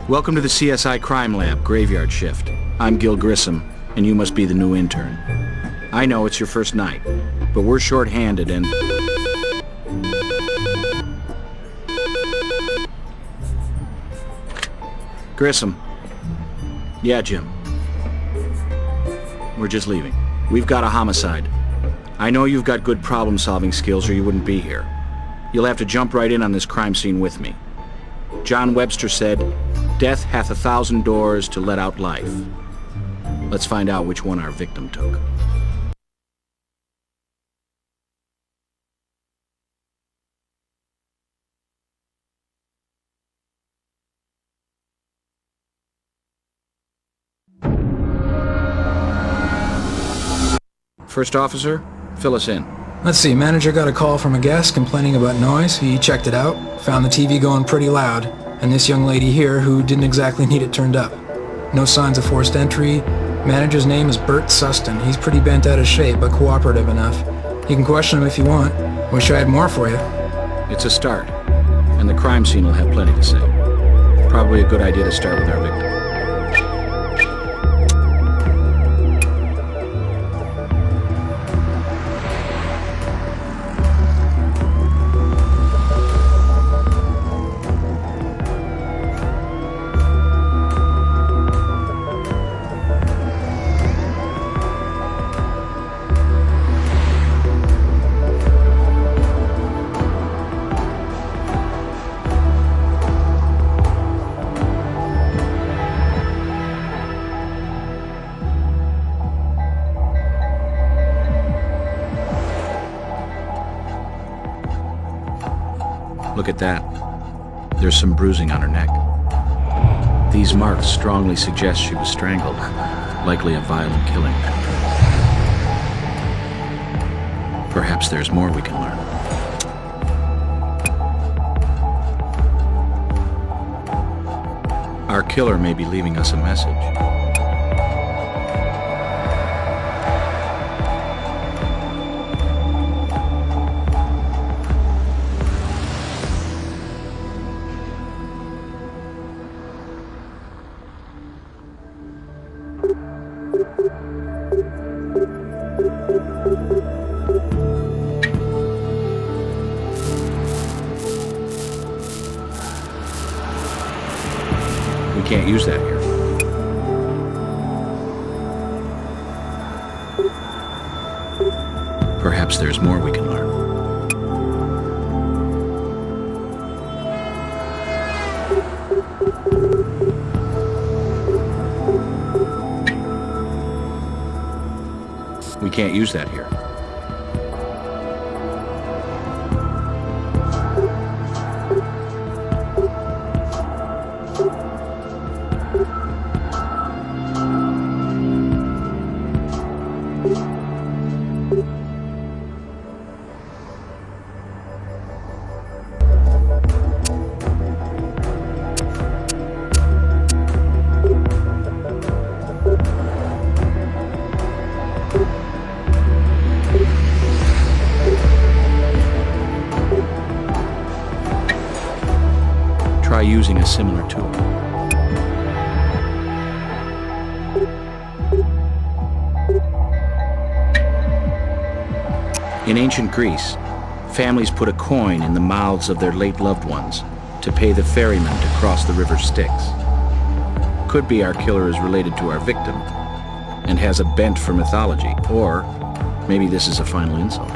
Welcome to the CSI Crime Lab, Graveyard Shift. I'm Gil Grissom, and you must be the new intern. I know it's your first night, but we're short-handed and... Grissom. Yeah, Jim. We're just leaving. We've got a homicide. I know you've got good problem-solving skills or you wouldn't be here. You'll have to jump right in on this crime scene with me. John Webster said, "Death hath 1,000 doors to let out life." Let's find out which one our victim took. First officer, fill us in. Let's see, manager got a call from a guest complaining about noise. He checked it out, found the TV going pretty loud, and this young lady here who didn't exactly need it turned up. No signs of forced entry. Manager's name is Bert Suston. He's pretty bent out of shape, but cooperative enough. You can question him if you want. Wish I had more for you. It's a start, and the crime scene will have plenty to say. Probably a good idea to start with our victim. Look at that. There's some bruising on her neck. These marks strongly suggest she was strangled, likely a violent killing. Perhaps there's more we can learn. Our killer may be leaving us a message. We can't use that here. Perhaps there's more we can learn. We can't use that here. Try using a similar tool. In ancient Greece, families put a coin in the mouths of their late loved ones to pay the ferryman to cross the river Styx. Could be our killer is related to our victim and has a bent for mythology, or maybe this is a final insult.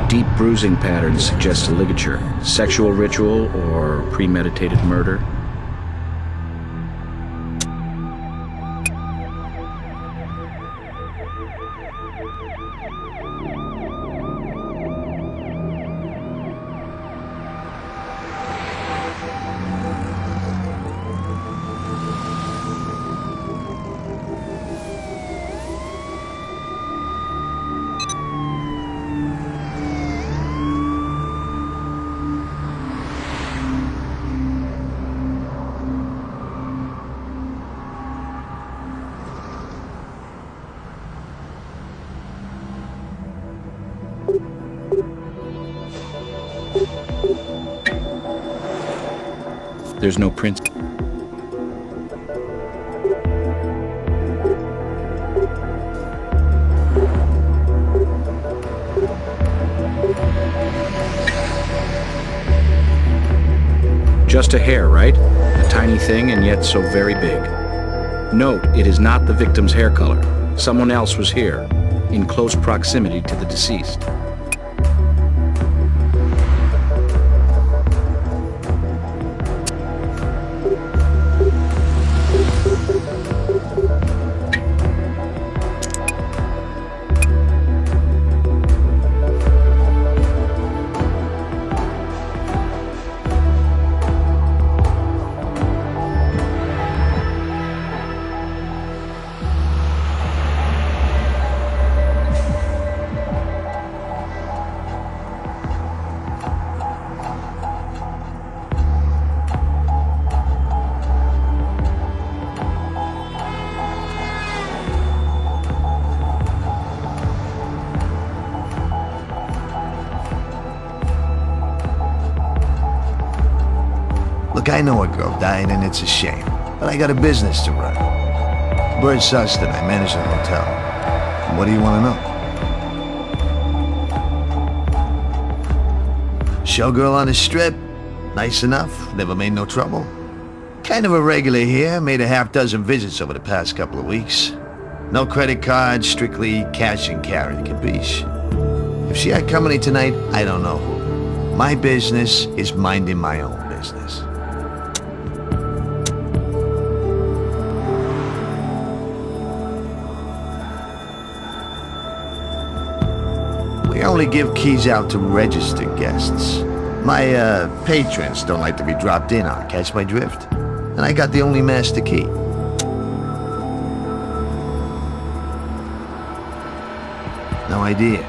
Deep bruising patterns suggest a ligature, sexual ritual, or premeditated murder. There's no print. Just a hair, right? A tiny thing and yet so very big. Note, it is not the victim's hair color. Someone else was here, in close proximity to the deceased. Look, I know a girl died and it's a shame, but I got a business to run. Bird Sustin, I manage the hotel. What do you want to know? Showgirl on the strip? Nice enough, never made no trouble. Kind of a regular here, made a half-dozen visits over the past couple of weeks. No credit cards, strictly cash and carry, capiche? If she had company tonight, I don't know who. My business is minding my own business. We only give keys out to registered guests. My patrons don't like to be dropped in on, catch my drift? And I got the only master key. No idea.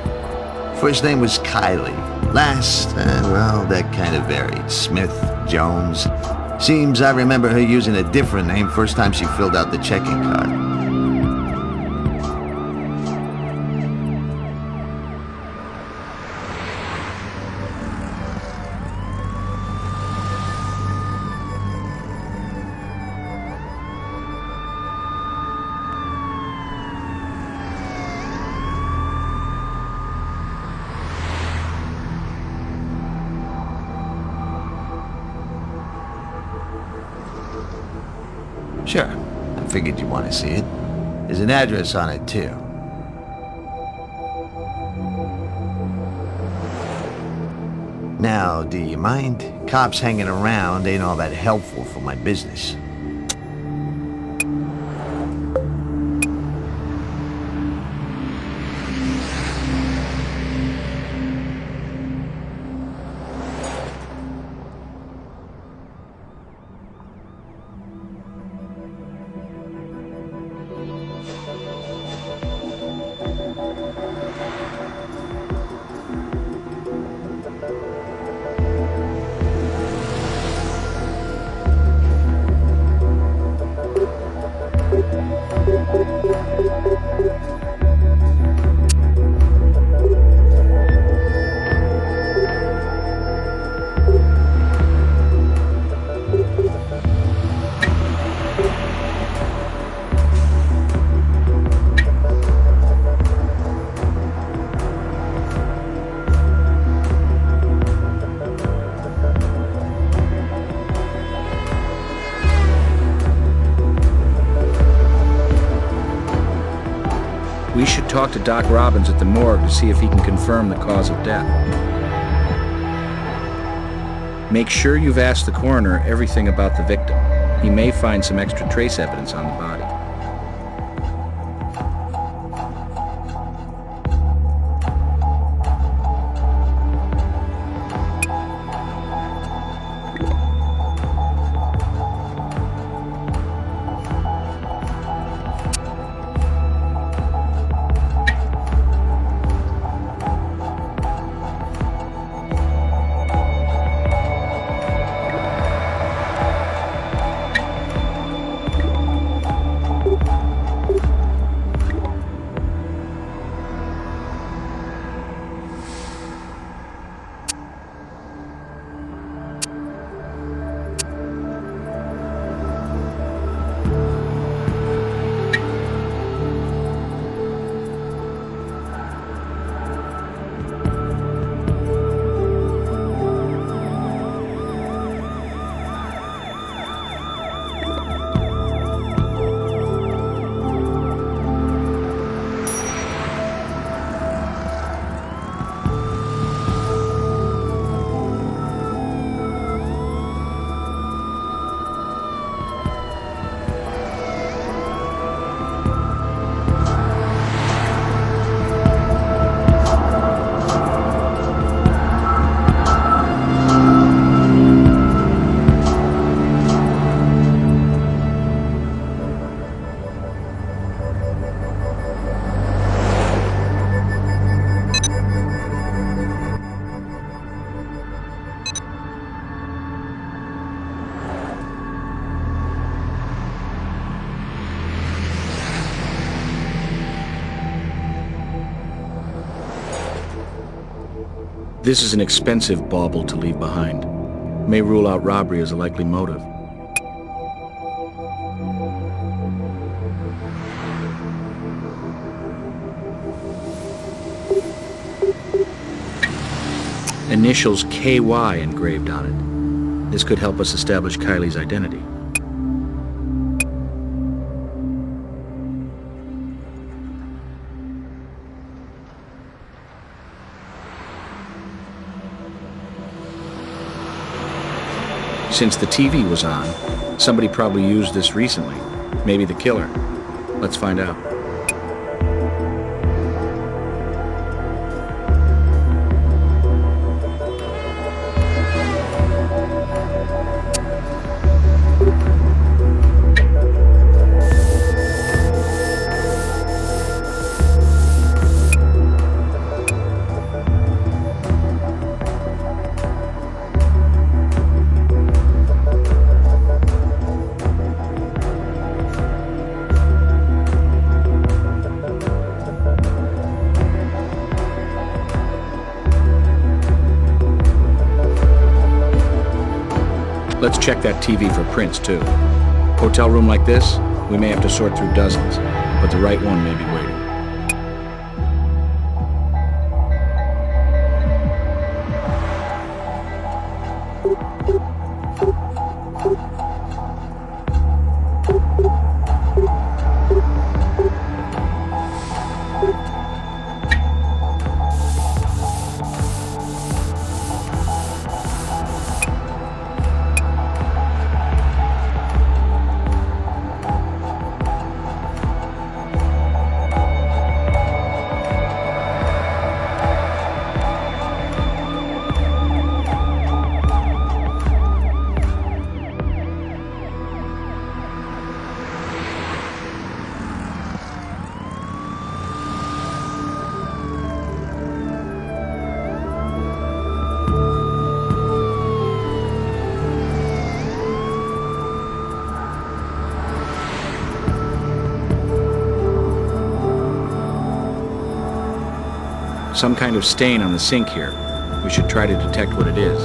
First name was Kylie. Last, well, that kind of varied. Smith, Jones. Seems I remember her using a different name first time she filled out the checking card. Sure, I figured you'd want to see it. There's an address on it, too. Now, do you mind? Cops hanging around ain't all that helpful for my business. talk to Doc Robbins at the morgue to see if he can confirm the cause of death. Make sure you've asked the coroner everything about the victim. He may find some extra trace evidence on the body. This is an expensive bauble to leave behind. May rule out robbery as a likely motive. Initials KY engraved on it. This could help us establish Kylie's identity. Since the TV was on, somebody probably used this recently. Maybe the killer. Let's find out. Let's check that TV for prints, too. Hotel room like this, we may have to sort through dozens, but the right one may be waiting. Some kind of stain on the sink here. We should try to detect what it is.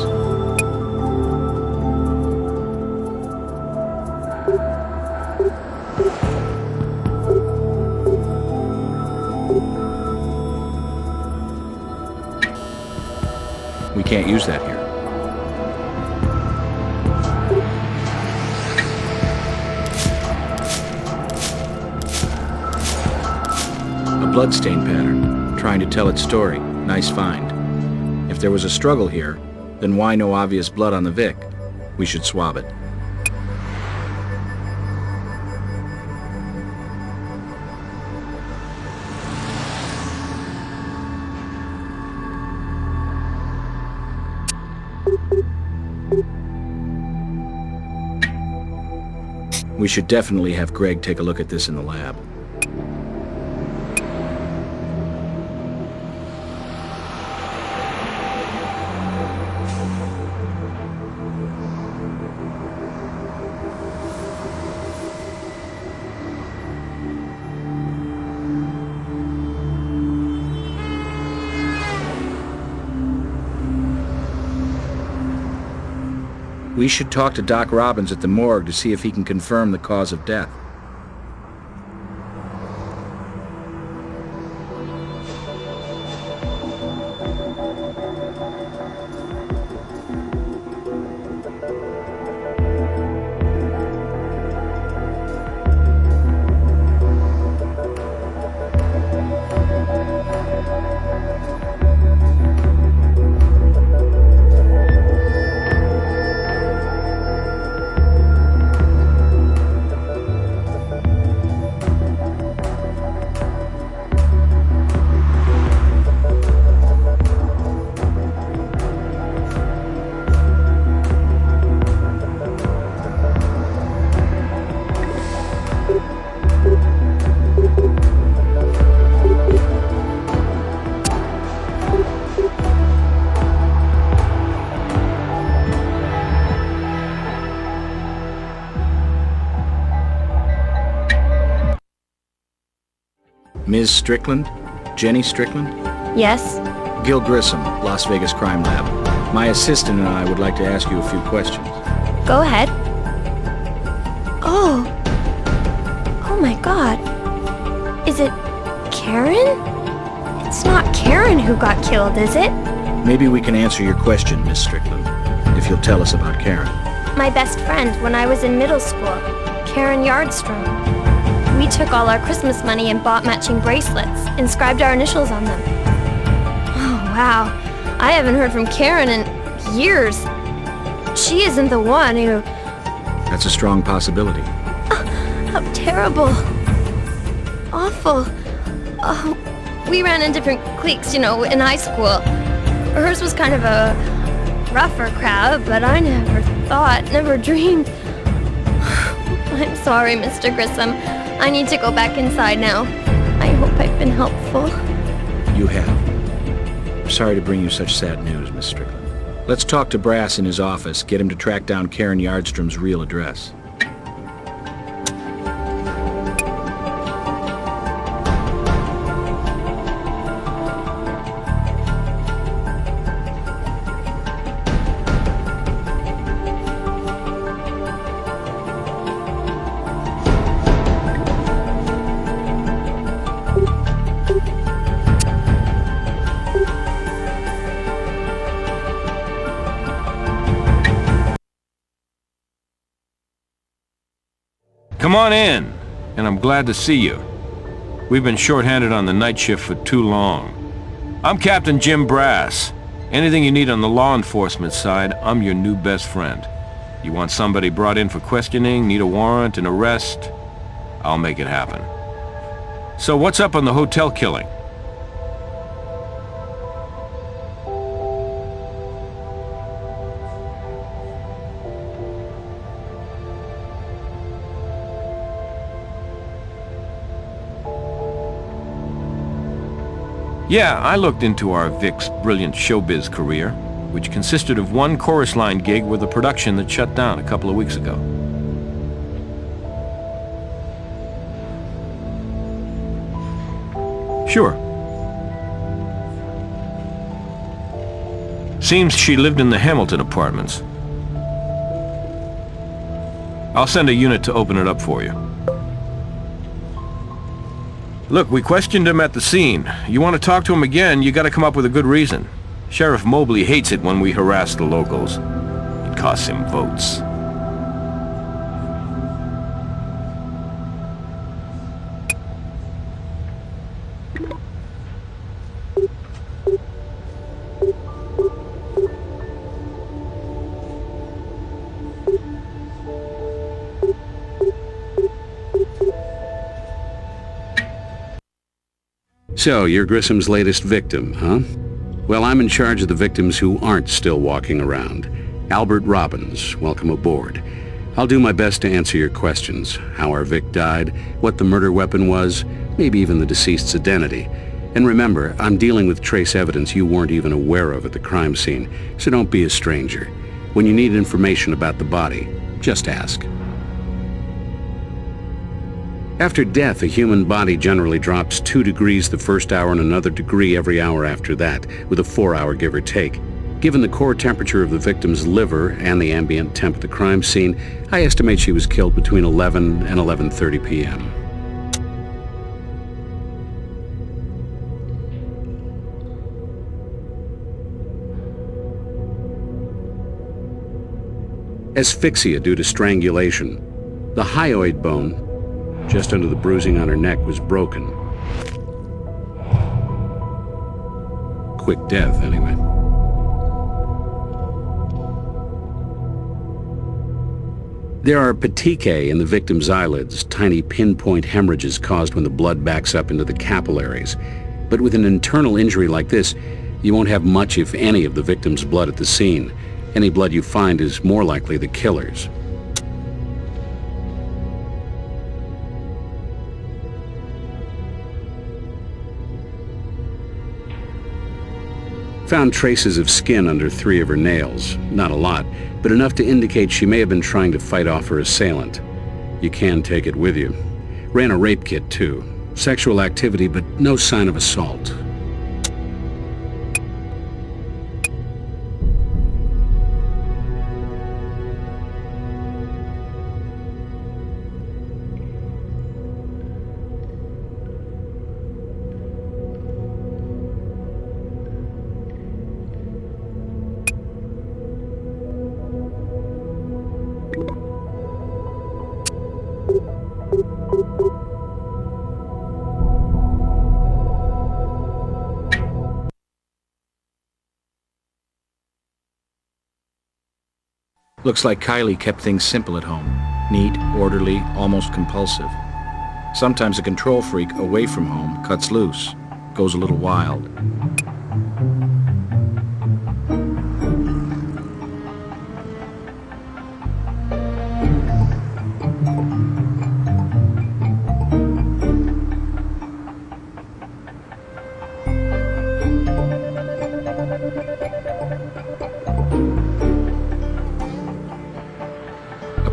We can't use that here. A bloodstain pattern, trying to tell its story. Nice find. If there was a struggle here, then why no obvious blood on the Vic? We should swab it. We should definitely have Greg take a look at this in the lab. We should talk to Doc Robbins at the morgue to see if he can confirm the cause of death. Ms. Strickland? Jenny Strickland? Yes? Gil Grissom, Las Vegas Crime Lab. My assistant and I would like to ask you a few questions. Go ahead. Oh. Oh my god. Is it Karen? It's not Karen who got killed, is it? Maybe we can answer your question, Miss Strickland, if you'll tell us about Karen. My best friend when I was in middle school, Karen Yardstrom. We took all our Christmas money and bought matching bracelets, inscribed our initials on them. Oh, wow. I haven't heard from Karen in years. She isn't the one who... That's a strong possibility. How terrible. Awful. We ran in different cliques, you know, in high school. Hers was kind of a rougher crowd, but I never dreamed. I'm sorry, Mr. Grissom. I need to go back inside now. I hope I've been helpful. You have. I'm sorry to bring you such sad news, Miss Strickland. Let's talk to Brass in his office, get him to track down Karen Yardstrom's real address. Come on in, and I'm glad to see you. We've been short-handed on the night shift for too long. I'm Captain Jim Brass. Anything you need on the law enforcement side, I'm your new best friend. You want somebody brought in for questioning, need a warrant, an arrest? I'll make it happen. So what's up on the hotel killing? Yeah, I looked into our Vic's brilliant showbiz career, which consisted of one chorus line gig with a production that shut down a couple of weeks ago. Sure. Seems she lived in the Hamilton apartments. I'll send a unit to open it up for you. Look, we questioned him at the scene. You want to talk to him again, you gotta come up with a good reason. Sheriff Mobley hates it when we harass the locals. It costs him votes. So, you're Grissom's latest victim, huh? Well, I'm in charge of the victims who aren't still walking around. Albert Robbins, welcome aboard. I'll do my best to answer your questions. How our Vic died, what the murder weapon was, maybe even the deceased's identity. And remember, I'm dealing with trace evidence you weren't even aware of at the crime scene, so don't be a stranger. When you need information about the body, just ask. After death, a human body generally drops 2 degrees the first hour and another degree every hour after that, with a 4-hour give or take. Given the core temperature of the victim's liver and the ambient temp at the crime scene, I estimate she was killed between 11 and 11:30 p.m. Asphyxia due to strangulation. The hyoid bone, just under the bruising on her neck, was broken. Quick death, anyway. There are petechiae in the victim's eyelids, tiny pinpoint hemorrhages caused when the blood backs up into the capillaries. But with an internal injury like this, you won't have much, if any, of the victim's blood at the scene. Any blood you find is more likely the killer's. Found traces of skin under 3 of her nails. Not a lot, but enough to indicate she may have been trying to fight off her assailant. You can take it with you. Ran a rape kit too. Sexual activity, but no sign of assault. Looks like Kylie kept things simple at home. Neat, orderly, almost compulsive. Sometimes a control freak away from home cuts loose, goes a little wild.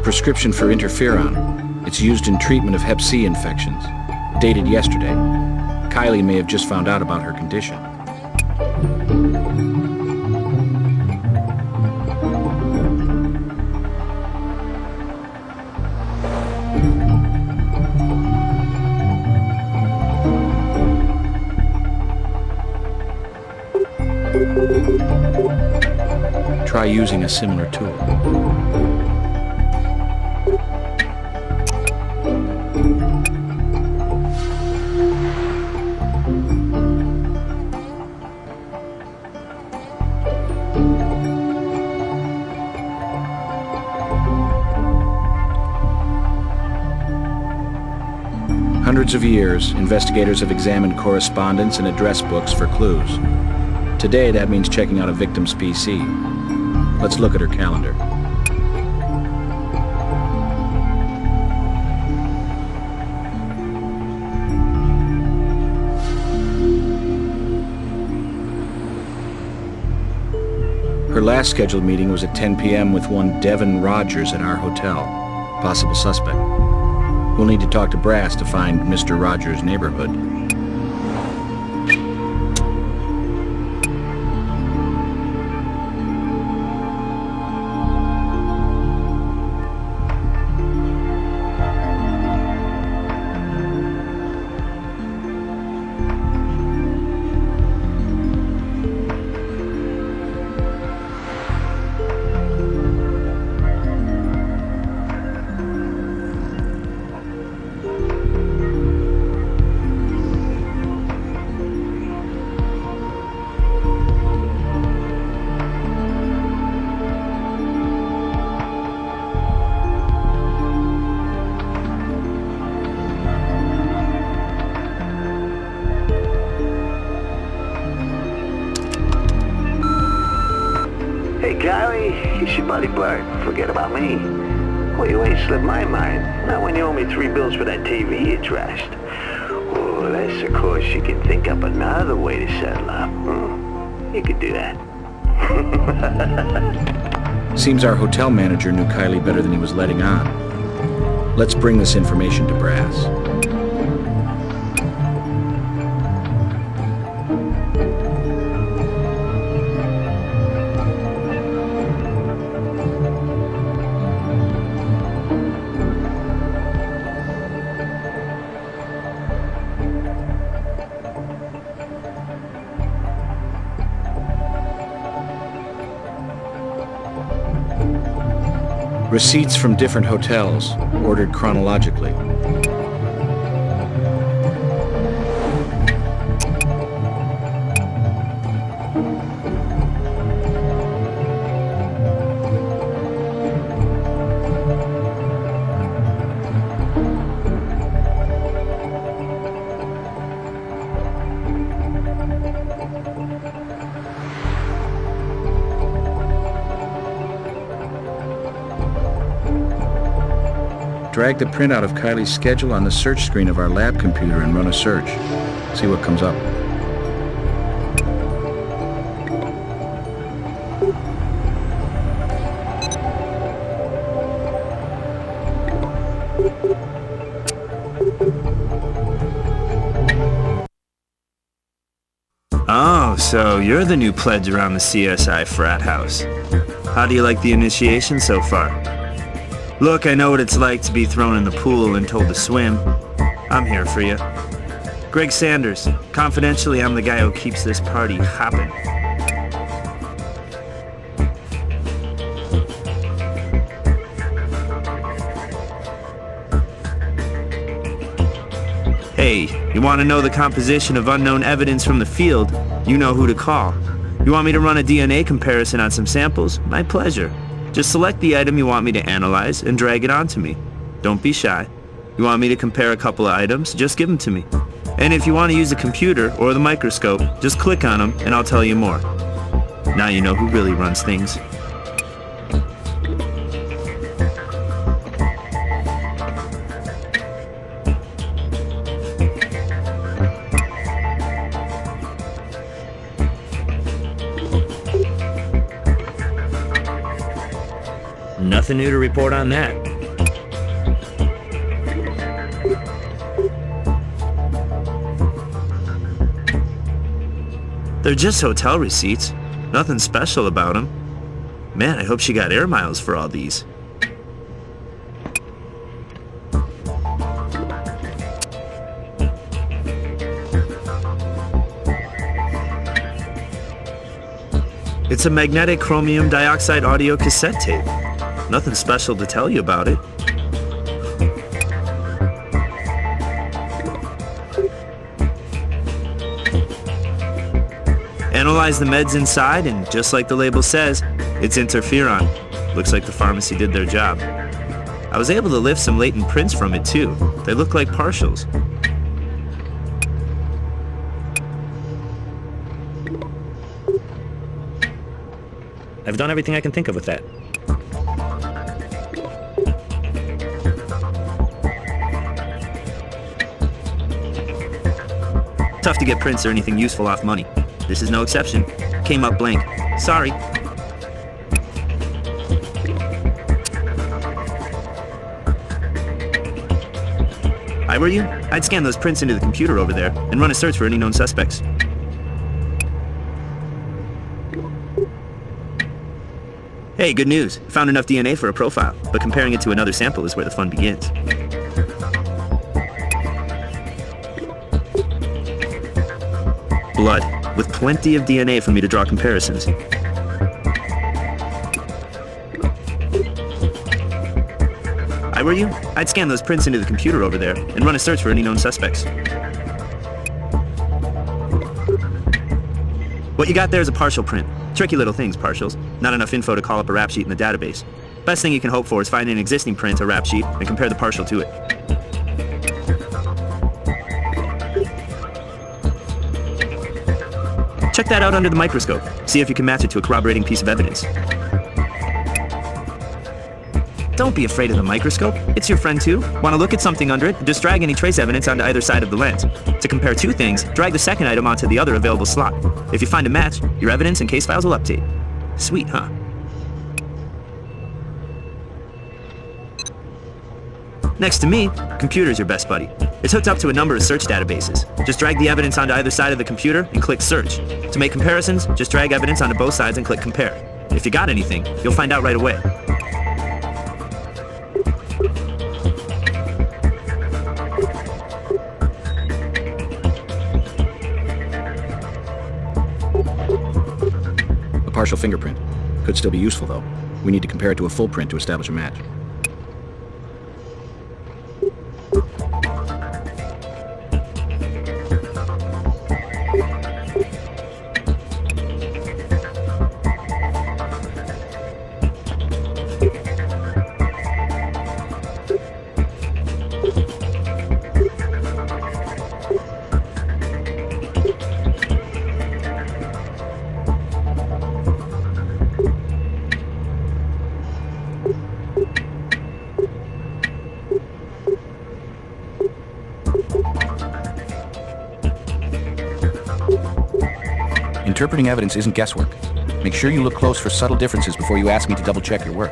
Prescription for interferon. It's used in treatment of Hep C infections. Dated yesterday. Kylie may have just found out about her condition. Try using a similar tool. Hundreds of years, investigators have examined correspondence and address books for clues. Today, that means checking out a victim's PC. Let's look at her calendar. Her last scheduled meeting was at 10 p.m. with one Devin Rogers at our hotel. Possible suspect. We'll need to talk to Brass to find Mr. Rogers' neighborhood. Hey, Garvey, it's your buddy Bert. Forget about me. Well, you ain't slipped my mind. Not when you owe me 3 bills for that TV you trashed. Oh, unless, of course, you can think up another way to settle up. You could do that. Seems our hotel manager knew Kylie better than he was letting on. Let's bring this information to Brass. Receipts from different hotels, ordered chronologically. Drag the printout of Kylie's schedule on the search screen of our lab computer and run a search. See what comes up. Oh, so you're the new pledge around the CSI frat house. How do you like the initiation so far? Look, I know what it's like to be thrown in the pool and told to swim. I'm here for you. Greg Sanders. Confidentially, I'm the guy who keeps this party hopping. Hey, you want to know the composition of unknown evidence from the field? You know who to call. You want me to run a DNA comparison on some samples? My pleasure. Just select the item you want me to analyze and drag it onto me. Don't be shy. You want me to compare a couple of items? Just give them to me. And if you want to use a computer or the microscope, just click on them and I'll tell you more. Now you know who really runs things. Nothing new to report on that. They're just hotel receipts. Nothing special about them. Man, I hope she got air miles for all these. It's a magnetic chromium dioxide audio cassette tape. Nothing special to tell you about it. Analyze the meds inside, and just like the label says, it's interferon. Looks like the pharmacy did their job. I was able to lift some latent prints from it too. They look like partials. I've done everything I can think of with that. Tough to get prints or anything useful off money. This is no exception. Came up blank. Sorry. I were you, I'd scan those prints into the computer over there and run a search for any known suspects. Hey, good news. Found enough DNA for a profile, but comparing it to another sample is where the fun begins. Blood, with plenty of DNA for me to draw comparisons. I were you, I'd scan those prints into the computer over there and run a search for any known suspects. What you got there is a partial print. Tricky little things, partials. Not enough info to call up a rap sheet in the database. Best thing you can hope for is find an existing print or rap sheet and compare the partial to it. Check that out under the microscope. See if you can match it to a corroborating piece of evidence. Don't be afraid of the microscope. It's your friend too. Want to look at something under it? Just drag any trace evidence onto either side of the lens. To compare two things, drag the second item onto the other available slot. If you find a match, your evidence and case files will update. Sweet, huh? Next to me, computer's your best buddy. It's hooked up to a number of search databases. Just drag the evidence onto either side of the computer and click search. To make comparisons, just drag evidence onto both sides and click compare. If you got anything, you'll find out right away. A partial fingerprint. Could still be useful, though. We need to compare it to a full print to establish a match. Interpreting evidence isn't guesswork. Make sure you look close for subtle differences before you ask me to double-check your work.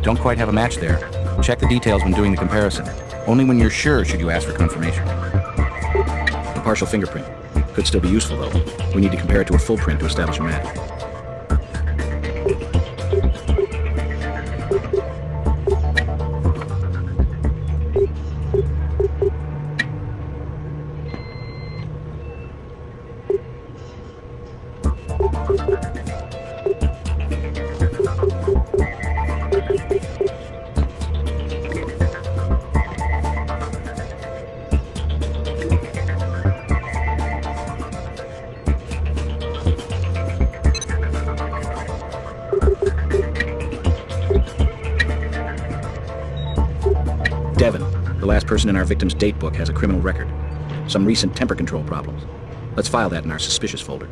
Don't quite have a match there. Check the details when doing the comparison. Only when you're sure should you ask for confirmation. A partial fingerprint. Could still be useful, though. We need to compare it to a full print to establish a match. Devon, the last person in our victim's date book, has a criminal record. Some recent temper control problems. Let's file that in our suspicious folder.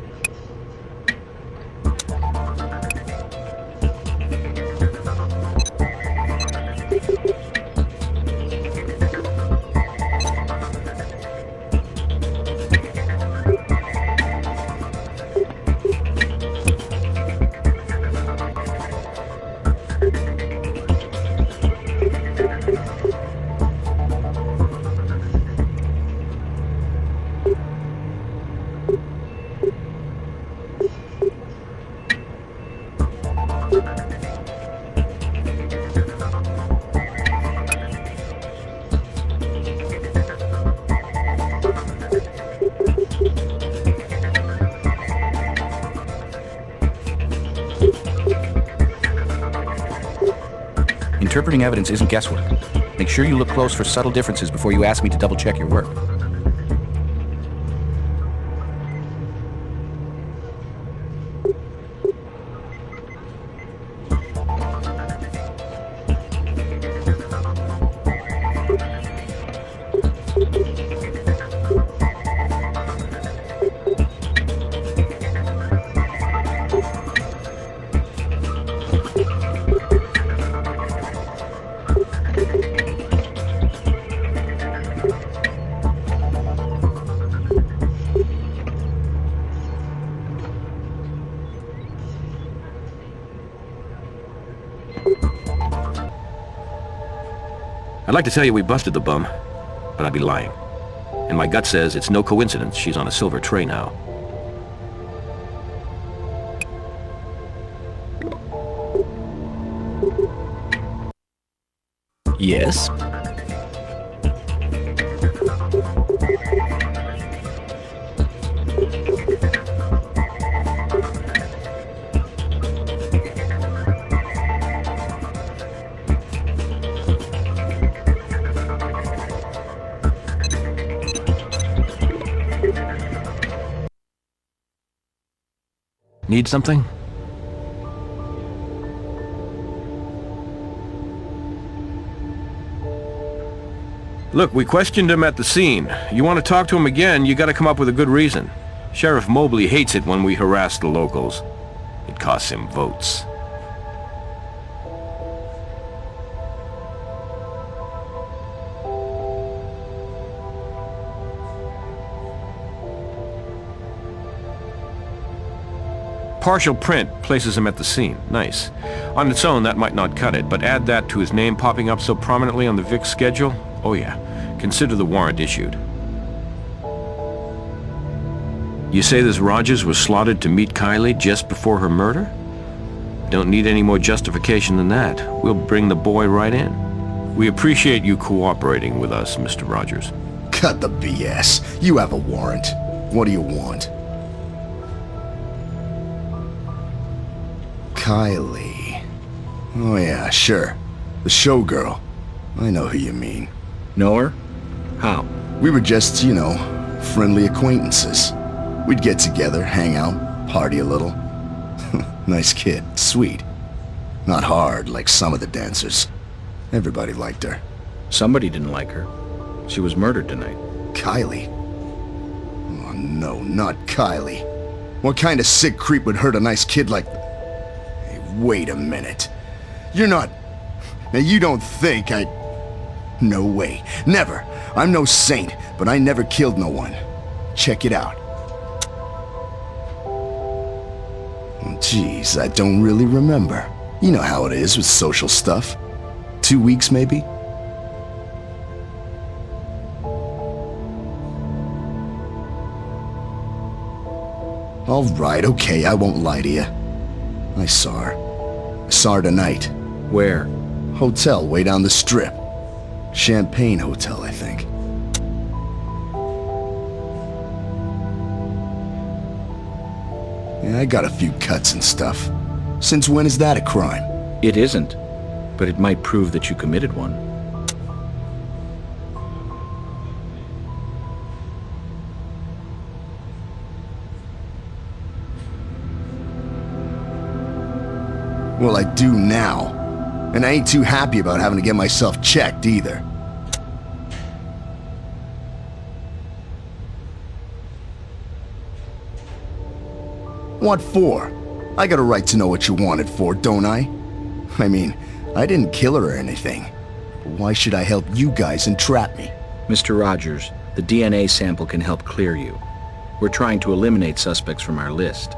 Interpreting evidence isn't guesswork. Make sure you look close for subtle differences before you ask me to double-check your work. I'd like to tell you we busted the bum, but I'd be lying. And my gut says it's no coincidence she's on a silver tray now. Yes? Need something? Look, we questioned him at the scene. You want to talk to him again, you gotta come up with a good reason. Sheriff Mobley hates it when we harass the locals. It costs him votes. Partial print places him at the scene. Nice. On its own, that might not cut it, but add that to his name popping up so prominently on the Vic's schedule, oh yeah, consider the warrant issued. You say this Rogers was slotted to meet Kylie just before her murder? Don't need any more justification than that. We'll bring the boy right in. We appreciate you cooperating with us, Mr. Rogers. Cut the BS. You have a warrant. What do you want? Kylie. Oh yeah, sure. The showgirl. I know who you mean. Know her? How? We were just, you know, friendly acquaintances. We'd get together, hang out, party a little. Nice kid, sweet. Not hard like some of the dancers. Everybody liked her. Somebody didn't like her. She was murdered tonight. Kylie? Oh no, not Kylie. What kind of sick creep would hurt a nice kid like... Hey, wait a minute. You're not... Now you don't think I... No way. Never. I'm no saint, but I never killed no one. Check it out. Jeez, I don't really remember. You know how it is with social stuff. 2 weeks, maybe? All right, okay, I won't lie to you. I saw her. I saw her tonight. Where? Hotel way down the strip. Champagne Hotel, I think. Yeah, I got a few cuts and stuff. Since when is that a crime? It isn't, but it might prove that you committed one. Well, I do now. And I ain't too happy about having to get myself checked either. What for? I got a right to know what you wanted for, don't I? I mean, I didn't kill her or anything. But why should I help you guys entrap me? Mr. Rogers, the DNA sample can help clear you. We're trying to eliminate suspects from our list.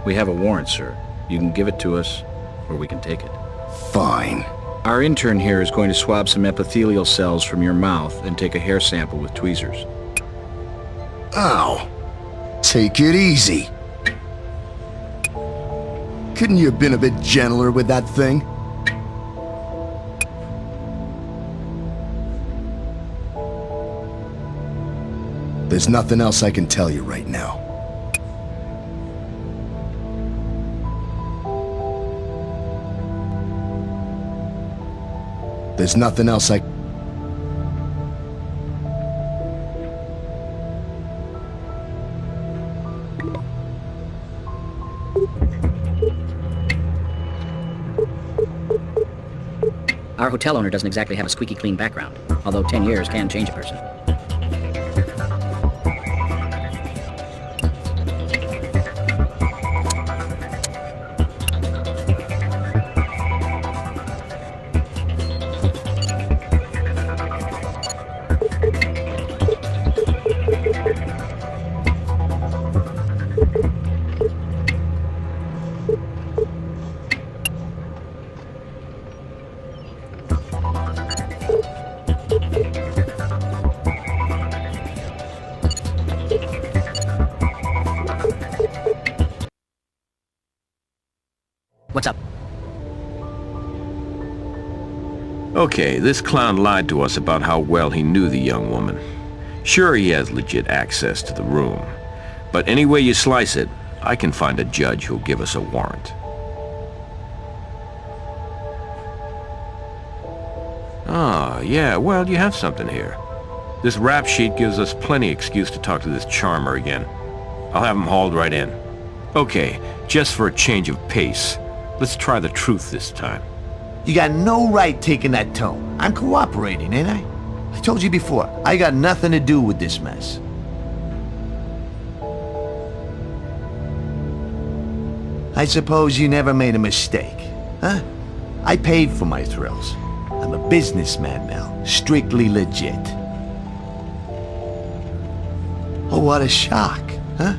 We have a warrant, sir. You can give it to us, or we can take it. Fine. Our intern here is going to swab some epithelial cells from your mouth and take a hair sample with tweezers. Ow. Take it easy. Couldn't you have been a bit gentler with that thing? There's nothing else I can tell you right now. There's nothing else I... Our hotel owner doesn't exactly have a squeaky clean background, although 10 years can change a person. What's up? Okay, this clown lied to us about how well he knew the young woman. Sure, he has legit access to the room. But any way you slice it, I can find a judge who'll give us a warrant. Ah, yeah, well, you have something here. This rap sheet gives us plenty excuse to talk to this charmer again. I'll have him hauled right in. Okay, just for a change of pace, let's try the truth this time. You got no right taking that tone. I'm cooperating, ain't I? I told you before, I got nothing to do with this mess. I suppose you never made a mistake, huh? I paid for my thrills. I'm a businessman now, strictly legit. Oh, what a shock, huh?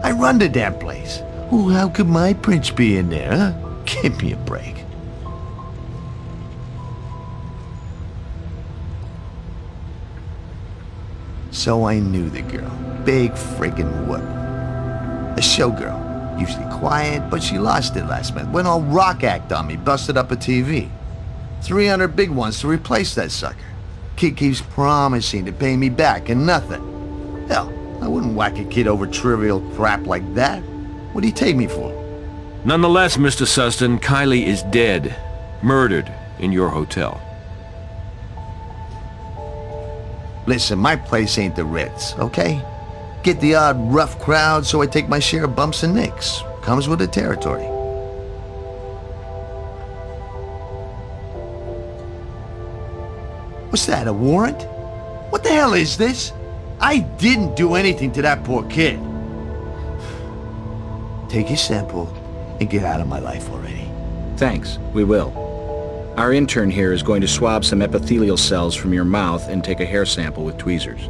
I run the damn place. Oh, how could my prince be in there, huh? Give me a break. So I knew the girl. Big friggin' whoop. A showgirl. Usually quiet, but she lost it last month. Went all rock act on me, busted up a TV. 300 big ones to replace that sucker. Kid keeps promising to pay me back and nothing. Hell, I wouldn't whack a kid over trivial crap like that. What'd he take me for? Nonetheless, Mr. Sustin, Kylie is dead. Murdered in your hotel. Listen, my place ain't the Ritz, okay? Get the odd rough crowd, so I take my share of bumps and nicks. Comes with the territory. What's that, a warrant? What the hell is this? I didn't do anything to that poor kid. Take your sample and get out of my life already. Thanks, we will. Our intern here is going to swab some epithelial cells from your mouth and take a hair sample with tweezers.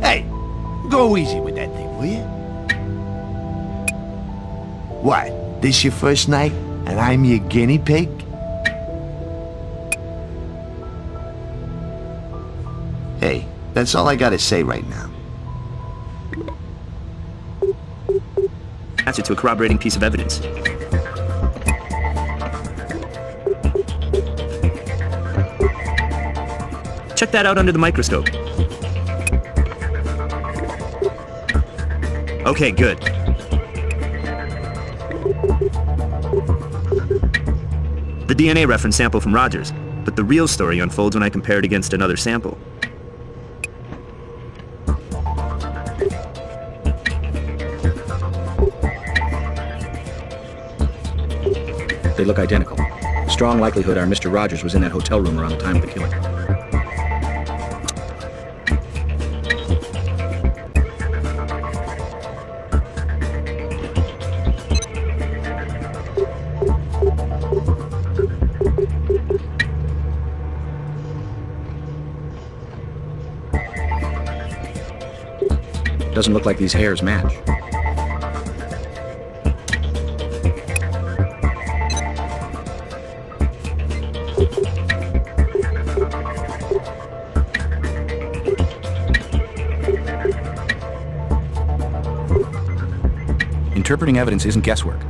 Hey, go easy with that thing, will you? What, this your first night and I'm your guinea pig? Hey, that's all I gotta say right now. Answer to a corroborating piece of evidence. Check that out under the microscope. Okay, good. The DNA reference sample from Rogers, but the real story unfolds when I compare it against another sample. They look identical. Strong likelihood our Mr. Rogers was in that hotel room around the time of the killing. Doesn't look like these hairs match. Interpreting evidence isn't guesswork.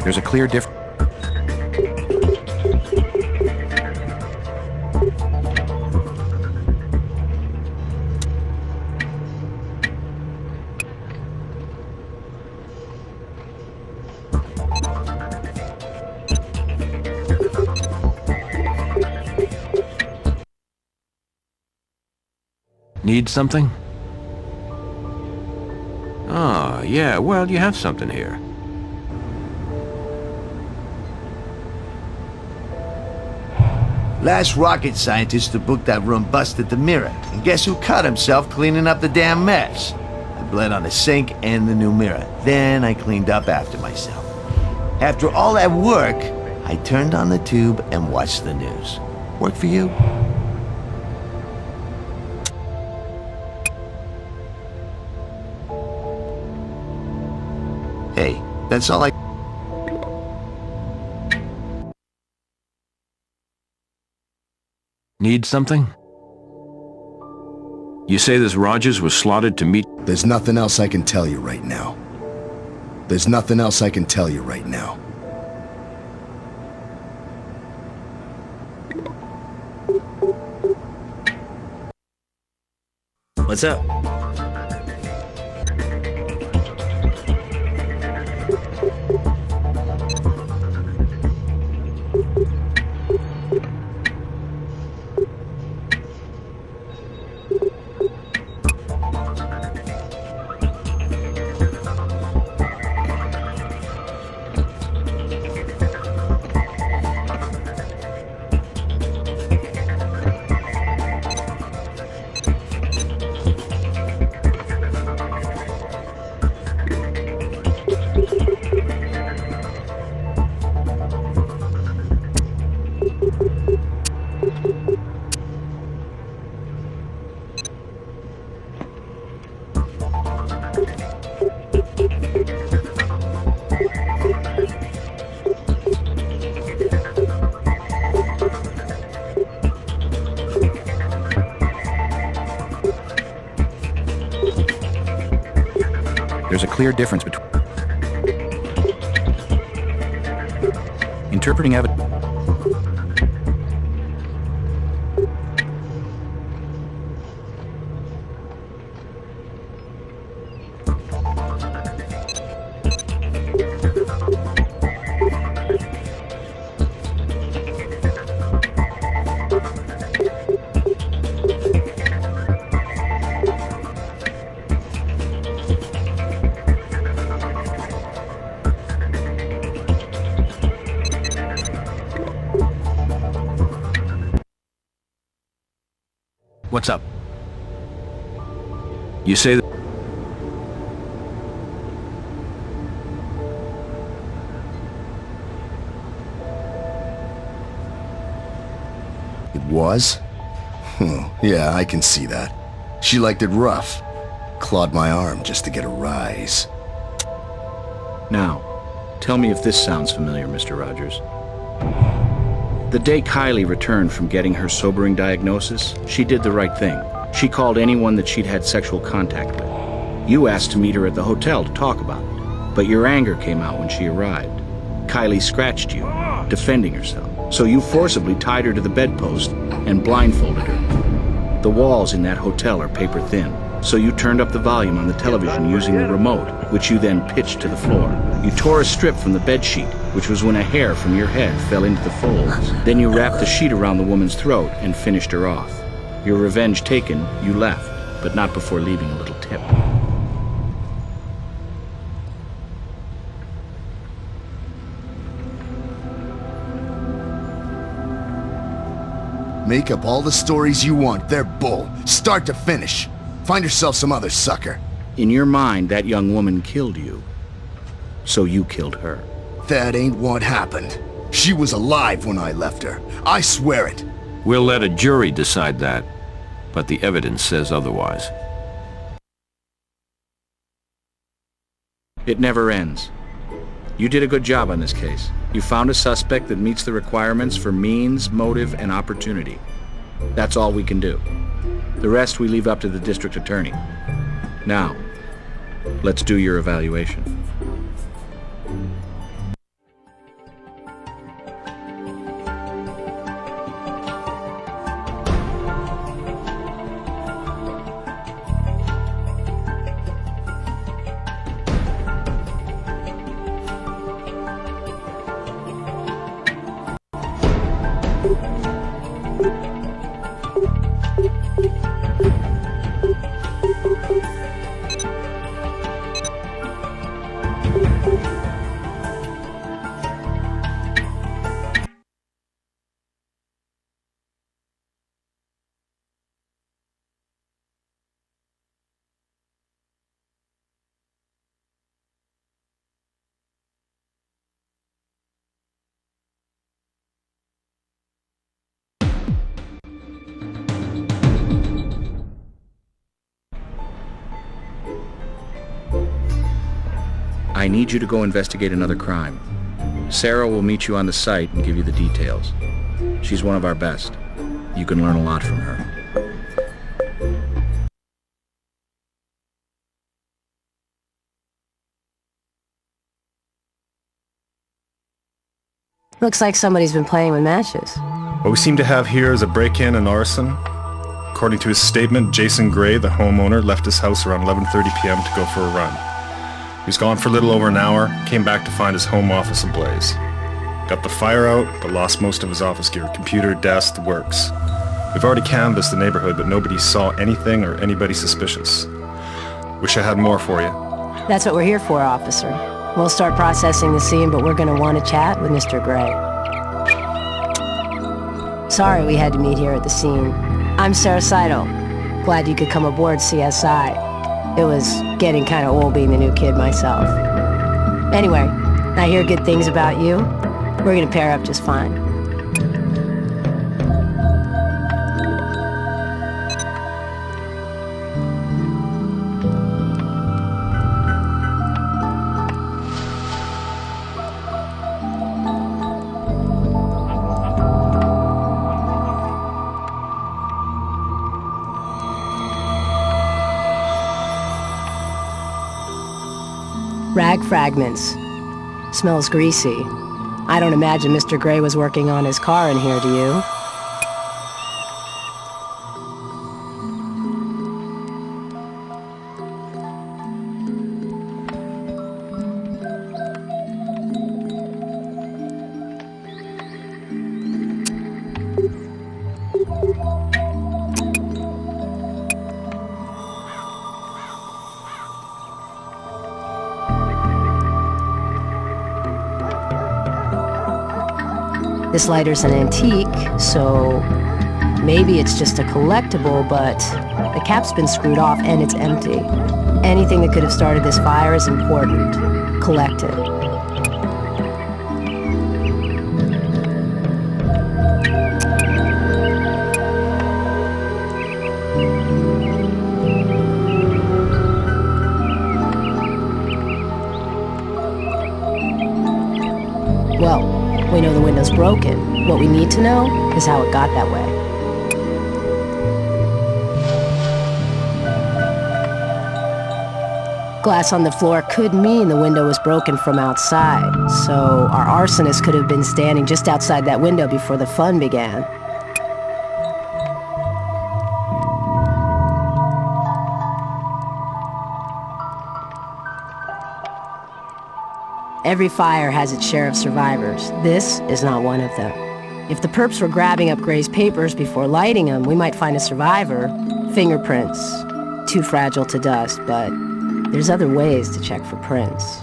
There's a clear difference. Need something? Ah, yeah, well, you have something here. Last rocket scientist to book that room busted the mirror, and guess who cut himself cleaning up the damn mess? I bled on the sink and the new mirror. Then I cleaned up after myself. After all that work, I turned on the tube and watched the news. Work for you? Hey, that's all I... Need something? You say this Rogers was slotted to meet... There's nothing else I can tell you right now. There's nothing else I can tell you right now. What's up? There's a clear difference between interpreting evidence. What's up? You say that... It was? Yeah, I can see that. She liked it rough. Clawed my arm just to get a rise. Now, tell me if this sounds familiar, Mr. Rogers. The day Kylie returned from getting her sobering diagnosis, she did the right thing. She called anyone that she'd had sexual contact with. You asked to meet her at the hotel to talk about it, but your anger came out when she arrived. Kylie scratched you, defending herself, so you forcibly tied her to the bedpost and blindfolded her. The walls in that hotel are paper thin, so you turned up the volume on the television using the remote, which you then pitched to the floor. You tore a strip from the bedsheet, which was when a hair from your head fell into the folds. Then you wrapped the sheet around the woman's throat and finished her off. Your revenge taken, you left, but not before leaving a little tip. Make up all the stories you want. They're bull. Start to finish. Find yourself some other sucker. In your mind, that young woman killed you. So you killed her. That ain't what happened. She was alive when I left her. I swear it. We'll let a jury decide that, but the evidence says otherwise. It never ends. You did a good job on this case. You found a suspect that meets the requirements for means, motive, and opportunity. That's all we can do. The rest we leave up to the district attorney. Now, let's do your evaluation. I need you to go investigate another crime. Sarah will meet you on the site and give you the details. She's one of our best. You can learn a lot from her. Looks like somebody's been playing with matches. What we seem to have here is a break-in and arson. According to his statement, Jason Gray, the homeowner, left his house around 11:30 p.m. to go for a run. He was gone for a little over an hour, came back to find his home office ablaze. Got the fire out, but lost most of his office gear, computer, desk, the works. We've already canvassed the neighborhood, but nobody saw anything or anybody suspicious. Wish I had more for you. That's what we're here for, officer. We'll start processing the scene, but we're going to want to chat with Mr. Gray. Sorry we had to meet here at the scene. I'm Sarah Seidel. Glad you could come aboard CSI. It was getting kind of old being the new kid myself. Anyway, I hear good things about you. We're going to pair up just fine. Rag fragments. Smells greasy. I don't imagine Mr. Gray was working on his car in here, do you? This lighter's an antique, so maybe it's just a collectible, but the cap's been screwed off and it's empty. Anything that could have started this fire is important. Collect it. Well, we know the window's broken. What we need to know is how it got that way. Glass on the floor could mean the window was broken from outside, so our arsonist could have been standing just outside that window before the fun began. Every fire has its share of survivors. This is not one of them. If the perps were grabbing up Gray's papers before lighting them, we might find a survivor. Fingerprints. Too fragile to dust, but there's other ways to check for prints.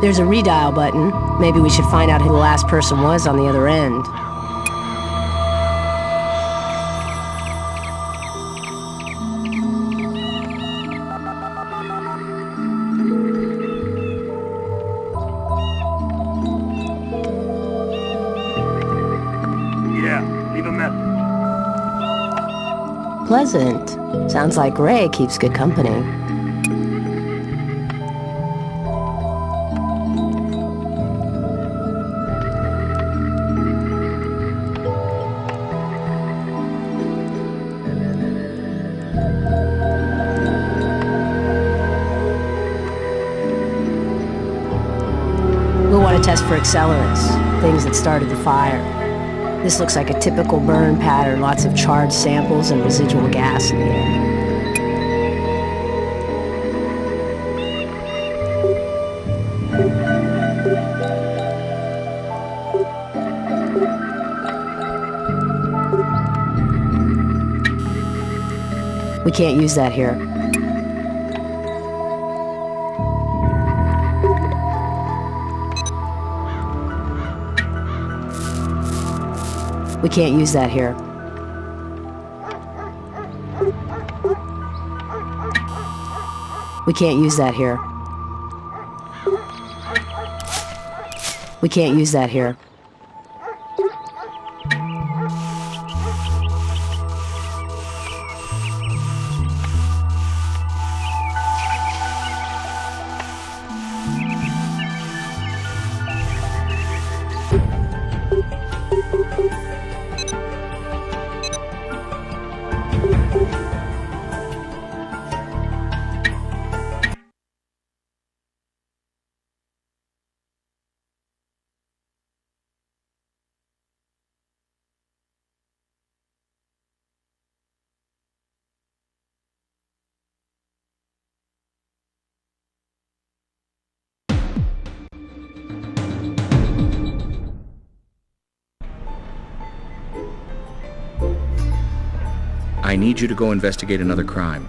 There's a redial button. Maybe we should find out who the last person was on the other end. Yeah, leave a message. Pleasant. Sounds like Gray keeps good company. want to test for accelerants, things that started the fire. This looks like a typical burn pattern, lots of charred samples and residual gas in the air. We can't use that here. We can't use that here. We can't use that here. We can't use that here. I need you to go investigate another crime.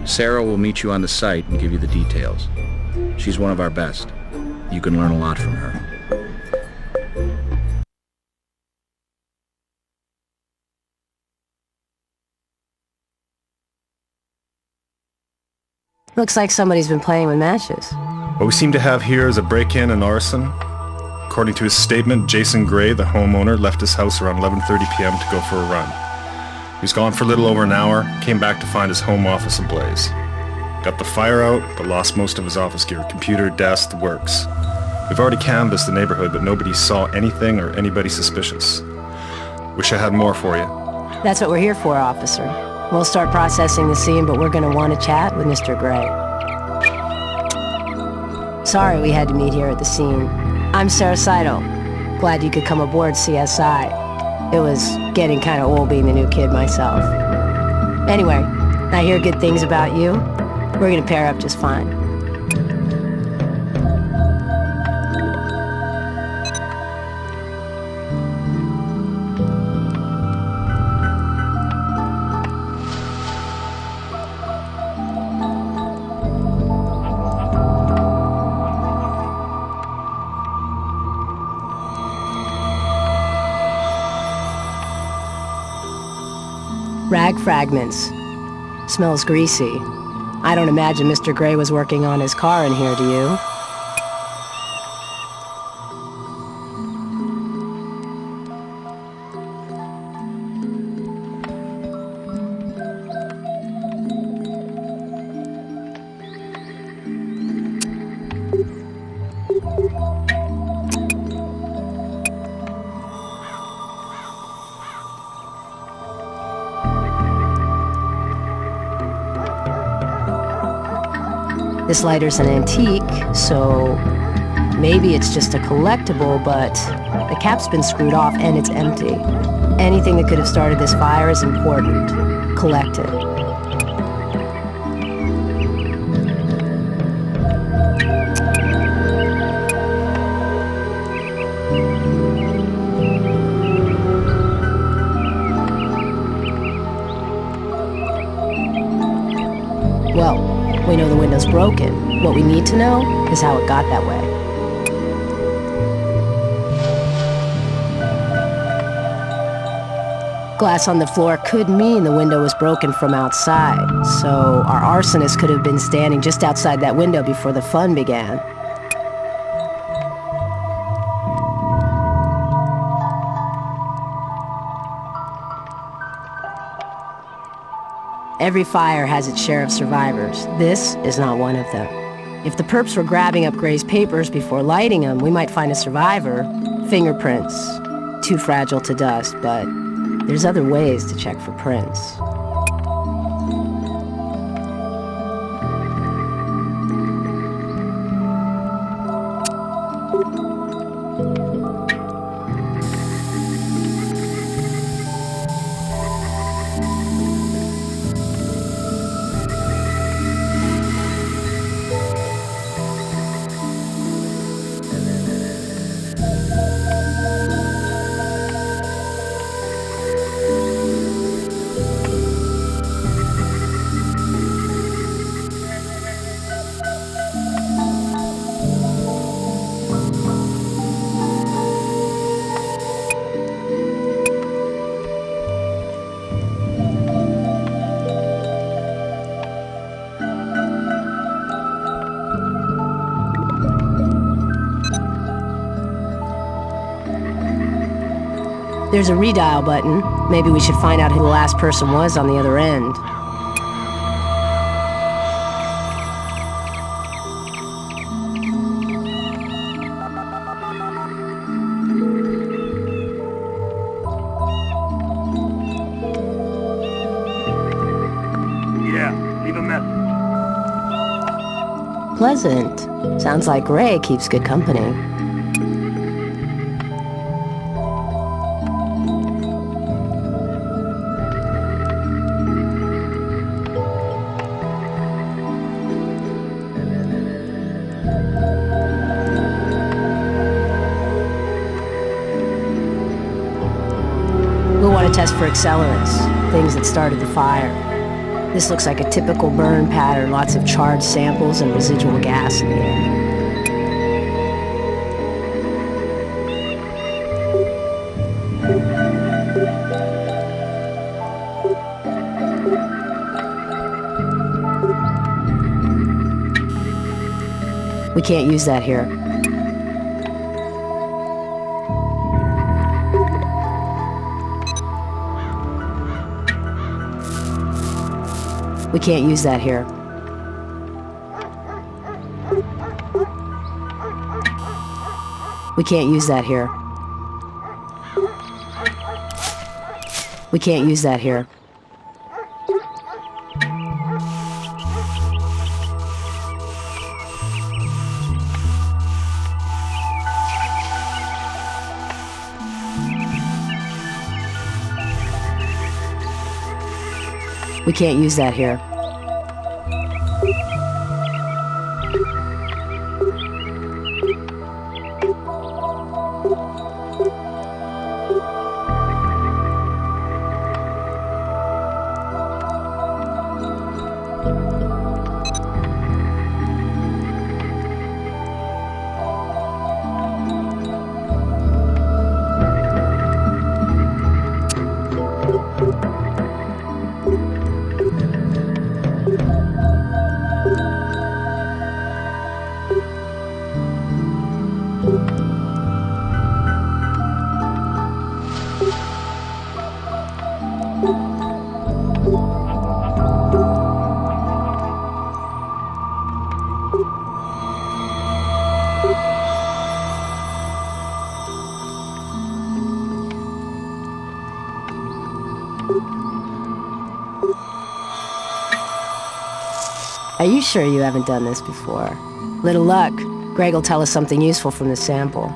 Sarah will meet you on the site and give you the details. She's one of our best. You can learn a lot from her. Looks like somebody's been playing with matches. What we seem to have here is a break-in and arson. According to his statement, Jason Gray, the homeowner, left his house around 11:30 p.m. to go for a run. He was gone for a little over an hour, came back to find his home office ablaze. Got the fire out, but lost most of his office gear, computer, desk, the works. We've already canvassed the neighborhood, but nobody saw anything or anybody suspicious. Wish I had more for you. That's what we're here for, officer. We'll start processing the scene, but we're going to want to chat with Mr. Gray. Sorry we had to meet here at the scene. I'm Sarah Seidel. Glad you could come aboard CSI. It was getting kind of old being the new kid myself. Anyway, I hear good things about you. We're going to pair up just fine. Rag fragments. Smells greasy. I don't imagine Mr. Gray was working on his car in here, do you? This lighter's an antique, so maybe it's just a collectible, but the cap's been screwed off and it's empty. Anything that could have started this fire is important. Collect it. Well, we know the window's broken. What we need to know is how it got that way. Glass on the floor could mean the window was broken from outside, so our arsonist could have been standing just outside that window before the fun began. Every fire has its share of survivors. This is not one of them. If the perps were grabbing up Gray's papers before lighting them, we might find a survivor. Fingerprints. Too fragile to dust, but there's other ways to check for prints. There's a redial button. Maybe we should find out who the last person was on the other end. Yeah, leave a message. Pleasant. Sounds like Gray keeps good company. We'll want to test for accelerants, things that started the fire. This looks like a typical burn pattern, lots of charred samples and residual gas in the air. We can't use that here. We can't use that here. We can't use that here. We can't use that here. We can't use that here. Are you sure you haven't done this before? Little luck, Greg will tell us something useful from the sample.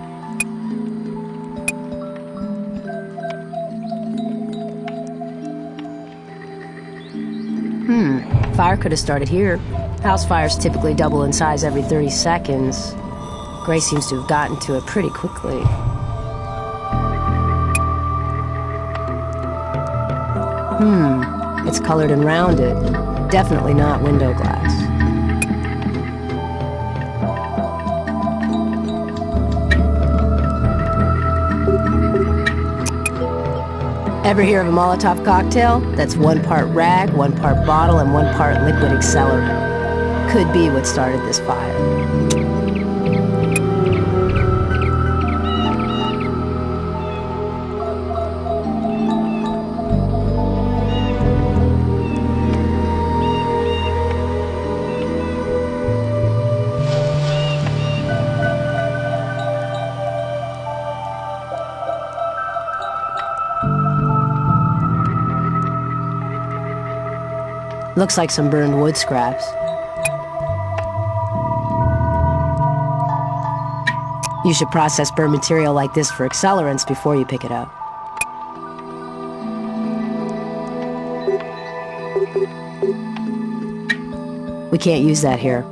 Fire could have started here. House fires typically double in size every 30 seconds. Gray seems to have gotten to it pretty quickly. It's colored and rounded. Definitely not window glass. Ever hear of a Molotov cocktail? That's 1 part rag, 1 part bottle, and 1 part liquid accelerant. Could be what started this fire. Looks like some burned wood scraps. You should process burned material like this for accelerants before you pick it up. We can't use that here.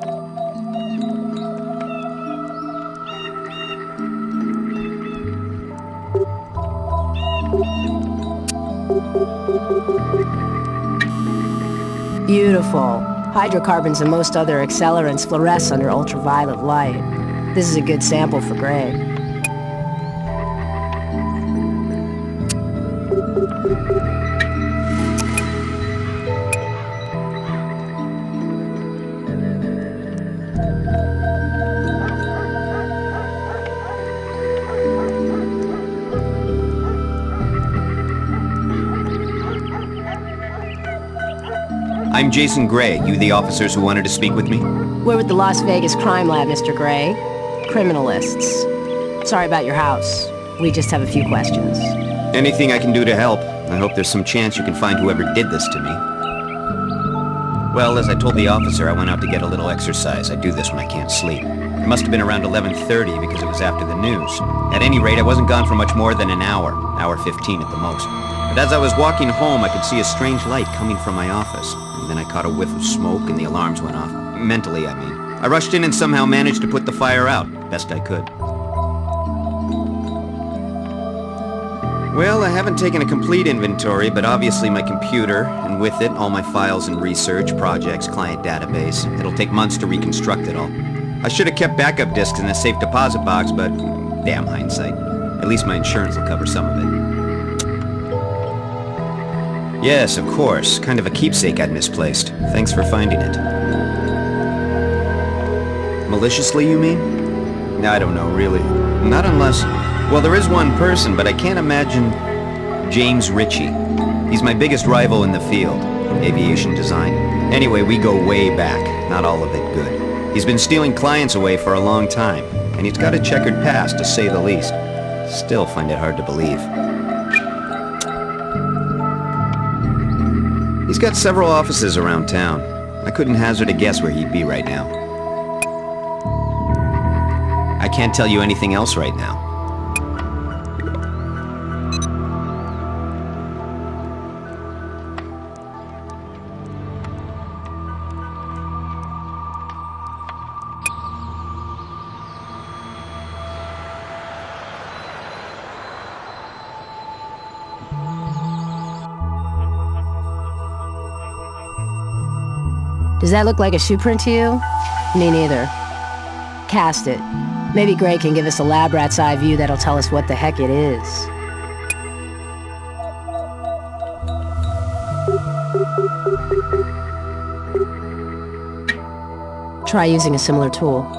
Beautiful. Hydrocarbons and most other accelerants fluoresce under ultraviolet light. This is a good sample for Gray. I'm Jason Gray. You the officers who wanted to speak with me? We're with the Las Vegas Crime Lab, Mr. Gray. Criminalists. Sorry about your house. We just have a few questions. Anything I can do to help. I hope there's some chance you can find whoever did this to me. Well, as I told the officer, I went out to get a little exercise. I do this when I can't sleep. It must have been around 11:30 because it was after the news. At any rate, I wasn't gone for much more than an hour 15 at the most. But as I was walking home, I could see a strange light coming from my office. And then I caught a whiff of smoke and the alarms went off. Mentally, I mean. I rushed in and somehow managed to put the fire out, best I could. Well, I haven't taken a complete inventory, but obviously my computer, and with it, all my files and research, projects, client database. It'll take months to reconstruct it all. I should have kept backup disks in a safe deposit box, but damn hindsight. At least my insurance will cover some of it. Yes, of course. Kind of a keepsake I'd misplaced. Thanks for finding it. Maliciously, you mean? I don't know, really. Not unless... Well, there is one person, but I can't imagine... James Ritchie. He's my biggest rival in the field. Aviation design. Anyway, we go way back. Not all of it good. He's been stealing clients away for a long time, and he's got a checkered past, to say the least. Still find it hard to believe. He's got several offices around town. I couldn't hazard a guess where he'd be right now. I can't tell you anything else right now. Does that look like a shoe print to you? Me neither. Cast it. Maybe Gray can give us a lab rat's eye view that'll tell us what the heck it is. Try using a similar tool.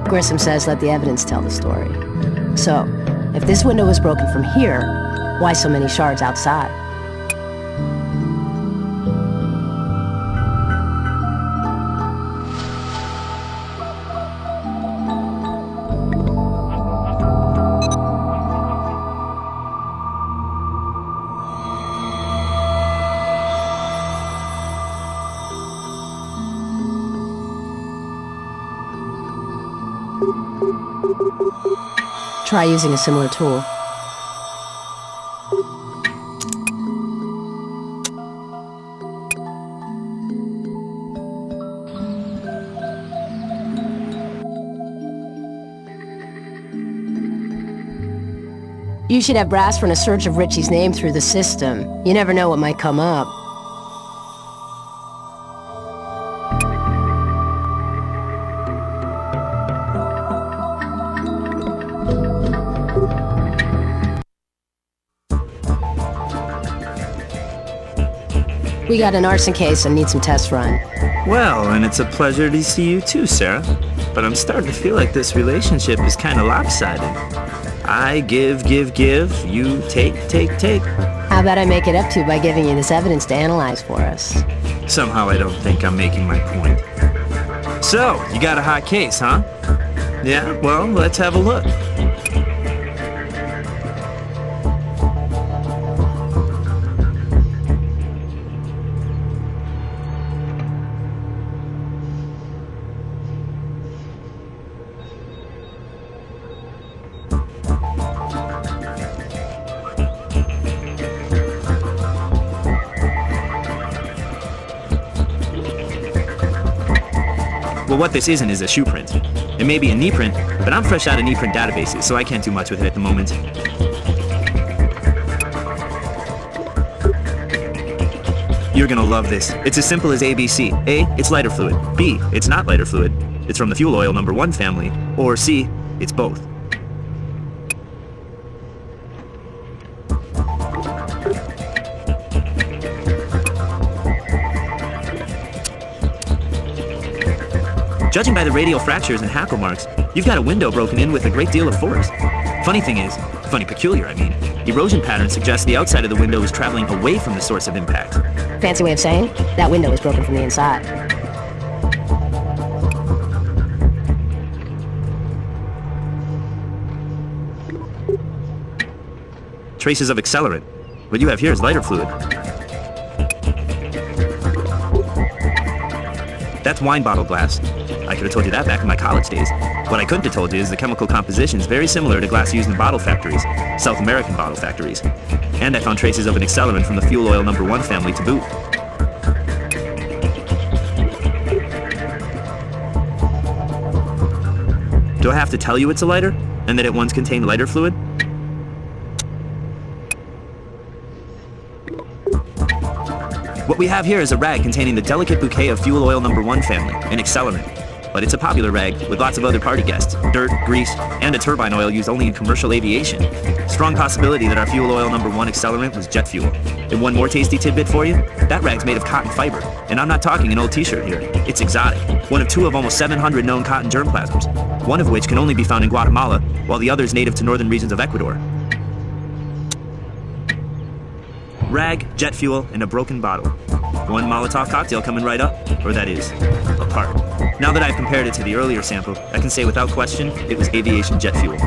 Grissom says let the evidence tell the story. So, if this window was broken from here, why so many shards outside? Try using a similar tool. You should have brass run a search of Ritchie's name through the system. You never know what might come up. We got an arson case and need some tests run. Well, and it's a pleasure to see you too, Sarah. But I'm starting to feel like this relationship is kind of lopsided. I give, you take. How about I make it up to you by giving you this evidence to analyze for us? Somehow I don't think I'm making my point. So, you got a hot case, huh? Yeah, well, let's have a look. Well, what this isn't is a shoe print. It may be a knee print, but I'm fresh out of knee print databases, so I can't do much with it at the moment. You're gonna love this. It's as simple as ABC. A, it's lighter fluid. B, it's not lighter fluid. It's from the fuel oil number 1 family. Or C, it's both. Judging by the radial fractures and hackle marks, you've got a window broken in with a great deal of force. Funny peculiar, I mean, erosion patterns suggest the outside of the window is traveling away from the source of impact. Fancy way of saying that window is broken from the inside. Traces of accelerant. What you have here is lighter fluid. That's wine bottle glass. I could have told you that back in my college days. What I couldn't have told you is the chemical composition is very similar to glass used in bottle factories, South American bottle factories. And I found traces of an accelerant from the fuel oil number 1 family to boot. Do I have to tell you it's a lighter? And that it once contained lighter fluid? What we have here is a rag containing the delicate bouquet of fuel oil number 1 family, an accelerant. But it's a popular rag with lots of other party guests, dirt, grease, and a turbine oil used only in commercial aviation. Strong possibility that our fuel oil number 1 accelerant was jet fuel. And one more tasty tidbit for you, that rag's made of cotton fiber. And I'm not talking an old t-shirt here, it's exotic. One of 2 of almost 700 known cotton germplasms, one of which can only be found in Guatemala, while the other is native to northern regions of Ecuador. Rag, jet fuel, and a broken bottle. One Molotov cocktail coming right up, or that is, apart. Now that I've compared it to the earlier sample, I can say without question, it was aviation jet fuel.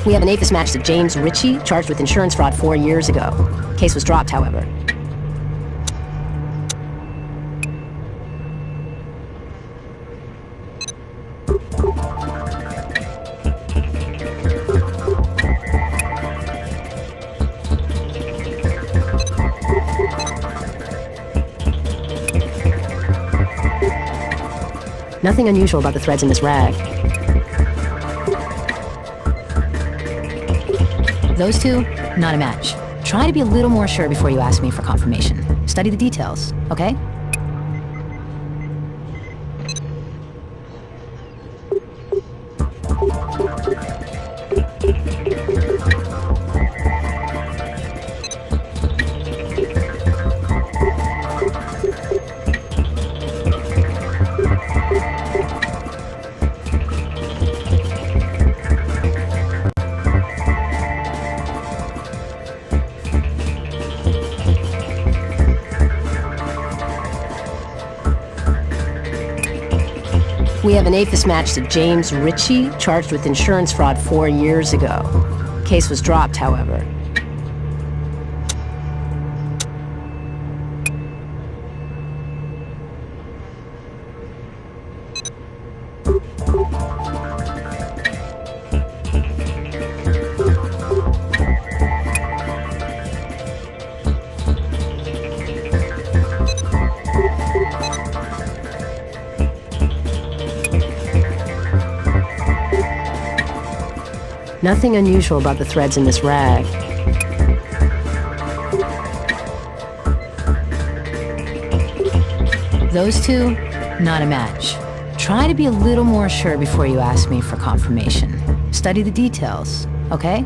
We have an APHIS match to James Ritchie, charged with insurance fraud 4 years ago. Case was dropped, however. Nothing unusual about the threads in this rag. Those 2, not a match. Try to be a little more sure before you ask me for confirmation. Study the details, okay? We have an APHIS match to James Ritchie, charged with insurance fraud 4 years ago. Case was dropped, however. Nothing unusual about the threads in this rag. Those 2, not a match. Try to be a little more sure before you ask me for confirmation. Study the details, okay?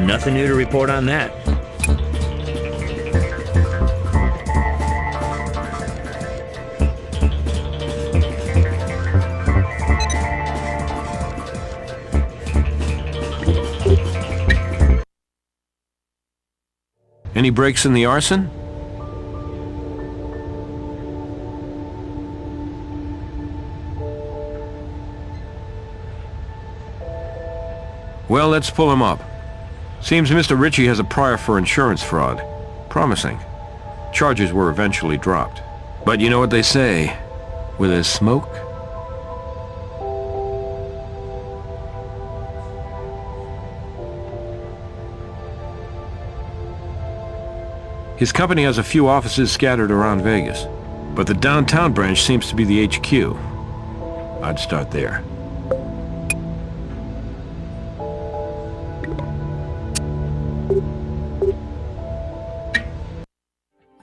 Nothing new to report on that. Any breaks in the arson? Well, let's pull him up. Seems Mr. Ritchie has a prior for insurance fraud. Promising. Charges were eventually dropped. But you know what they say, where there's smoke, his company has a few offices scattered around Vegas, but the downtown branch seems to be the HQ. I'd start there.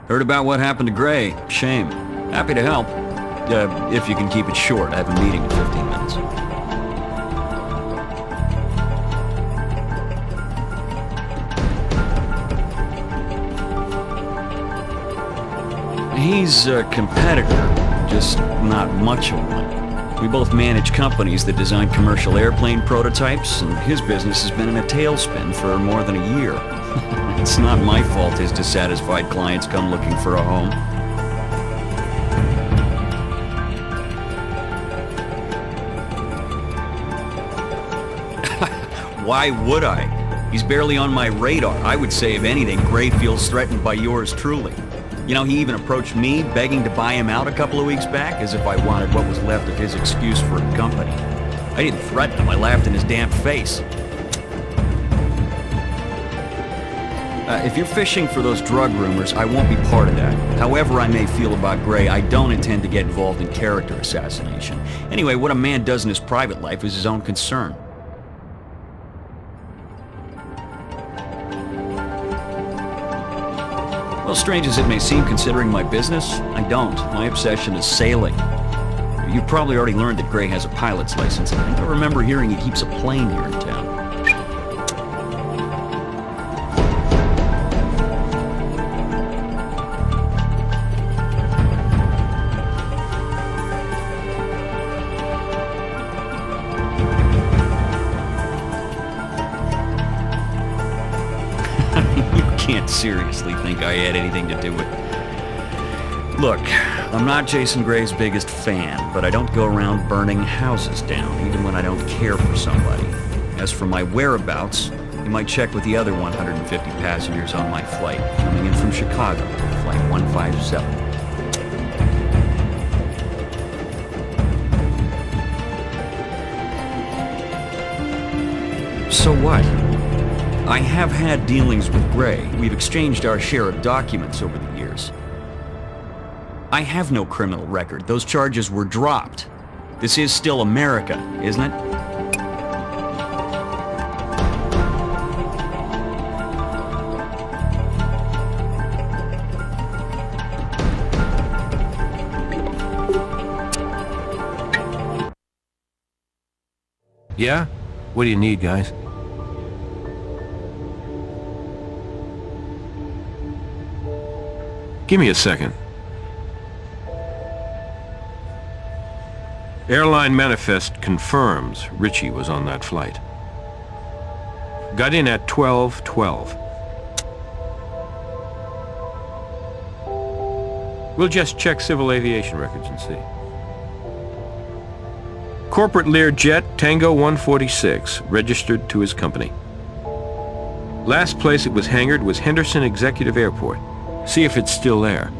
Heard about what happened to Gray. Shame. Happy to help. If you can keep it short. I have a meeting in 15 minutes. He's a competitor, just not much of one. We both manage companies that design commercial airplane prototypes, and his business has been in a tailspin for more than a year. It's not my fault his dissatisfied clients come looking for a home. Why would I? He's barely on my radar. I would say, if anything, Gray feels threatened by yours truly. You know, he even approached me, begging to buy him out a couple of weeks back, as if I wanted what was left of his excuse for a company. I didn't threaten him, I laughed in his damn face. If you're fishing for those drug rumors, I won't be part of that. However I may feel about Gray, I don't intend to get involved in character assassination. Anyway, what a man does in his private life is his own concern. Well, strange as it may seem considering my business, I don't. My obsession is sailing. You've probably already learned that Gray has a pilot's license. I think I remember hearing he keeps a plane here in town. Seriously think I had anything to do with it. Look, I'm not Jason Gray's biggest fan, but I don't go around burning houses down, even when I don't care for somebody. As for my whereabouts, you might check with the other 150 passengers on my flight, coming in from Chicago, flight 157. So what? I have had dealings with Gray. We've exchanged our share of documents over the years. I have no criminal record. Those charges were dropped. This is still America, isn't it? Yeah? What do you need, guys? Give me a second. Airline manifest confirms Ritchie was on that flight. Got in at 12:12. We'll just check civil aviation records and see. Corporate Learjet Tango 146, registered to his company. Last place it was hangared was Henderson Executive Airport. See if it's still there.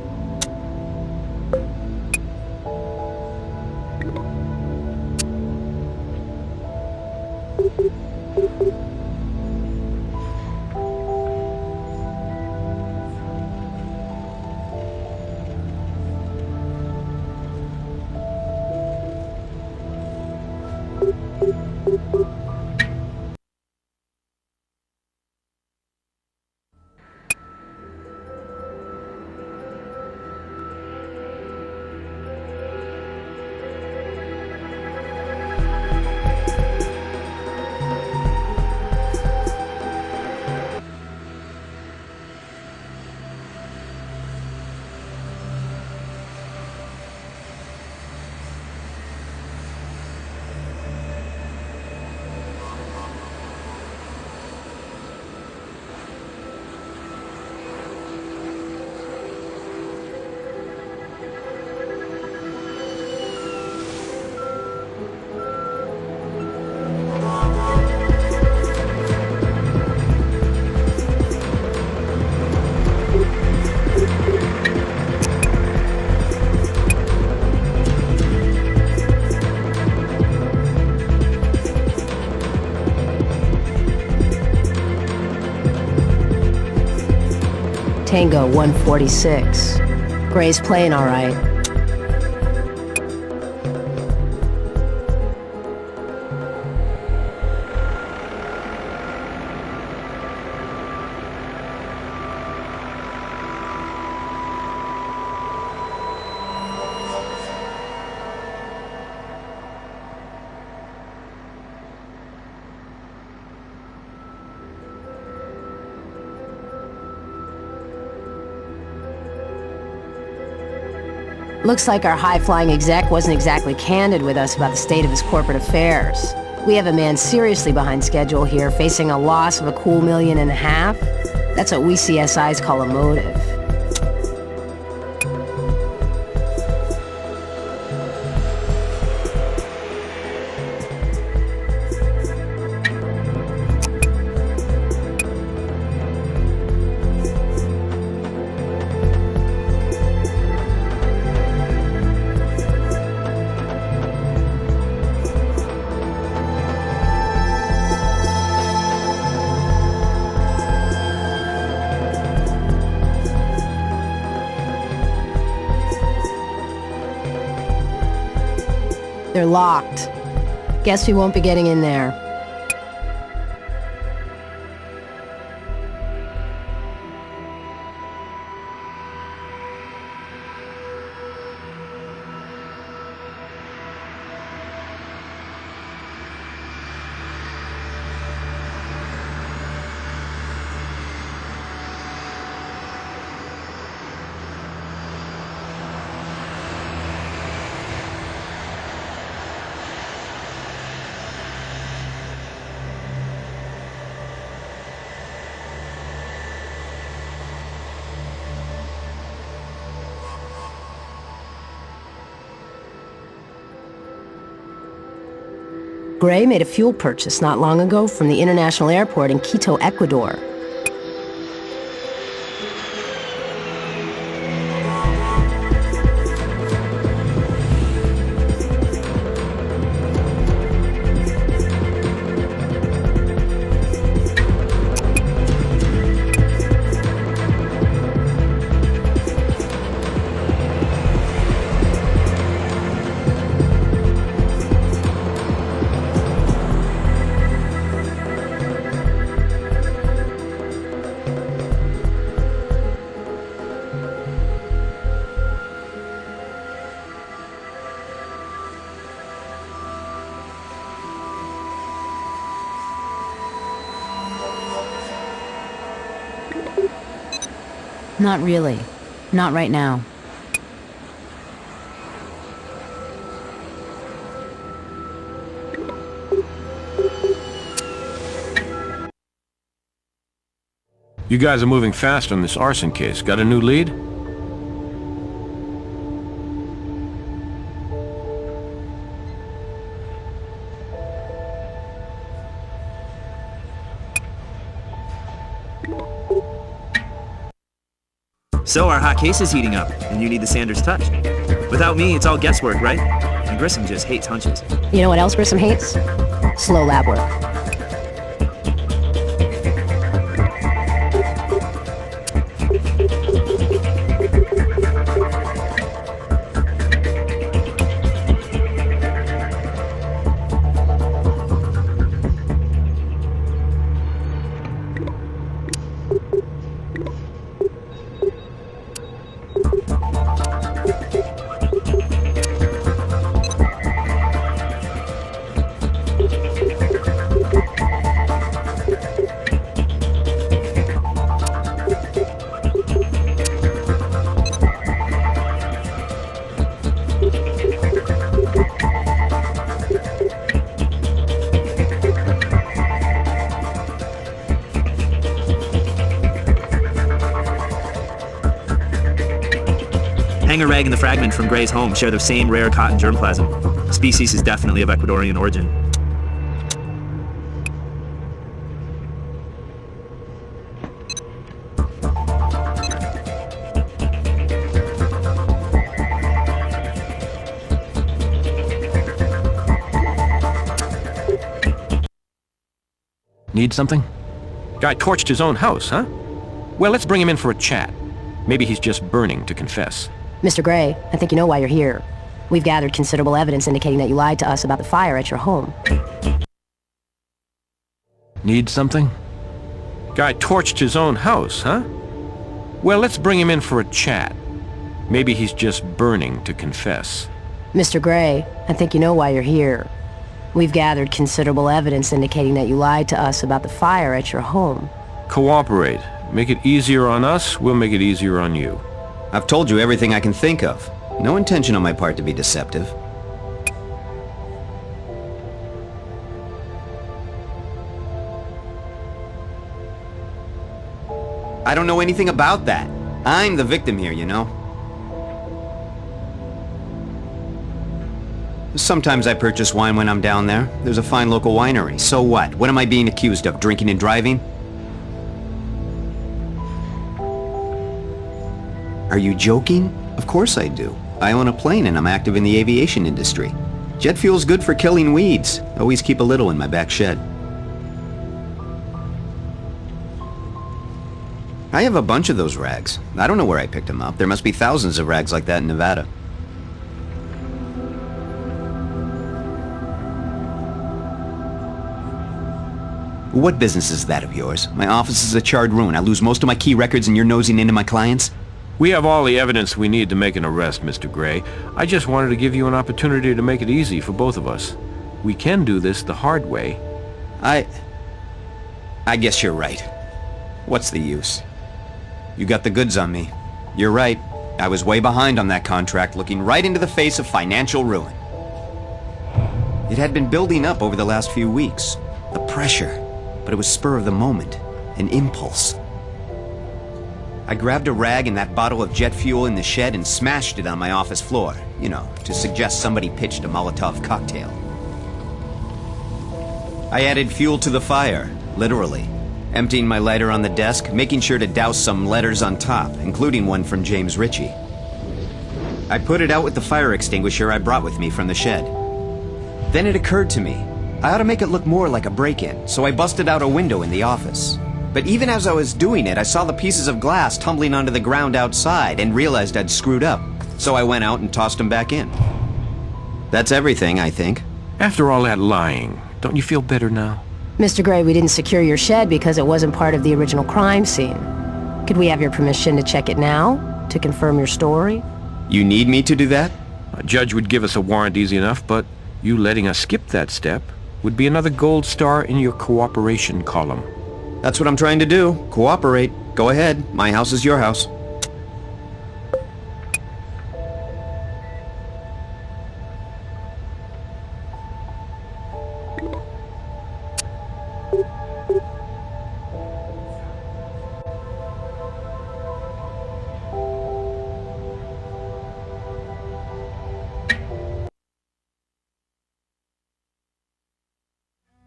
Tango 146. Gray's playing all right. Looks like our high-flying exec wasn't exactly candid with us about the state of his corporate affairs. We have a man seriously behind schedule here, facing a loss of a cool $1.5 million. That's what we CSIs call a motive. They're locked. Guess we won't be getting in there. Gray made a fuel purchase not long ago from the international airport in Quito, Ecuador. Not really. Not right now. You guys are moving fast on this arson case. Got a new lead? So our hot case is heating up, and you need the Sanders touch. Without me, it's all guesswork, right? And Grissom just hates hunches. You know what else Grissom hates? Slow lab work. Hanger rag and the fragment from Gray's home share the same rare cotton germplasm. Species is definitely of Ecuadorian origin. Need something? Guy torched his own house, huh? Well, let's bring him in for a chat. Maybe he's just burning to confess. Mr. Gray, I think you know why you're here. We've gathered considerable evidence indicating that you lied to us about the fire at your home. Need something? Guy torched his own house, huh? Well, let's bring him in for a chat. Maybe he's just burning to confess. Mr. Gray, I think you know why you're here. We've gathered considerable evidence indicating that you lied to us about the fire at your home. Cooperate. Make it easier on us, we'll make it easier on you. I've told you everything I can think of. No intention on my part to be deceptive. I don't know anything about that. I'm the victim here, you know. Sometimes I purchase wine when I'm down there. There's a fine local winery. So what? What am I being accused of? Drinking and driving? Are you joking? Of course I do. I own a plane and I'm active in the aviation industry. Jet fuel's good for killing weeds. Always keep a little in my back shed. I have a bunch of those rags. I don't know where I picked them up. There must be thousands of rags like that in Nevada. What business is that of yours? My office is a charred ruin. I lose most of my key records and you're nosing into my clients? We have all the evidence we need to make an arrest, Mr. Gray. I just wanted to give you an opportunity to make it easy for both of us. We can do this the hard way. I guess you're right. What's the use? You got the goods on me. You're right. I was way behind on that contract, looking right into the face of financial ruin. It had been building up over the last few weeks. The pressure. But it was spur of the moment. An impulse. I grabbed a rag and that bottle of jet fuel in the shed and smashed it on my office floor. You know, to suggest somebody pitched a Molotov cocktail. I added fuel to the fire, literally. Emptying my lighter on the desk, making sure to douse some letters on top, including one from James Ritchie. I put it out with the fire extinguisher I brought with me from the shed. Then it occurred to me, I ought to make it look more like a break-in, so I busted out a window in the office. But even as I was doing it, I saw the pieces of glass tumbling onto the ground outside and realized I'd screwed up. So I went out and tossed them back in. That's everything, I think. After all that lying, don't you feel better now? Mr. Gray, we didn't secure your shed because it wasn't part of the original crime scene. Could we have your permission to check it now? To confirm your story? You need me to do that? A judge would give us a warrant easy enough, but you letting us skip that step would be another gold star in your cooperation column. That's what I'm trying to do. Cooperate. Go ahead. My house is your house.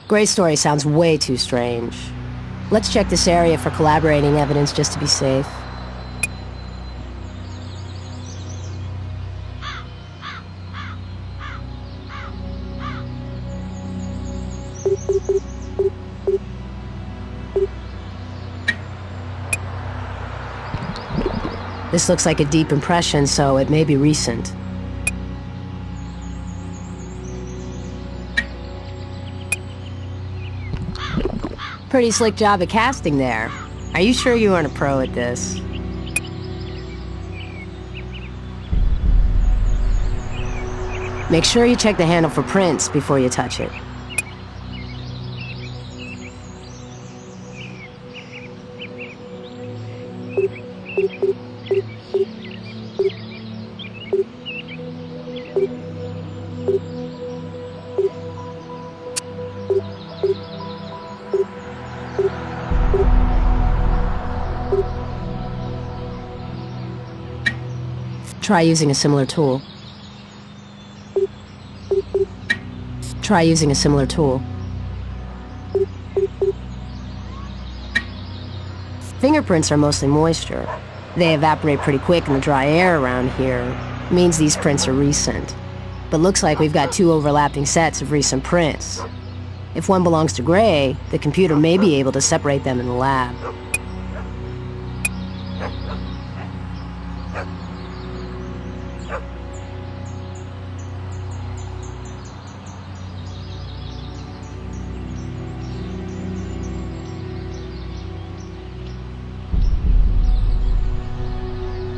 Gray's story sounds way too strange. Let's check this area for collaborating evidence just to be safe. This looks like a deep impression, so it may be recent. Pretty slick job at casting there. Are you sure you aren't a pro at this? Make sure you check the handle for prints before you touch it. Try using a similar tool. Try using a similar tool. Fingerprints are mostly moisture. They evaporate pretty quick in the dry air around here. Means these prints are recent. But looks like we've got two overlapping sets of recent prints. If one belongs to Gray, the computer may be able to separate them in the lab.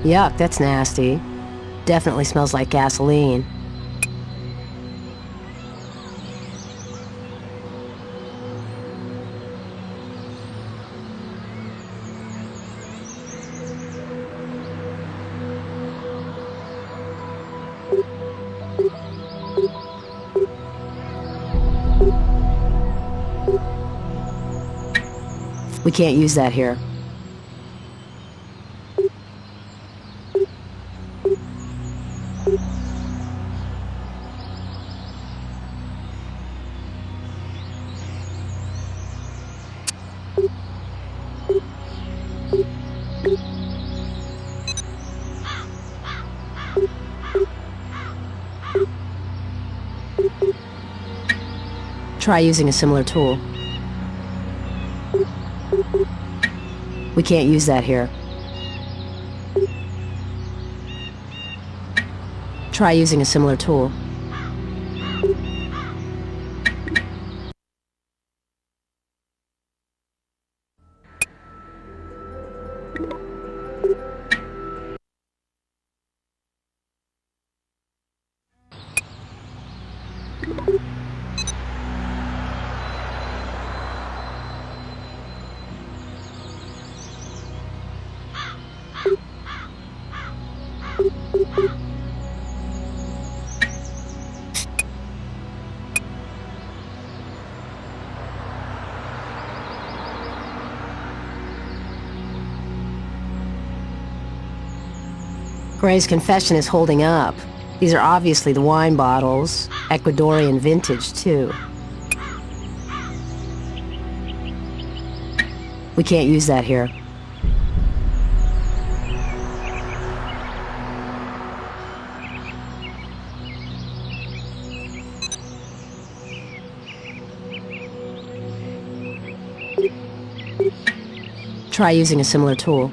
Yuck, that's nasty. Definitely smells like gasoline. We can't use that here. Try using a similar tool. We can't use that here. Try using a similar tool. Gray's confession is holding up. These are obviously the wine bottles. Ecuadorian vintage, too. We can't use that here. Try using a similar tool.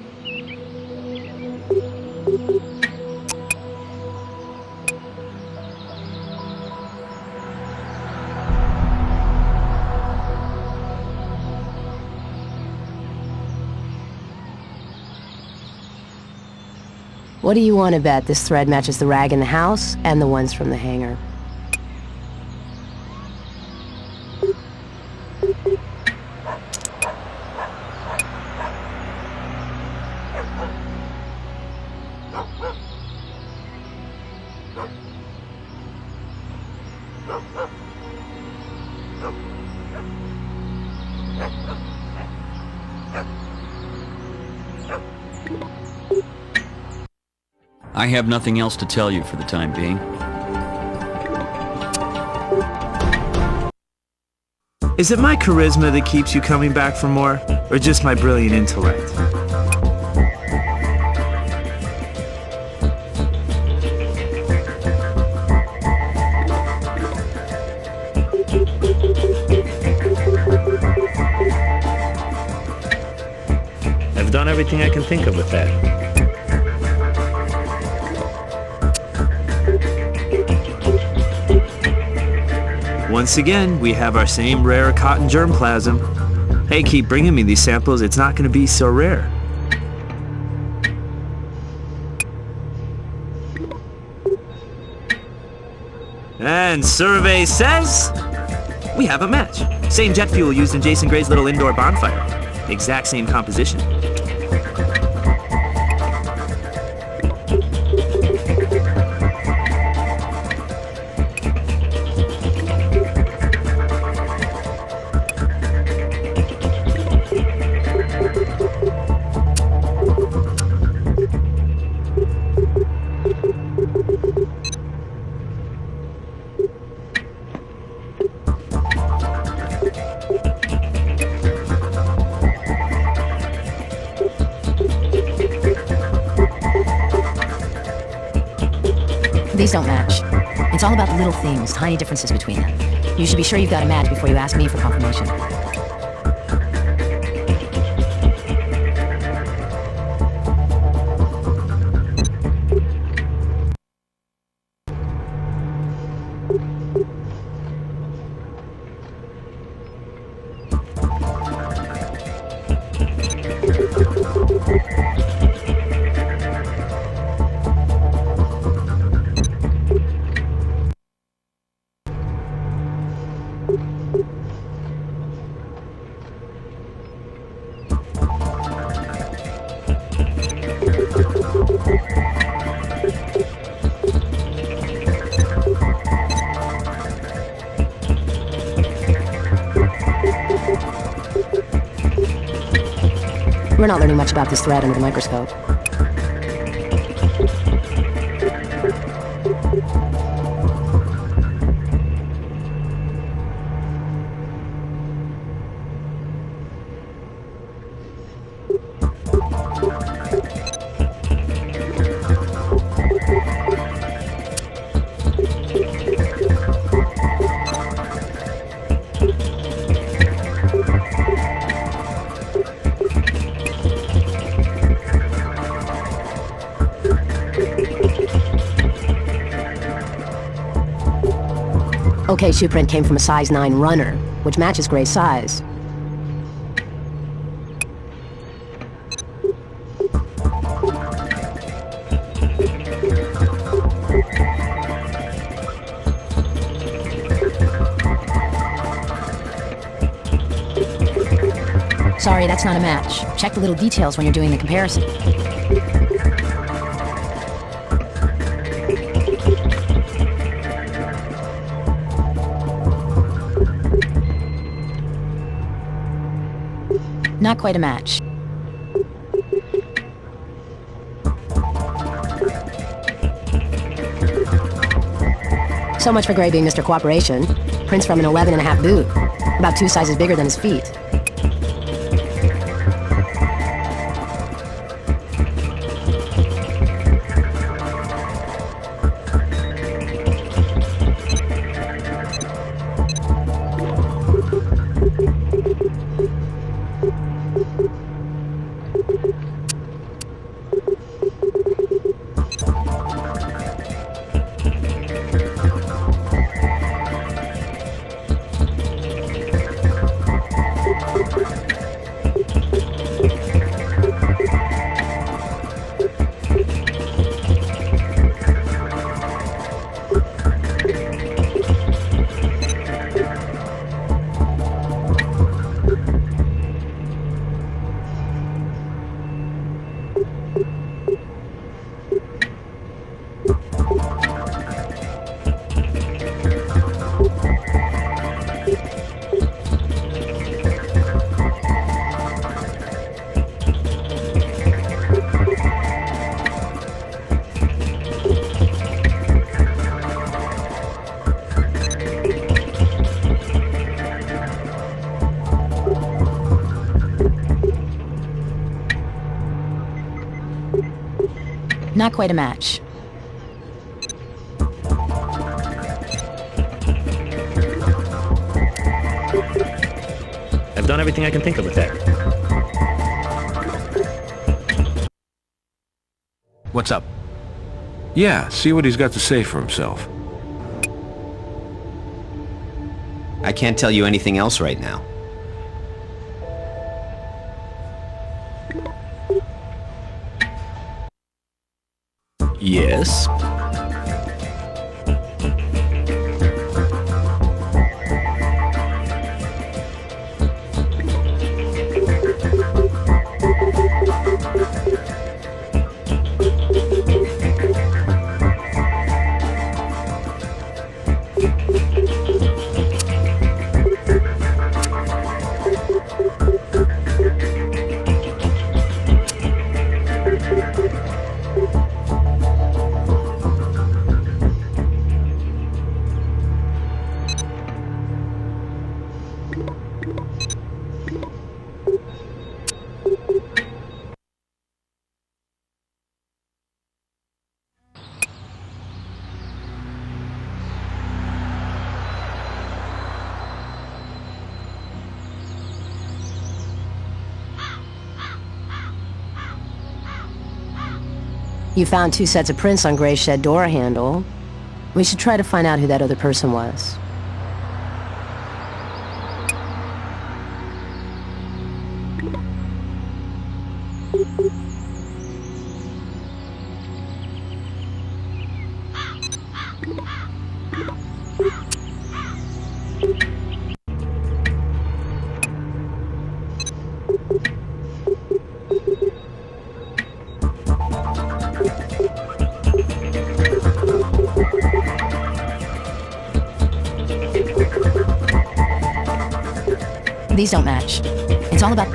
What do you want to bet this thread matches the rag in the house and the ones from the hangar? I have nothing else to tell you for the time being. Is it my charisma that keeps you coming back for more, or just my brilliant intellect? I've done everything I can think of with that. Once again, we have our same rare cotton germplasm. Hey, keep bringing me these samples, it's not going to be so rare. And survey says... we have a match. Same jet fuel used in Jason Gray's little indoor bonfire. Exact same composition. These don't match. It's all about the little things, tiny differences between them. You should be sure you've got a match before you ask me for confirmation. We're not learning much about this threat under the microscope. Okay, shoe print came from a size 9 runner, which matches Gray's size. Sorry, that's not a match. Check the little details when you're doing the comparison. Not quite a match. So much for Gray being Mr. Cooperation. Prints from an 11.5 boot, about 2 sizes bigger than his feet. Not quite a match. I've done everything I can think of with that. What's up? Yeah, see what he's got to say for himself. I can't tell you anything else right now. Yes? You found 2 sets of prints on Gray's shed door handle. We should try to find out who that other person was. These don't match. It's all about...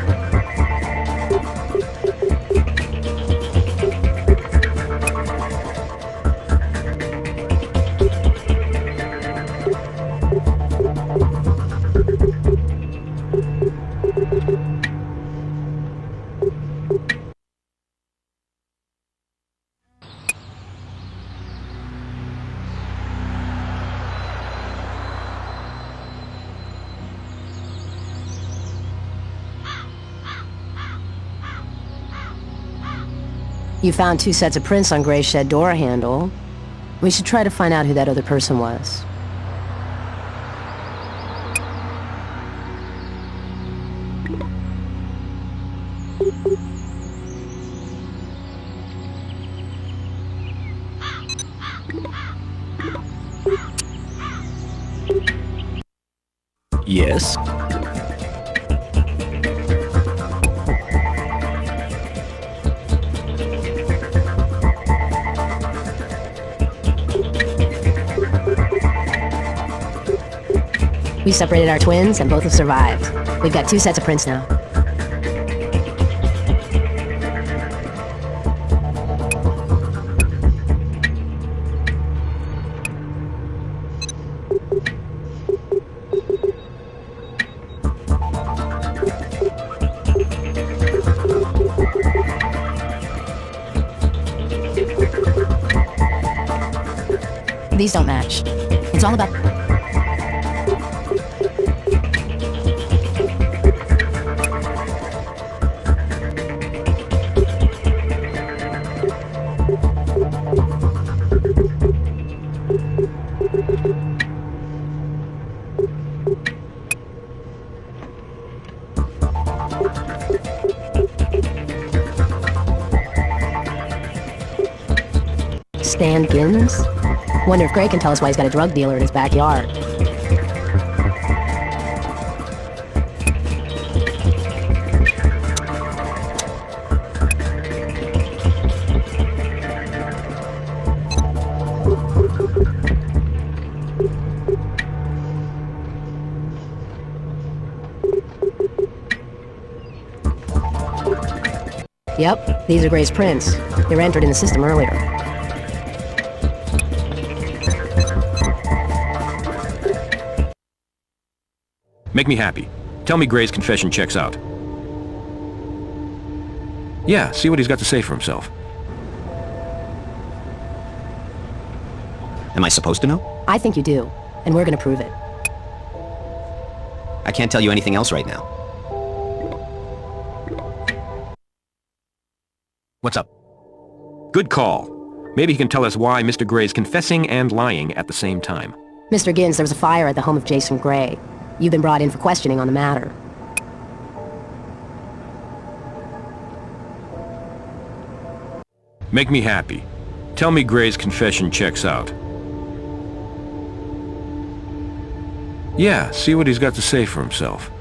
You found 2 sets of prints on Gray's shed door handle. We should try to find out who that other person was. Yes? We separated our twins, and both have survived. We've got 2 sets of prints now. These don't match. It's all about... Stan Gins? Wonder if Gray can tell us why he's got a drug dealer in his backyard. Yep, these are Gray's prints. They were entered in the system earlier. Make me happy. Tell me Gray's confession checks out. Yeah, see what he's got to say for himself. Am I supposed to know? I think you do, and we're gonna prove it. I can't tell you anything else right now. What's up? Good call. Maybe he can tell us why Mr. Gray's confessing and lying at the same time. Mr. Gins, there was a fire at the home of Jason Gray. You've been brought in for questioning on the matter. Make me happy. Tell me Gray's confession checks out. Yeah, see what he's got to say for himself.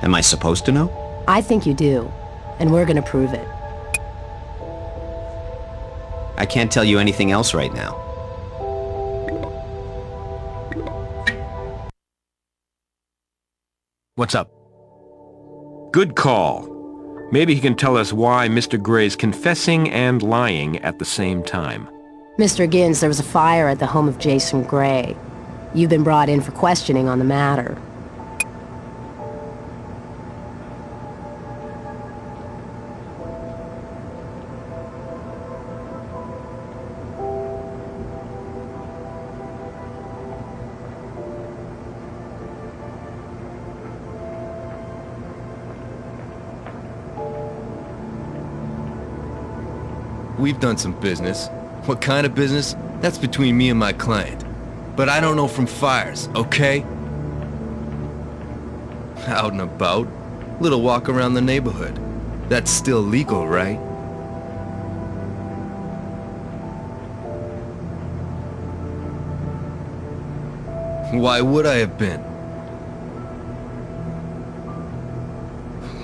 Am I supposed to know? I think you do, and we're gonna prove it. I can't tell you anything else right now. What's up? Good call. Maybe he can tell us why Mr. Gray's confessing and lying at the same time. Mr. Gins, there was a fire at the home of Jason Gray. You've been brought in for questioning on the matter. We've done some business. What kind of business? That's between me and my client. But I don't know from fires, okay? Out and about. Little walk around the neighborhood. That's still legal, right? Why would I have been?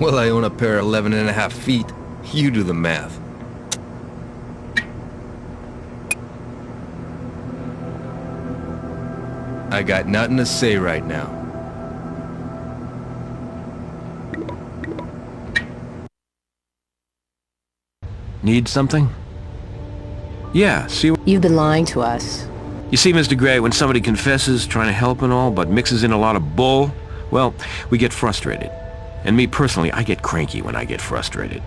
Well, I own a pair of 11.5 feet. You do the math. I got nothing to say right now. Need something? Yeah, see... You've been lying to us. You see, Mr. Gray, when somebody confesses, trying to help and all, but mixes in a lot of bull, well, we get frustrated. And me personally, I get cranky when I get frustrated.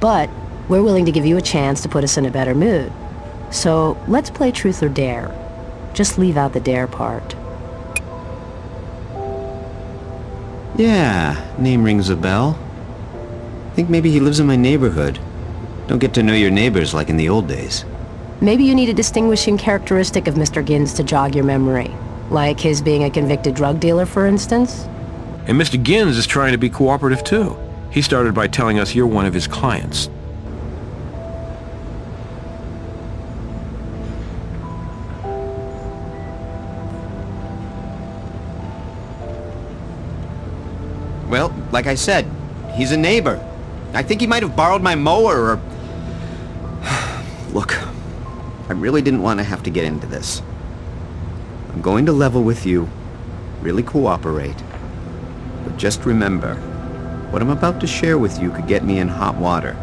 But we're willing to give you a chance to put us in a better mood. So let's play truth or dare. Just leave out the dare part. Yeah, name rings a bell. Think maybe he lives in my neighborhood. Don't get to know your neighbors like in the old days. Maybe you need a distinguishing characteristic of Mr. Gins to jog your memory. Like his being a convicted drug dealer, for instance? And Mr. Gins is trying to be cooperative too. He started by telling us you're one of his clients. Well, like I said, he's a neighbor. I think he might have borrowed my mower or... Look, I really didn't want to have to get into this. I'm going to level with you, really cooperate. But just remember, what I'm about to share with you could get me in hot water.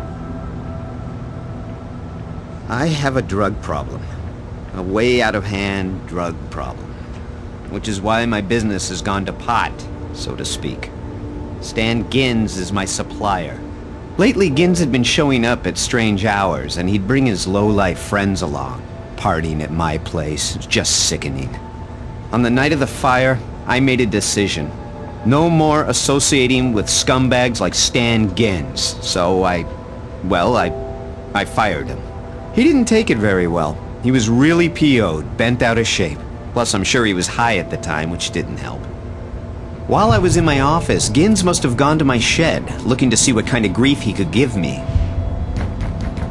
I have a drug problem. A way out of hand drug problem. Which is why my business has gone to pot, so to speak. Stan Gins is my supplier. Lately, Gins had been showing up at strange hours, and he'd bring his low-life friends along, partying at my place. It's just sickening. On the night of the fire, I made a decision. No more associating with scumbags like Stan Gins, so I fired him. He didn't take it very well. He was really PO'd, bent out of shape. Plus, I'm sure he was high at the time, which didn't help. While I was in my office, Gins must have gone to my shed, looking to see what kind of grief he could give me.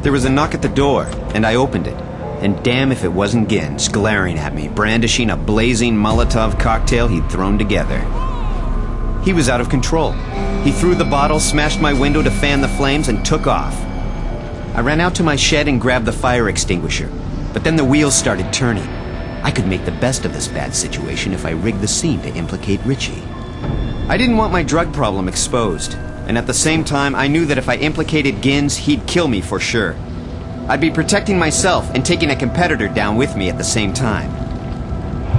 There was a knock at the door, and I opened it. And damn if it wasn't Gins, glaring at me, brandishing a blazing Molotov cocktail he'd thrown together. He was out of control. He threw the bottle, smashed my window to fan the flames, and took off. I ran out to my shed and grabbed the fire extinguisher. But then the wheels started turning. I could make the best of this bad situation if I rigged the scene to implicate Richie. I didn't want my drug problem exposed, and at the same time I knew that if I implicated Gins, he'd kill me for sure. I'd be protecting myself and taking a competitor down with me at the same time.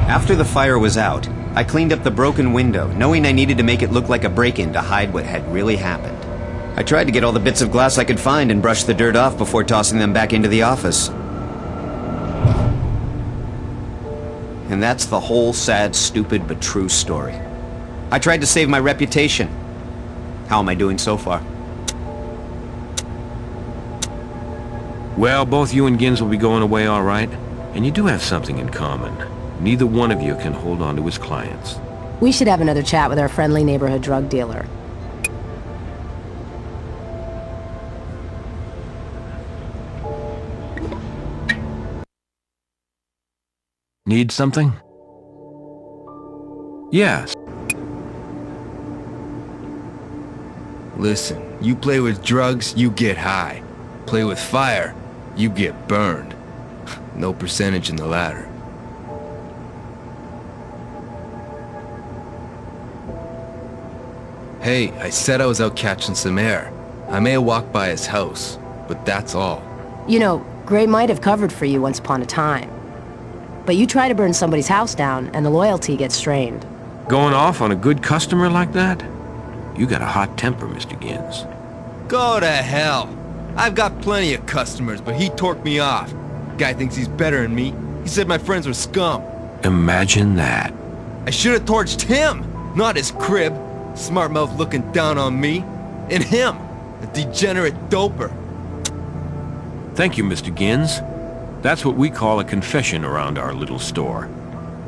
After the fire was out, I cleaned up the broken window, knowing I needed to make it look like a break-in to hide what had really happened. I tried to get all the bits of glass I could find and brush the dirt off before tossing them back into the office. And that's the whole sad, stupid, but true story. I tried to save my reputation. How am I doing so far? Well, both you and Gins will be going away all right. And you do have something in common. Neither one of you can hold on to his clients. We should have another chat with our friendly neighborhood drug dealer. Need something? Yes. Listen, you play with drugs, you get high. Play with fire, you get burned. No percentage in the latter. Hey, I said I was out catching some air. I may have walked by his house, but that's all. You know, Gray might have covered for you once upon a time. But you try to burn somebody's house down, and the loyalty gets strained. Going off on a good customer like that? You got a hot temper, Mr. Gins. Go to hell! I've got plenty of customers, but he torqued me off. Guy thinks he's better than me. He said my friends were scum. Imagine that. I should have torched him, not his crib. Smart mouth looking down on me. And him, a degenerate doper. Thank you, Mr. Gins. That's what we call a confession around our little store.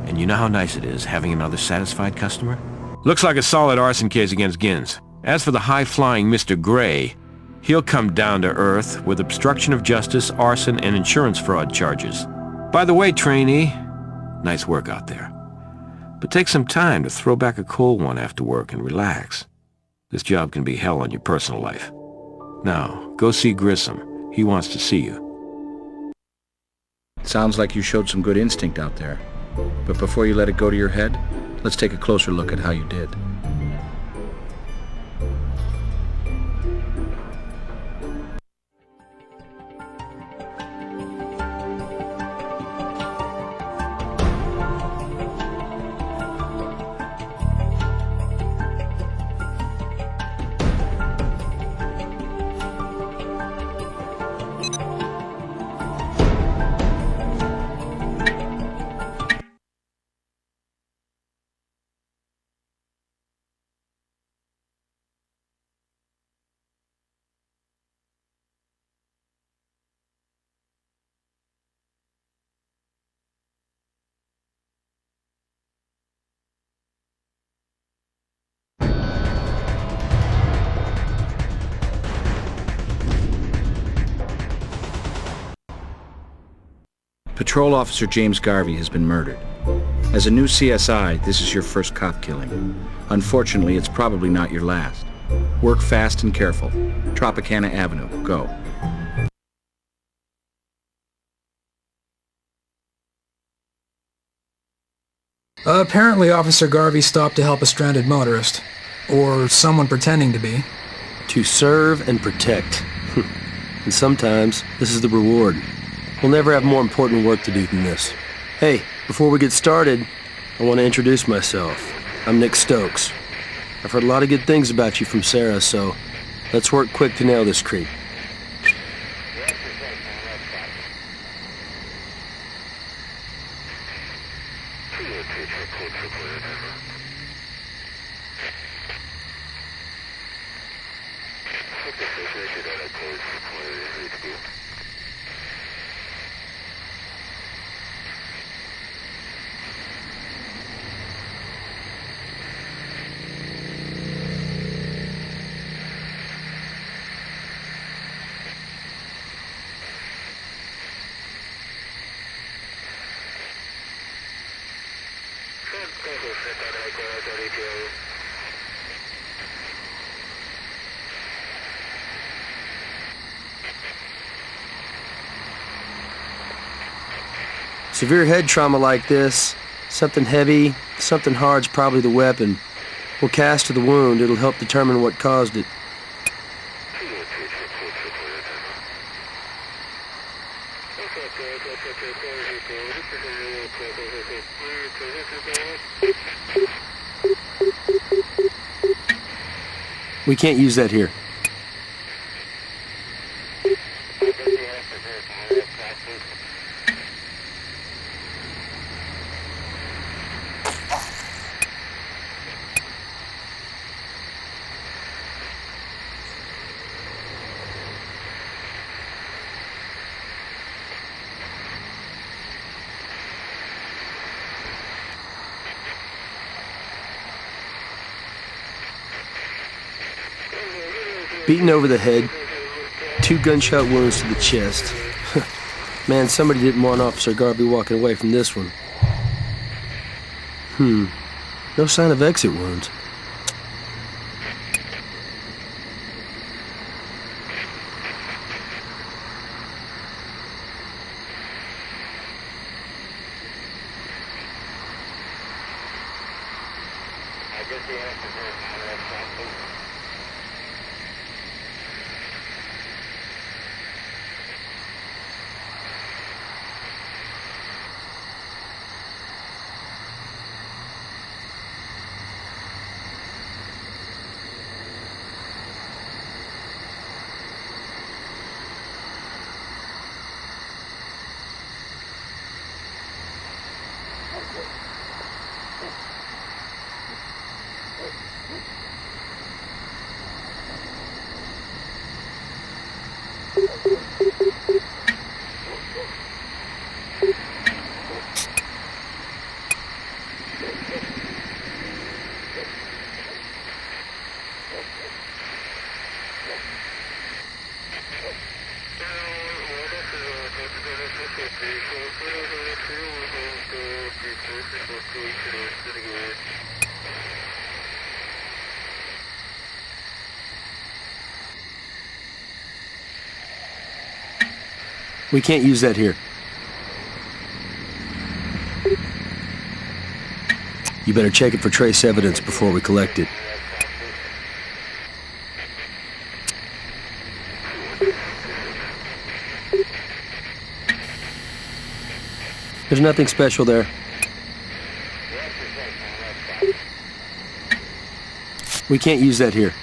And you know how nice it is having another satisfied customer? Looks like a solid arson case against Gins. As for the high-flying Mr. Gray, he'll come down to earth with obstruction of justice, arson, and insurance fraud charges. By the way, trainee, nice work out there. But take some time to throw back a cold one after work and relax. This job can be hell on your personal life. Now, go see Grissom. He wants to see you. Sounds like you showed some good instinct out there. But before you let it go to your head, let's take a closer look at how you did. Patrol Officer James Garvey has been murdered. As a new CSI, this is your first cop killing. Unfortunately, it's probably not your last. Work fast and careful. Tropicana Avenue, go. Apparently, Officer Garvey stopped to help a stranded motorist. Or someone pretending to be. To serve and protect. And sometimes, this is the reward. We'll never have more important work to do than this. Hey, before we get started, I want to introduce myself. I'm Nick Stokes. I've heard a lot of good things about you from Sarah, so let's work quick to nail this creep. Severe head trauma like this, something heavy, something hard's probably the weapon. We'll cast to the wound. It'll help determine what caused it. We can't use that here. Beaten over the head, 2 gunshot wounds to the chest. Man, somebody didn't want Officer Garvey walking away from this one. No sign of exit wounds. We can't use that here. You better check it for trace evidence before we collect it. There's nothing special there. We can't use that here.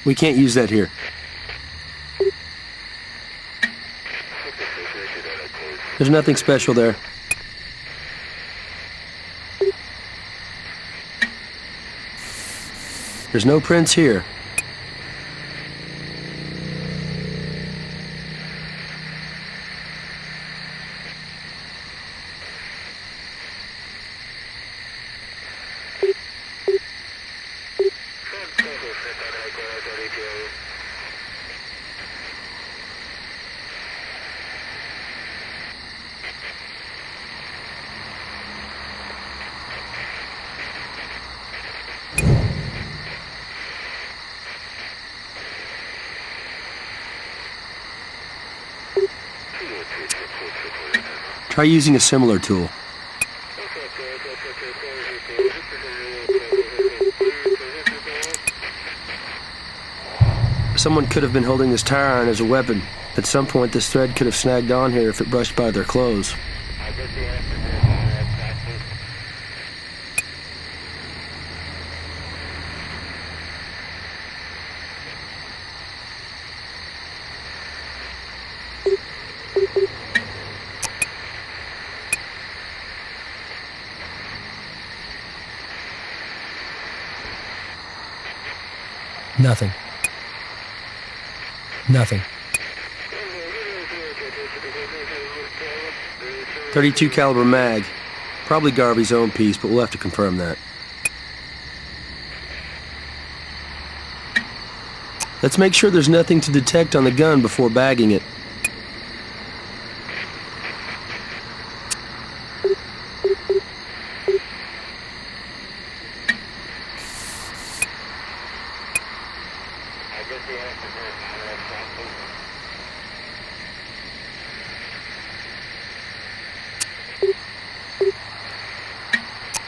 We can't use that here. There's nothing special there. There's no prints here. Try using a similar tool. Someone could have been holding this tire iron as a weapon. At some point, this thread could have snagged on here if it brushed by their clothes. Nothing. Nothing. .32 caliber mag. Probably Garvey's own piece, but we'll have to confirm that. Let's make sure there's nothing to detect on the gun before bagging it.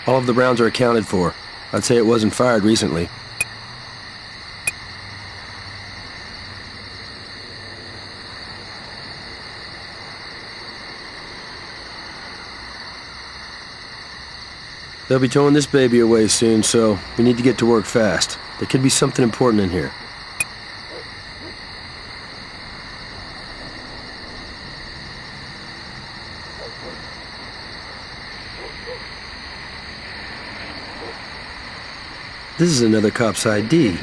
All of the rounds are accounted for. I'd say it wasn't fired recently. They'll be towing this baby away soon, so we need to get to work fast. There could be something important in here. This is another cop's ID,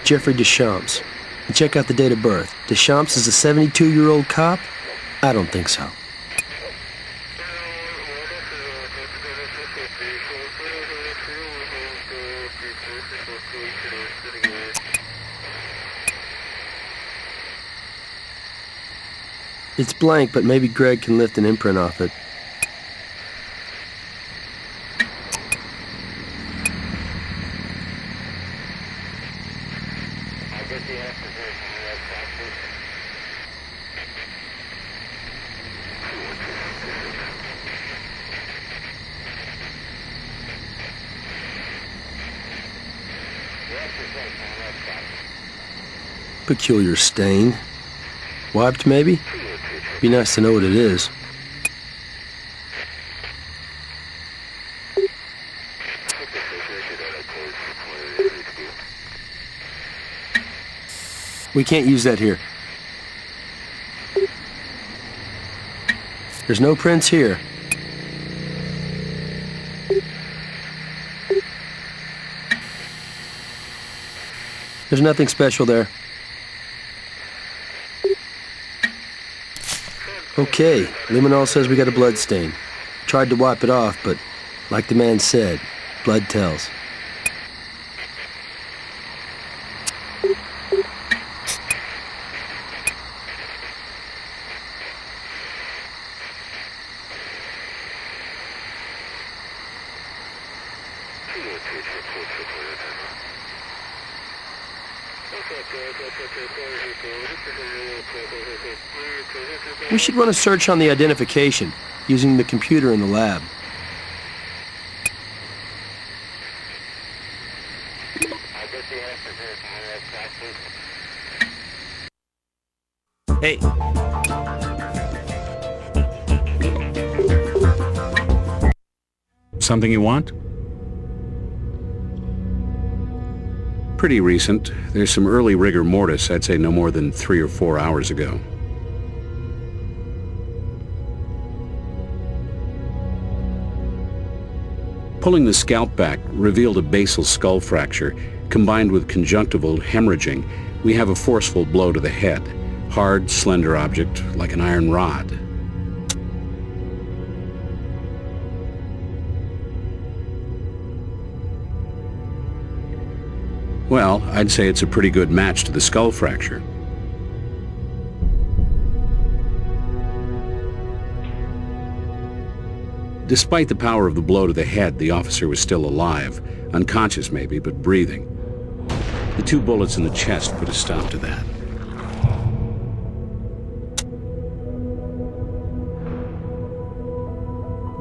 Jeffrey Deschamps. And check out the date of birth. Deschamps is a 72-year-old cop? I don't think so. It's blank, but maybe Greg can lift an imprint off it. Peculiar stain. Wiped, maybe? Be nice to know what it is. We can't use that here. There's no prints here. There's nothing special there. Okay, Limonal says we got a blood stain. Tried to wipe it off, but like the man said, blood tells. We should run a search on the identification, using the computer in the lab. Hey. Something you want? Pretty recent. There's some early rigor mortis, I'd say no more than 3 or 4 hours ago. Pulling the scalp back revealed a basal skull fracture. Combined with conjunctival hemorrhaging, we have a forceful blow to the head. Hard, slender object, like an iron rod. Well, I'd say it's a pretty good match to the skull fracture. Despite the power of the blow to the head, the officer was still alive. Unconscious maybe, but breathing. The 2 bullets in the chest put a stop to that.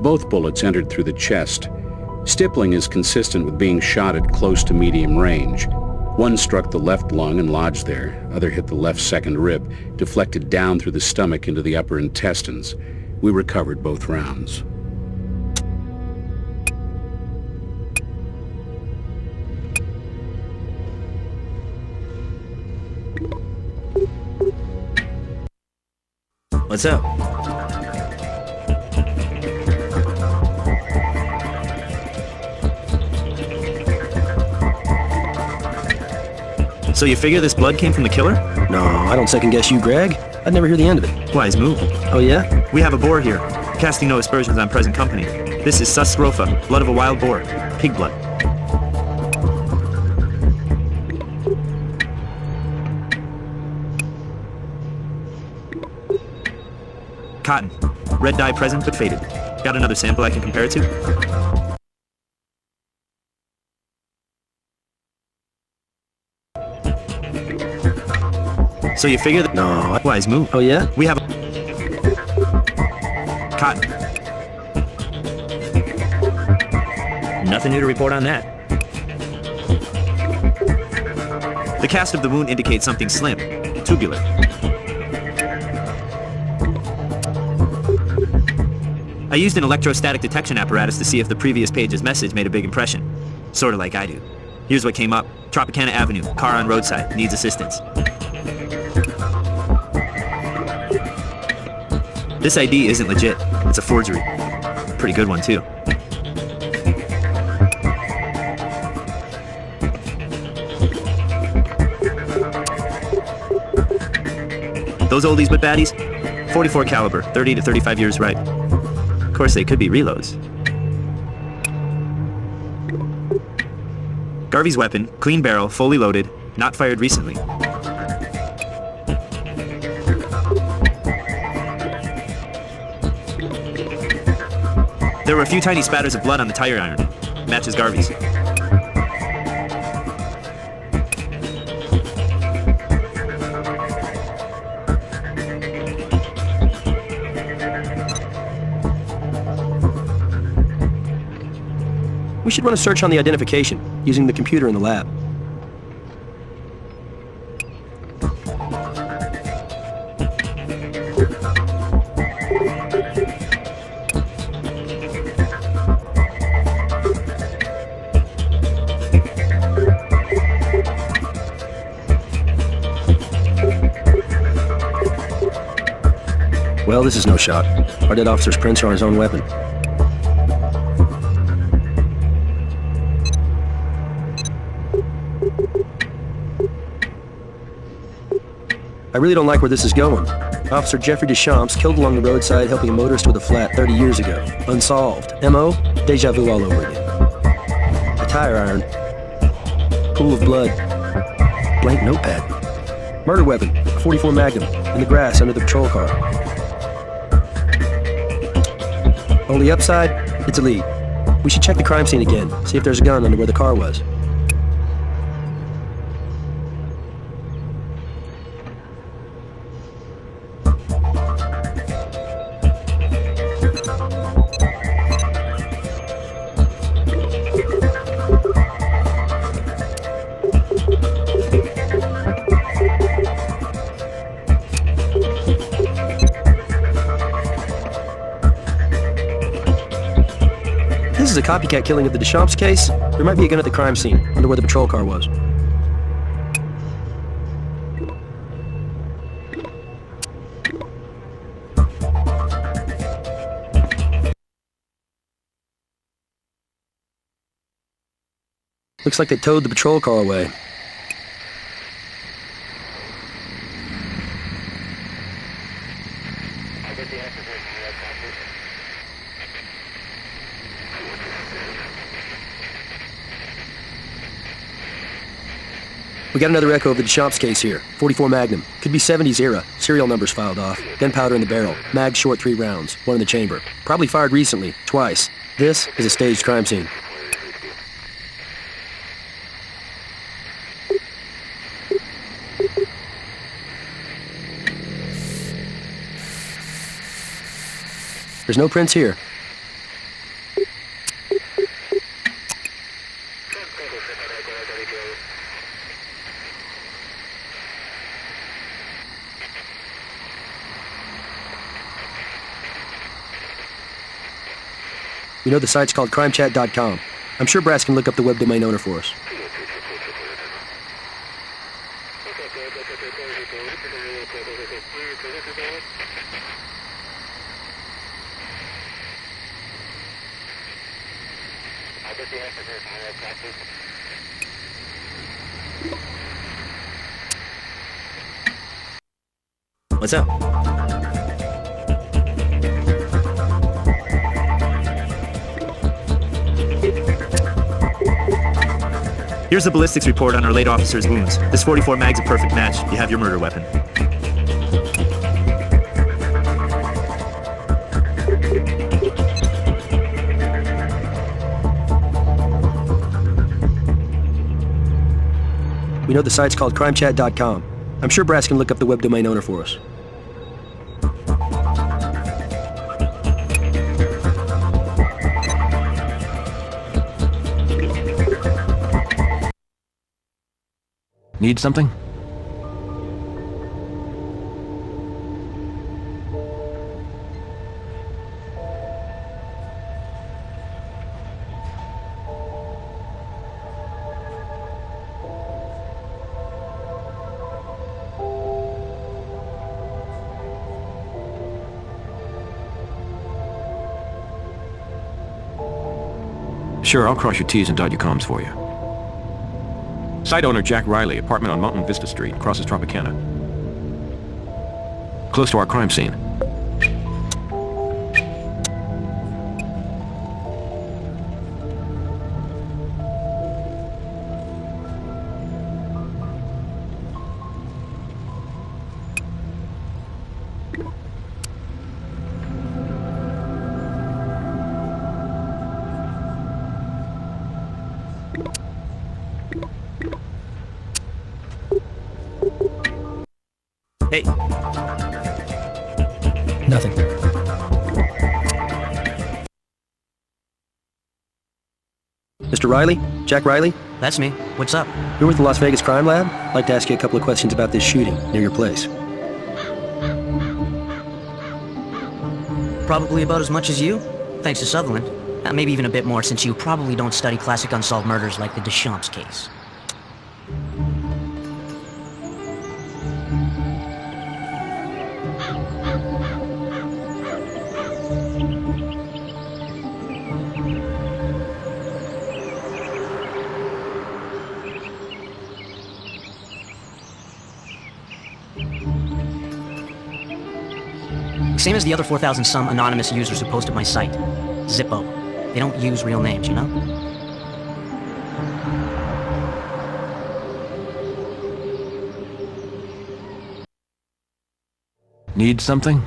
Both bullets entered through the chest. Stippling is consistent with being shot at close to medium range. One struck the left lung and lodged there. Other hit the left second rib, deflected down through the stomach into the upper intestines. We recovered both rounds. What's up? So you figure this blood came from the killer? No, I don't second guess you, Greg. I'd never hear the end of it. Wise move. Oh yeah? We have a boar here, casting no aspersions on present company. This is sus scrofa, blood of a wild boar. Pig blood. Cotton. Red dye present but faded. Got another sample I can compare it to? So you figure that... No. Wise move. Oh yeah? We have a... Cotton. Nothing new to report on that. The cast of the wound indicates something slim, tubular. I used an electrostatic detection apparatus to see if the previous page's message made a big impression. Sorta like I do. Here's what came up. Tropicana Avenue, car on roadside, needs assistance. This ID isn't legit. It's a forgery. Pretty good one, too. Those oldies but baddies? 44 caliber, 30 to 35 years right. Of course, they could be reloads. Garvey's weapon, clean barrel, fully loaded, not fired recently. There were a few tiny spatters of blood on the tire iron. Matches Garvey's. We should run a search on the identification, using the computer in the lab. Well, this is no shot. Our dead officer's prints are on his own weapon. I really don't like where this is going. Officer Jeffrey Deschamps killed along the roadside helping a motorist with a flat 30 years ago. Unsolved. M.O.? Deja vu all over again. A tire iron. Pool of blood. Blank notepad. Murder weapon. A .44 Magnum. In the grass under the patrol car. Only upside, it's a lead. We should check the crime scene again, see if there's a gun under where the car was. This is a copycat killing of the Deschamps case. There might be a gun at the crime scene, under where the patrol car was. Looks like they towed the patrol car away. We got another echo of the Deschamps case here. 44 Magnum. Could be 70s era. Serial numbers filed off. Gunpowder in the barrel. Mag short 3 rounds. 1 in the chamber. Probably fired recently. Twice. This is a staged crime scene. There's no prints here. We know the site's called crimechat.com. I'm sure Brass can look up the web domain owner for us. What's up? Here's the ballistics report on our late officer's wounds. This 44 mag's a perfect match. You have your murder weapon. We know the site's called crimechat.com. I'm sure Brass can look up the web domain owner for us. Need something? Sure, I'll cross your T's and dot your Com's for you. Site owner Jack Riley, apartment on Mountain Vista Street, crosses Tropicana. Close to our crime scene. Hey. Nothing. Mr. Riley? Jack Riley? That's me. What's up? You're with the Las Vegas Crime Lab? I'd like to ask you a couple of questions about this shooting near your place. Probably about as much as you? Thanks to Sutherland. Maybe even a bit more, since you probably don't study classic unsolved murders like the Deschamps case. Same as the other 4,000-some anonymous users who posted my site. Zippo. They don't use real names, you know? Need something?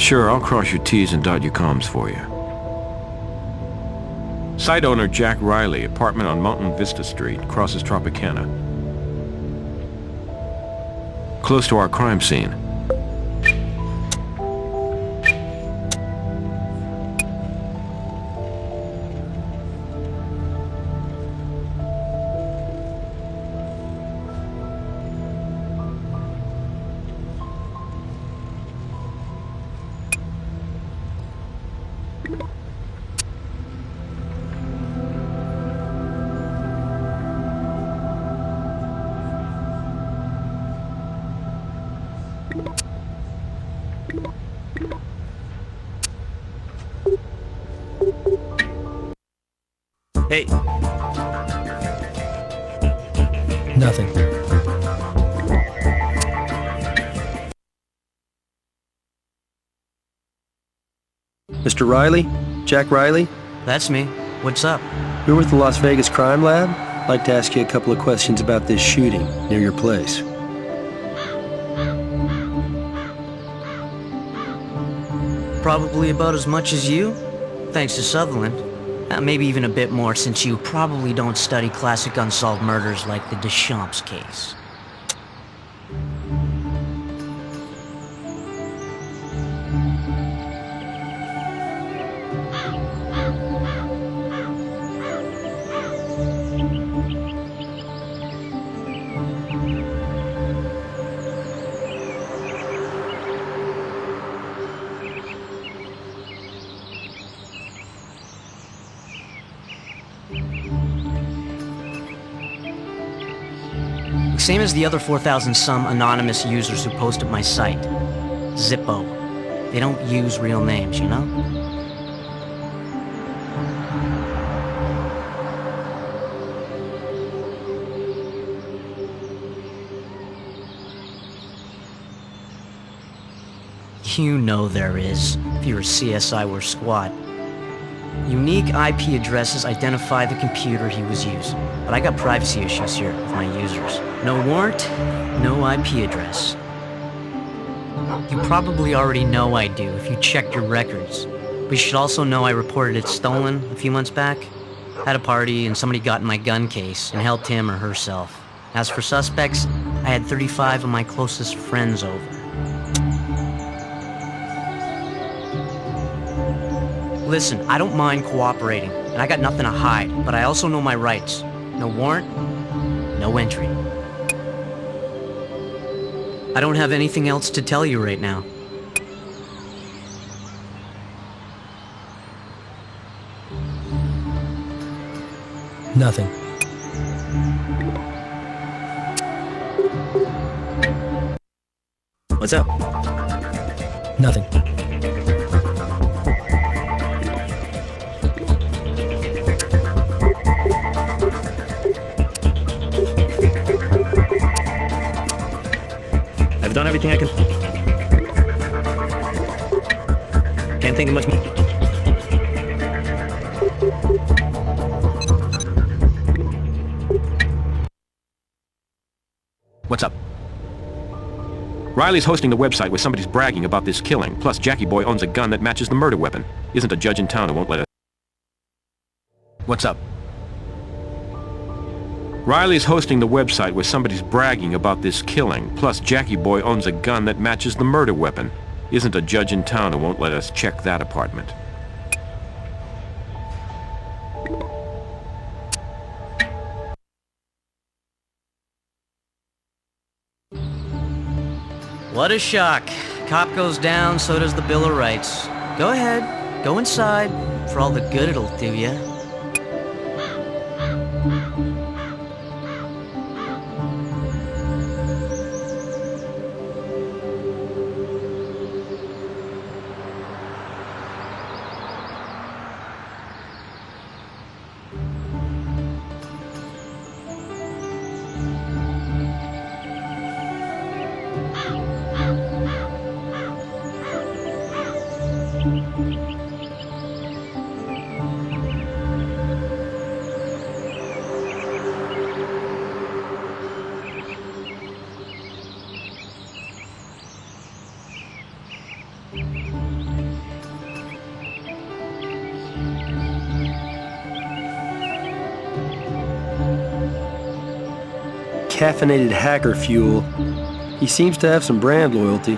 Sure, I'll cross your T's and dot your comms for you. Site owner Jack Riley, apartment on Mountain Vista Street, crosses Tropicana. Close to our crime scene. Hey. Nothing. Mr. Riley? Jack Riley? That's me. What's up? You're with the Las Vegas Crime Lab? I'd like to ask you a couple of questions about this shooting near your place. Probably about as much as you? Thanks to Sutherland. Maybe even a bit more, since you probably don't study classic unsolved murders like the Deschamps case. Same as the other 4,000-some anonymous users who post at my site. Zippo. They don't use real names, you know? You know there is, if you're a CSI or squad. Unique IP addresses identify the computer he was using, but I got privacy issues here with my users. No warrant, no IP address. You probably already know I do if you checked your records. But you should also know I reported it stolen a few months back. Had a party and somebody got in my gun case and helped him or herself. As for suspects, I had 35 of my closest friends over. Listen, I don't mind cooperating, and I got nothing to hide, but I also know my rights. No warrant, no entry. I don't have anything else to tell you right now. Nothing. What's up? Nothing. I've done everything I can. Can't think of much more. What's up? Riley's hosting the website where somebody's bragging about this killing, plus Jackie Boy owns a gun that matches the murder weapon. Isn't a judge in town who won't let us... What's up? Riley's hosting the website where somebody's bragging about this killing, plus Jackie Boy owns a gun that matches the murder weapon. Isn't a judge in town who won't let us check that apartment. What a shock. Cop goes down, so does the Bill of Rights. Go ahead, go inside, for all the good it'll do ya. caffeinated hacker fuel. He seems to have some brand loyalty.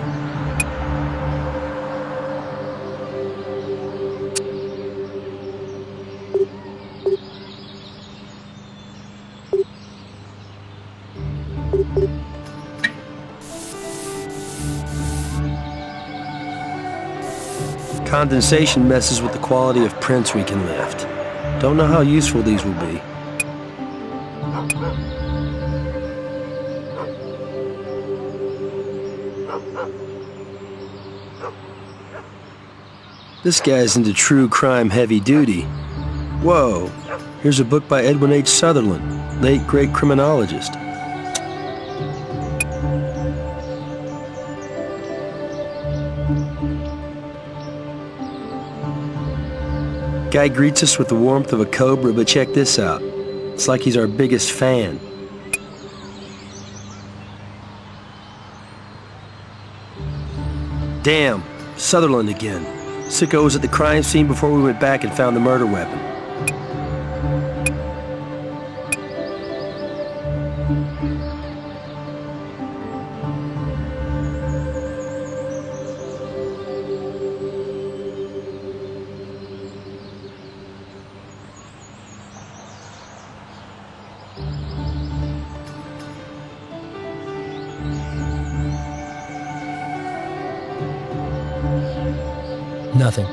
Condensation messes with the quality of prints we can lift. Don't know how useful these will be. This guy's into true crime heavy duty. Whoa, here's a book by Edwin H. Sutherland, late great criminologist. Guy greets us with the warmth of a cobra, but check this out. It's like he's our biggest fan. Damn, Sutherland again. Sicko was at the crime scene before we went back and found the murder weapon. Nothing.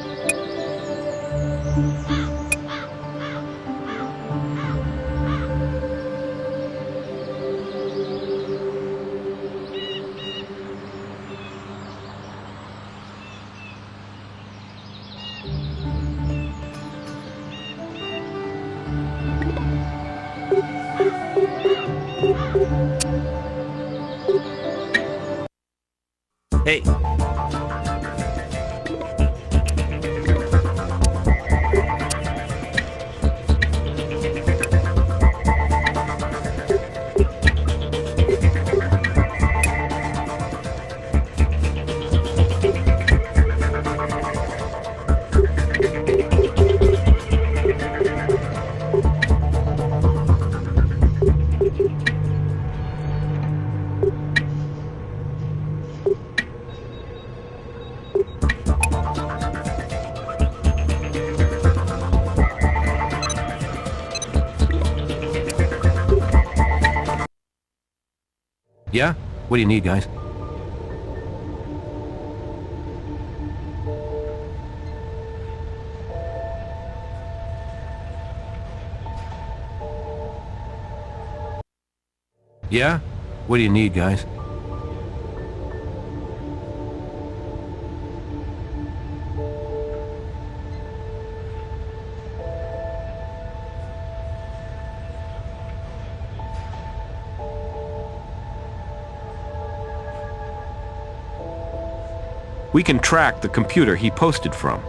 Hey. Yeah? What do you need, guys? Yeah? What do you need, guys? We can track the computer he posted from.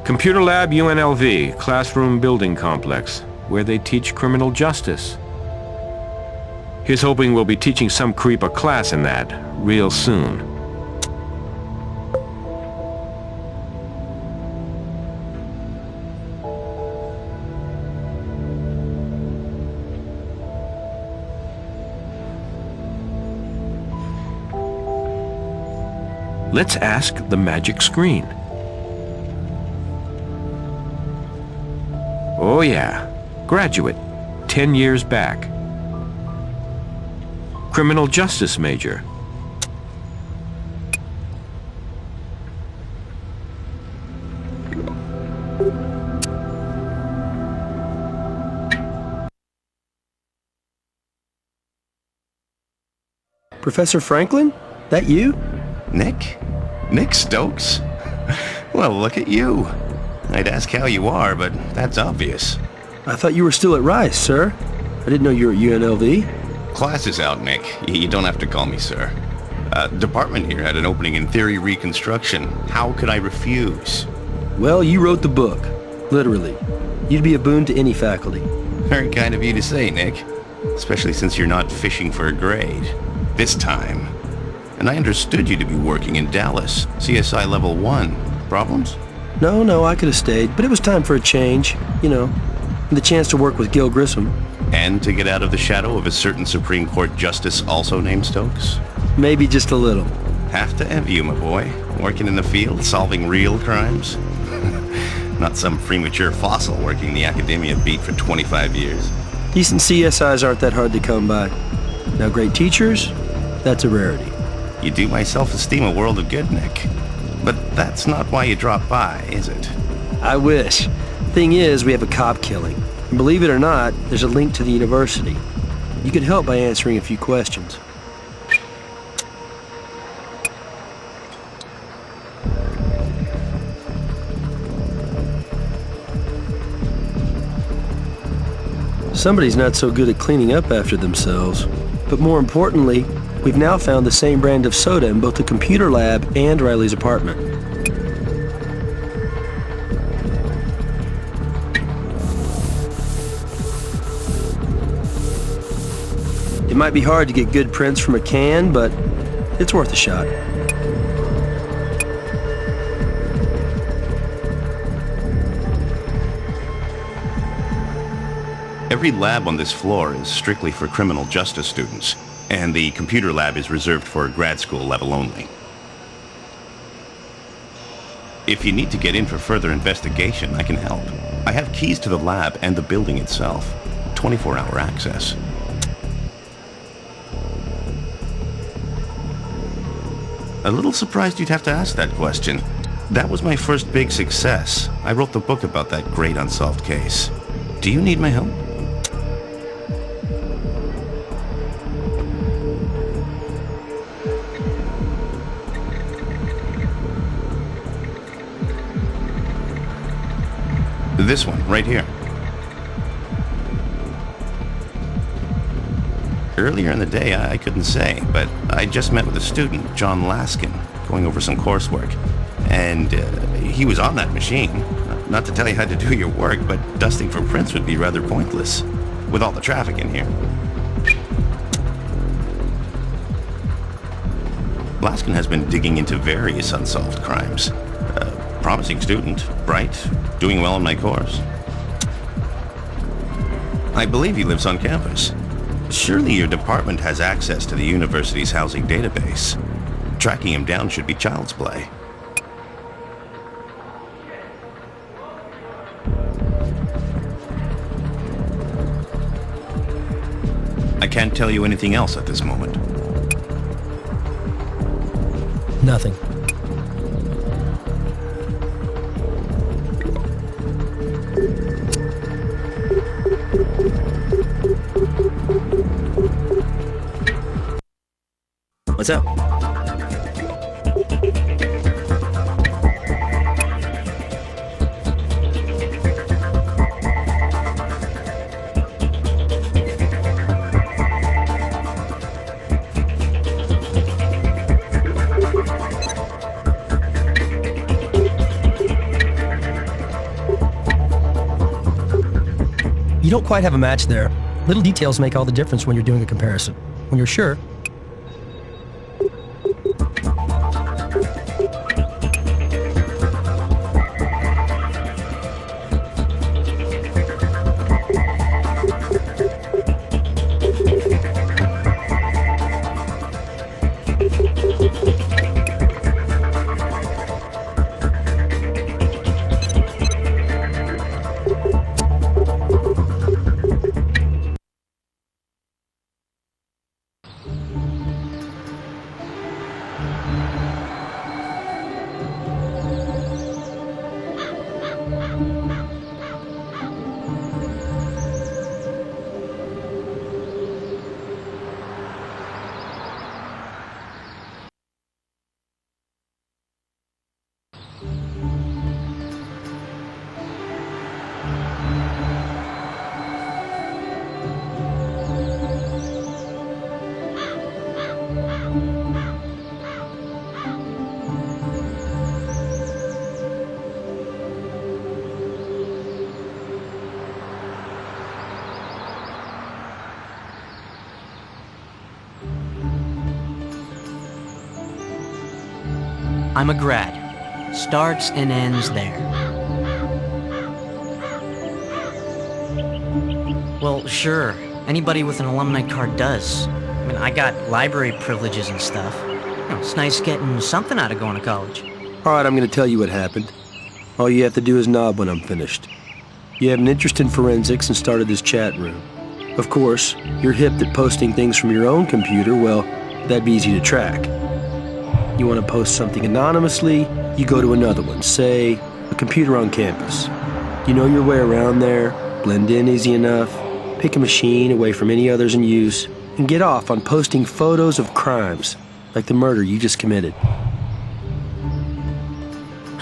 Computer Lab UNLV, classroom building complex, where they teach criminal justice. He's hoping we'll be teaching some creep a class in that real soon. Let's ask the magic screen. Oh yeah, graduate, 10 years back. Criminal justice major. Professor Franklin? That you? Nick? Nick Stokes? Well, look at you. I'd ask how you are, but that's obvious. I thought you were still at Rice, sir. I didn't know you were at UNLV. Class is out, Nick. You don't have to call me sir. Department here had an opening in theory reconstruction. How could I refuse? Well, you wrote the book. Literally. You'd be a boon to any faculty. Very kind of you to say, Nick. Especially since you're not fishing for a grade. This time. And I understood you to be working in Dallas. CSI Level 1. Problems? No, I could have stayed, but it was time for a change. You know, and the chance to work with Gil Grissom. And to get out of the shadow of a certain Supreme Court justice also named Stokes? Maybe just a little. Have to envy you, my boy. Working in the field, solving real crimes. Not some premature fossil working the academia beat for 25 years. Decent CSIs aren't that hard to come by. Now, great teachers, that's a rarity. You do my self-esteem a world of good, Nick. But that's not why you dropped by, is it? I wish. Thing is, we have a cop killing. And believe it or not, there's a link to the university. You could help by answering a few questions. Somebody's not so good at cleaning up after themselves. But more importantly, we've now found the same brand of soda in both the computer lab and Riley's apartment. It might be hard to get good prints from a can, but it's worth a shot. Every lab on this floor is strictly for criminal justice students, and the computer lab is reserved for grad school level only. If you need to get in for further investigation, I can help. I have keys to the lab and the building itself. 24-hour access. A little surprised you'd have to ask that question. That was my first big success. I wrote the book about that great unsolved case. Do you need my help? This one, right here. Earlier in the day, I couldn't say, but I just met with a student, John Laskin, going over some coursework. And he was on that machine. Not to tell you how to do your work, but dusting for prints would be rather pointless, with all the traffic in here. Laskin has been digging into various unsolved crimes. Promising student, bright, doing well in my course. I believe he lives on campus. Surely your department has access to the university's housing database. Tracking him down should be child's play. I can't tell you anything else at this moment. Nothing. What's up? You don't quite have a match there. Little details make all the difference when you're doing a comparison. When you're sure, I'm a grad. Starts and ends there. Well, sure. Anybody with an alumni card does. I mean, I got library privileges and stuff. You know, it's nice getting something out of going to college. Alright, I'm gonna tell you what happened. All you have to do is nod when I'm finished. You have an interest in forensics and started this chat room. Of course, you're hip at posting things from your own computer, well, that'd be easy to track. You want to post something anonymously, you go to another one, say, a computer on campus. You know your way around there, blend in easy enough, pick a machine away from any others in use, and get off on posting photos of crimes, like the murder you just committed.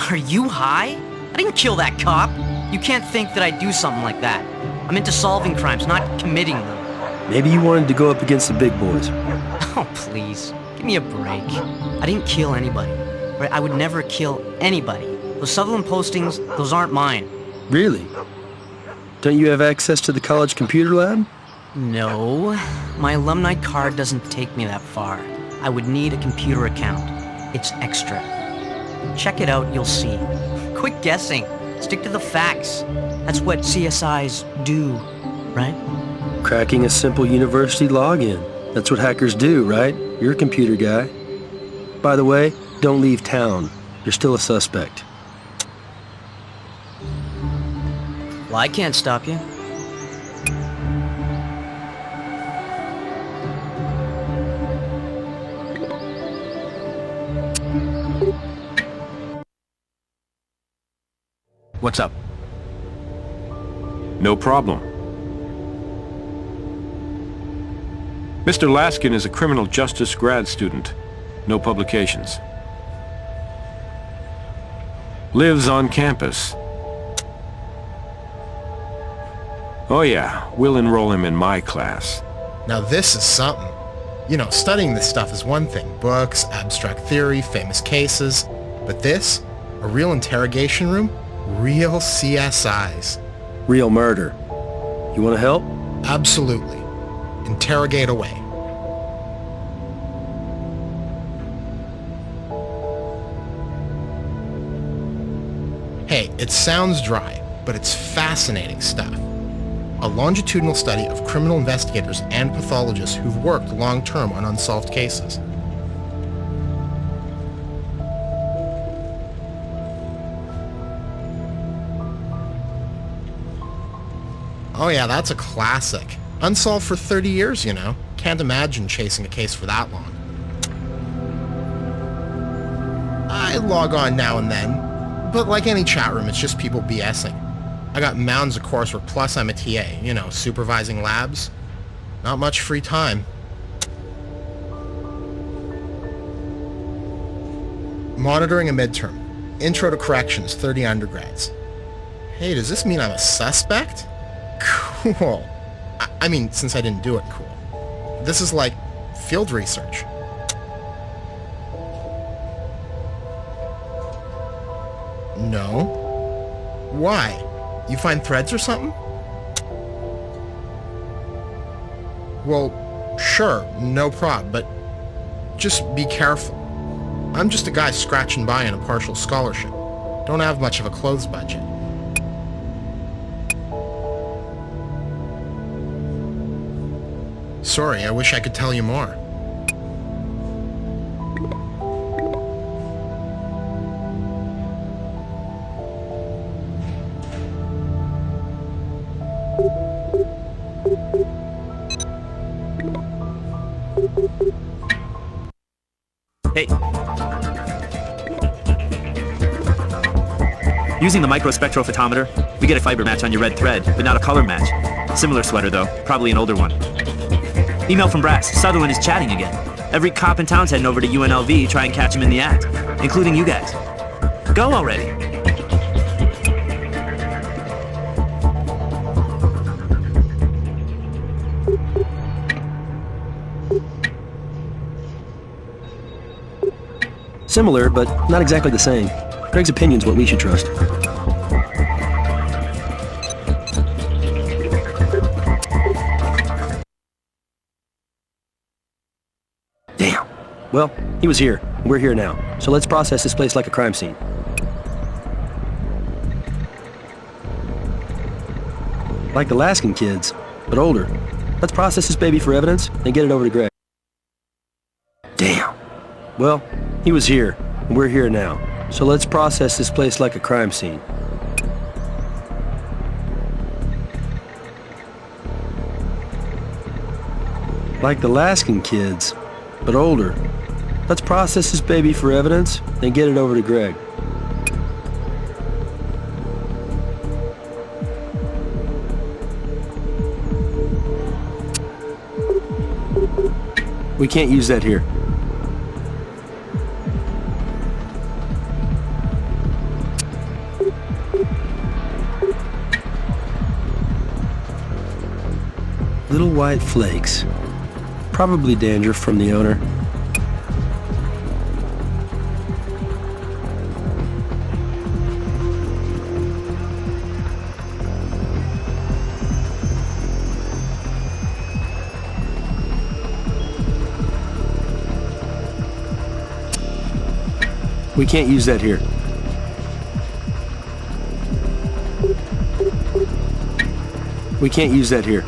Are you high? I didn't kill that cop. You can't think that I'd do something like that. I'm into solving crimes, not committing them. Maybe you wanted to go up against the big boys. Oh, please. Give me a break. I didn't kill anybody. Right? I would never kill anybody. Those Sutherland postings, those aren't mine. Really? Don't you have access to the college computer lab? No. My alumni card doesn't take me that far. I would need a computer account. It's extra. Check it out, you'll see. Quit guessing. Stick to the facts. That's what CSIs do, right? Cracking a simple university login. That's what hackers do, right? You're a computer guy. By the way, don't leave town. You're still a suspect. Well, I can't stop you. What's up? No problem. Mr. Laskin is a criminal justice grad student. No publications. Lives on campus. Oh yeah, we'll enroll him in my class. Now this is something. You know, studying this stuff is one thing. Books, abstract theory, famous cases. But this? A real interrogation room? Real CSIs. Real murder. You want to help? Absolutely. Interrogate away. Hey, it sounds dry, but it's fascinating stuff. A longitudinal study of criminal investigators and pathologists who've worked long-term on unsolved cases. Oh yeah, that's a classic. Unsolved for 30 years, you know. Can't imagine chasing a case for that long. I log on now and then, but like any chat room, it's just people BSing. I got mounds of coursework, plus I'm a TA, you know, supervising labs. Not much free time. Monitoring a midterm. Intro to corrections, 30 undergrads. Hey, does this mean I'm a suspect? Cool. I mean, since I didn't do it, cool. This is like field research. No. Why? You find threads or something? Well, sure, no prob, but just be careful. I'm just a guy scratching by on a partial scholarship. Don't have much of a clothes budget. Sorry, I wish I could tell you more. Hey. Using the microspectrophotometer, we get a fiber match on your red thread, but not a color match. Similar sweater though, probably an older one. Email from Brass. Sutherland is chatting again. Every cop in town's heading over to UNLV try and catch him in the act, including you guys. Go already. Similar, but not exactly the same. Greg's opinion's what we should trust. Damn. Well, he was here. We're here now. So let's process this place like a crime scene. Like the Laskin kids, but older. Let's process this baby for evidence, then get it over to Greg. Damn. Well, he was here, and we're here now. So let's process this place like a crime scene. Like the Laskin kids, but older. Let's process this baby for evidence, then get it over to Greg. We can't use that here. Little white flakes. Probably dandruff from the owner. We can't use that here. We can't use that here.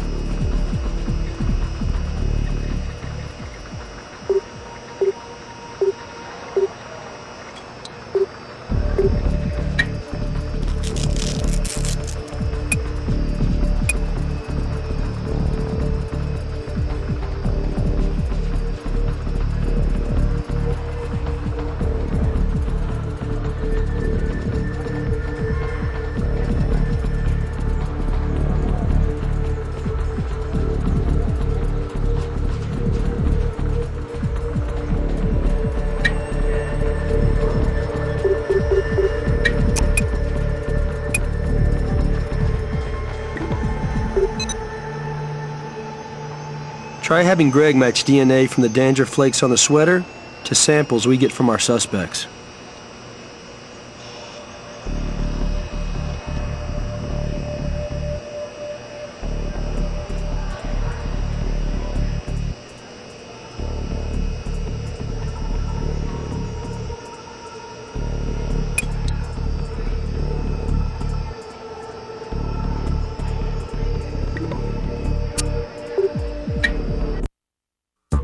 Try having Greg match DNA from the dandruff flakes on the sweater to samples we get from our suspects.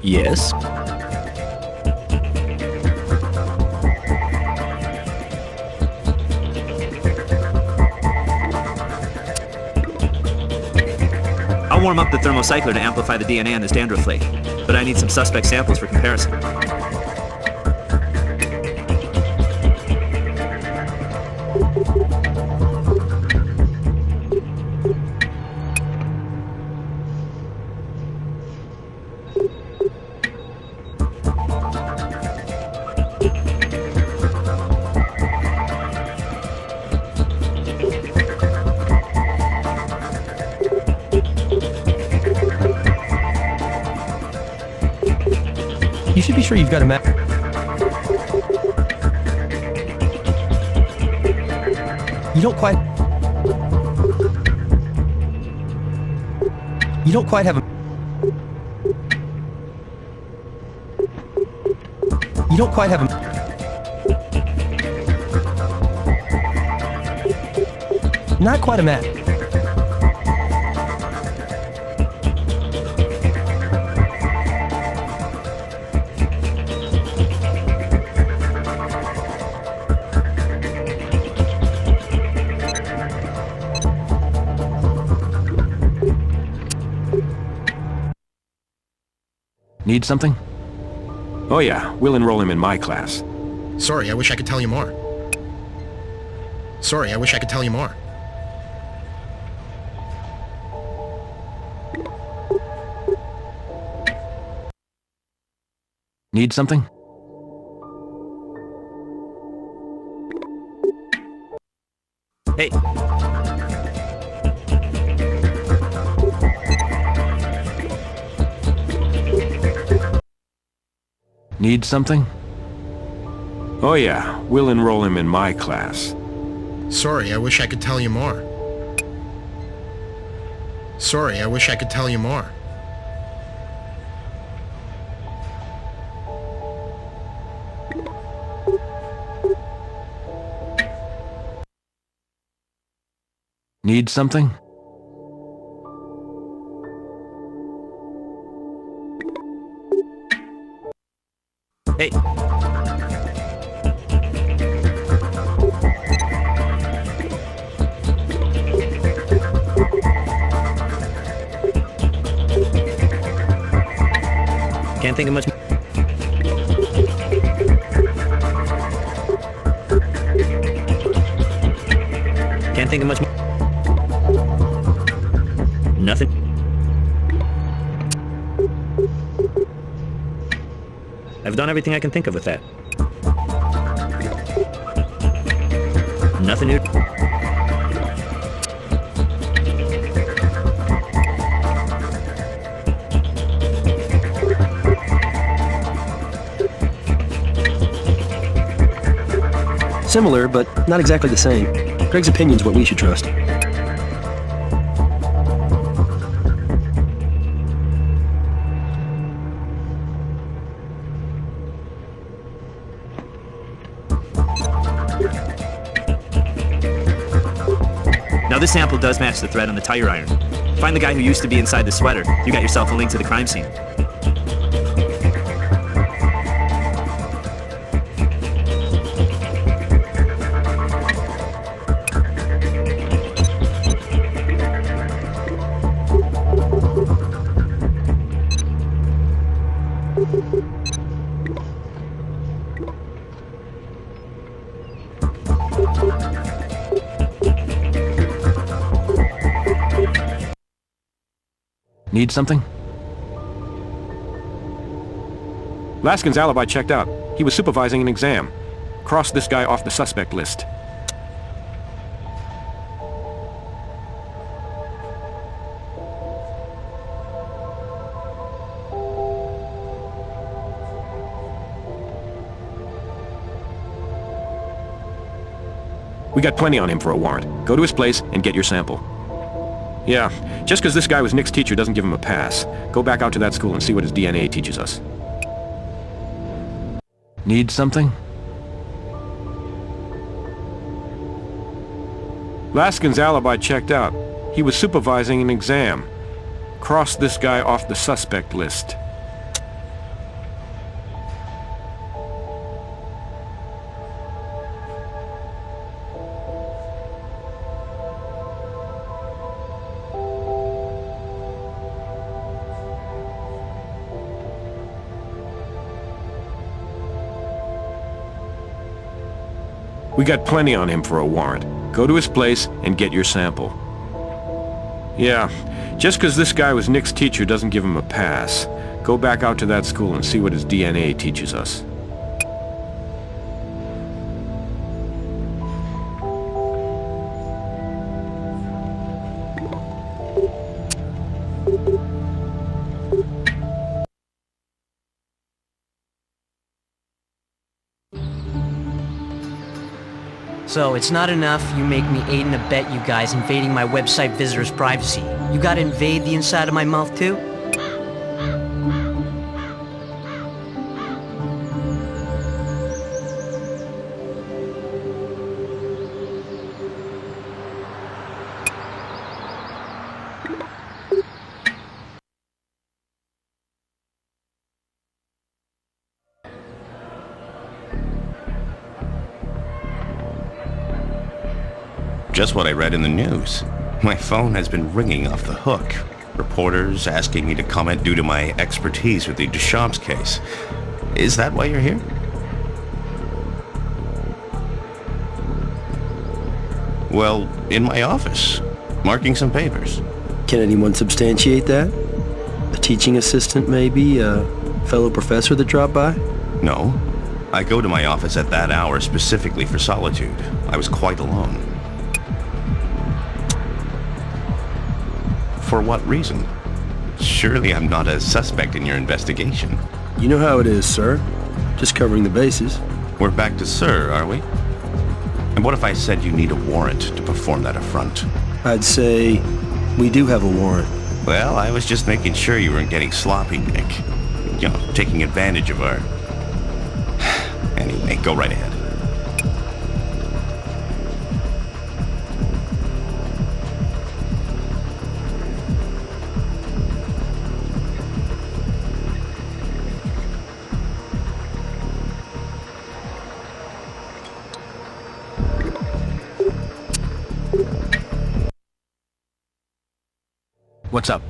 Yes? I'll warm up the thermocycler to amplify the DNA on this dandruff flake, but I need some suspect samples for comparison. You should be sure you've got a map. You don't quite have a... You don't quite have a... Not quite a map. Need something? Oh yeah, we'll enroll him in my class. Sorry, I wish I could tell you more. Sorry, I wish I could tell you more. Need something? Hey. Need something? Oh yeah, we'll enroll him in my class. Sorry, I wish I could tell you more. Sorry, I wish I could tell you more. Need something? Can't think of much. Can't think of much. Nothing. I've done everything I can think of with that. Nothing new. Similar, but not exactly the same. Greg's opinion's what we should trust. Now this sample does match the thread on the tire iron. Find the guy who used to be inside the sweater. You got yourself a link to the crime scene. Need something? Laskin's alibi checked out. He was supervising an exam. Cross this guy off the suspect list. We got plenty on him for a warrant. Go to his place and get your sample. Yeah, just because this guy was Nick's teacher doesn't give him a pass. Go back out to that school and see what his DNA teaches us. Need something? Laskin's alibi checked out. He was supervising an exam. Cross this guy off the suspect list. We got plenty on him for a warrant. Go to his place and get your sample. Yeah, just because this guy was Nick's teacher doesn't give him a pass. Go back out to that school and see what his DNA teaches us. So, it's not enough you make me aid and abet you guys invading my website visitors' privacy. You gotta invade the inside of my mouth too? Just what I read in the news. My phone has been ringing off the hook. Reporters asking me to comment due to my expertise with the Deschamps case. Is that why you're here? Well, in my office, marking some papers. Can anyone substantiate that? A teaching assistant, maybe? A fellow professor that dropped by? No. I go to my office at that hour specifically for solitude. I was quite alone. For what reason? Surely I'm not a suspect in your investigation. You know how it is, sir. Just covering the bases. We're back to sir, are we? And what if I said you need a warrant to perform that affront? I'd say we do have a warrant. Well, I was just making sure you weren't getting sloppy, Nick. You know, taking advantage of our... Anyway, go right ahead. What's up?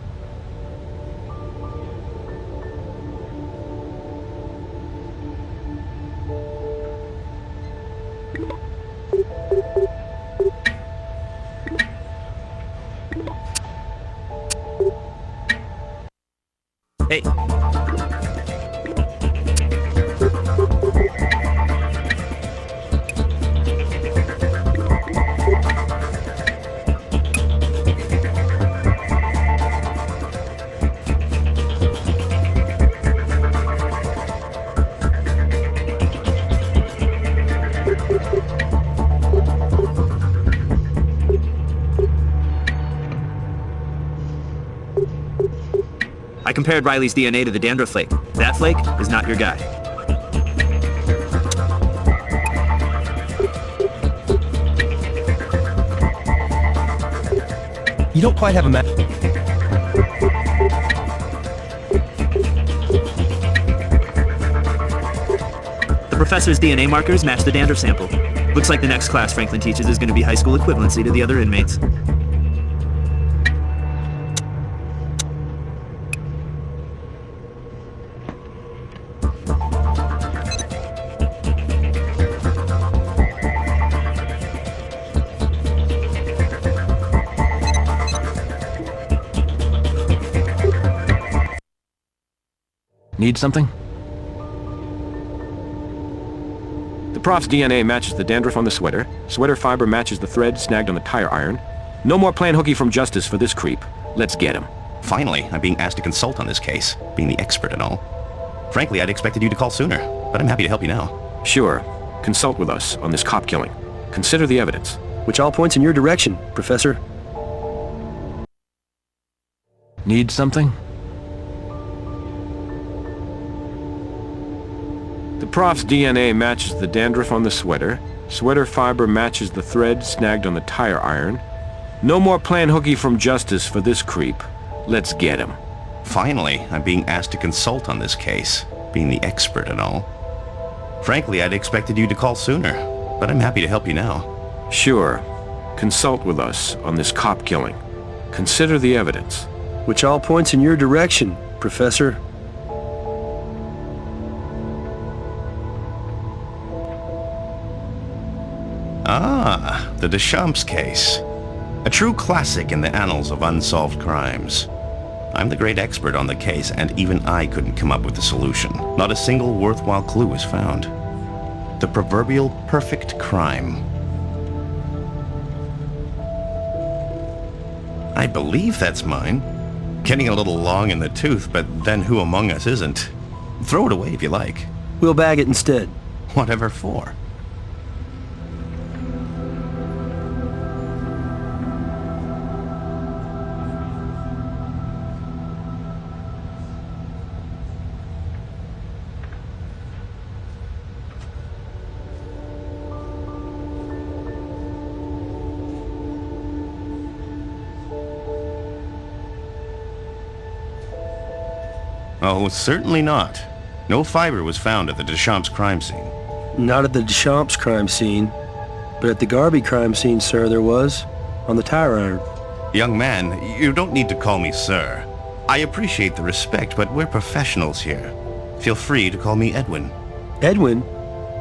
Hey. I compared Riley's DNA to the dandruff flake. That flake is not your guy. You don't quite have a match. The professor's DNA markers match the dandruff sample. Looks like the next class Franklin teaches is going to be high school equivalency to the other inmates. Need something? The prof's DNA matches the dandruff on the sweater. Sweater fiber matches the thread snagged on the tire iron. No more playing hooky from justice for this creep. Let's get him. Finally, I'm being asked to consult on this case, being the expert and all. Frankly, I'd expected you to call sooner, but I'm happy to help you now. Sure. Consult with us on this cop killing. Consider the evidence. Which all points in your direction, Professor. Need something? The prof's DNA matches the dandruff on the sweater. Sweater fiber matches the thread snagged on the tire iron. No more playing hooky from justice for this creep. Let's get him. Finally, I'm being asked to consult on this case, being the expert and all. Frankly, I'd expected you to call sooner, but I'm happy to help you now. Sure. Consult with us on this cop killing. Consider the evidence. Which all points in your direction, Professor. Ah, the Deschamps case. A true classic in the annals of unsolved crimes. I'm the great expert on the case, and even I couldn't come up with a solution. Not a single worthwhile clue was found. The proverbial perfect crime. I believe that's mine. Getting a little long in the tooth, but then who among us isn't? Throw it away if you like. We'll bag it instead. Whatever for. Oh, certainly not. No fiber was found at the Deschamps crime scene. Not at the Deschamps crime scene, but at the Garvey crime scene, sir, there was. On the tire iron. Young man, you don't need to call me sir. I appreciate the respect, but we're professionals here. Feel free to call me Edwin. Edwin?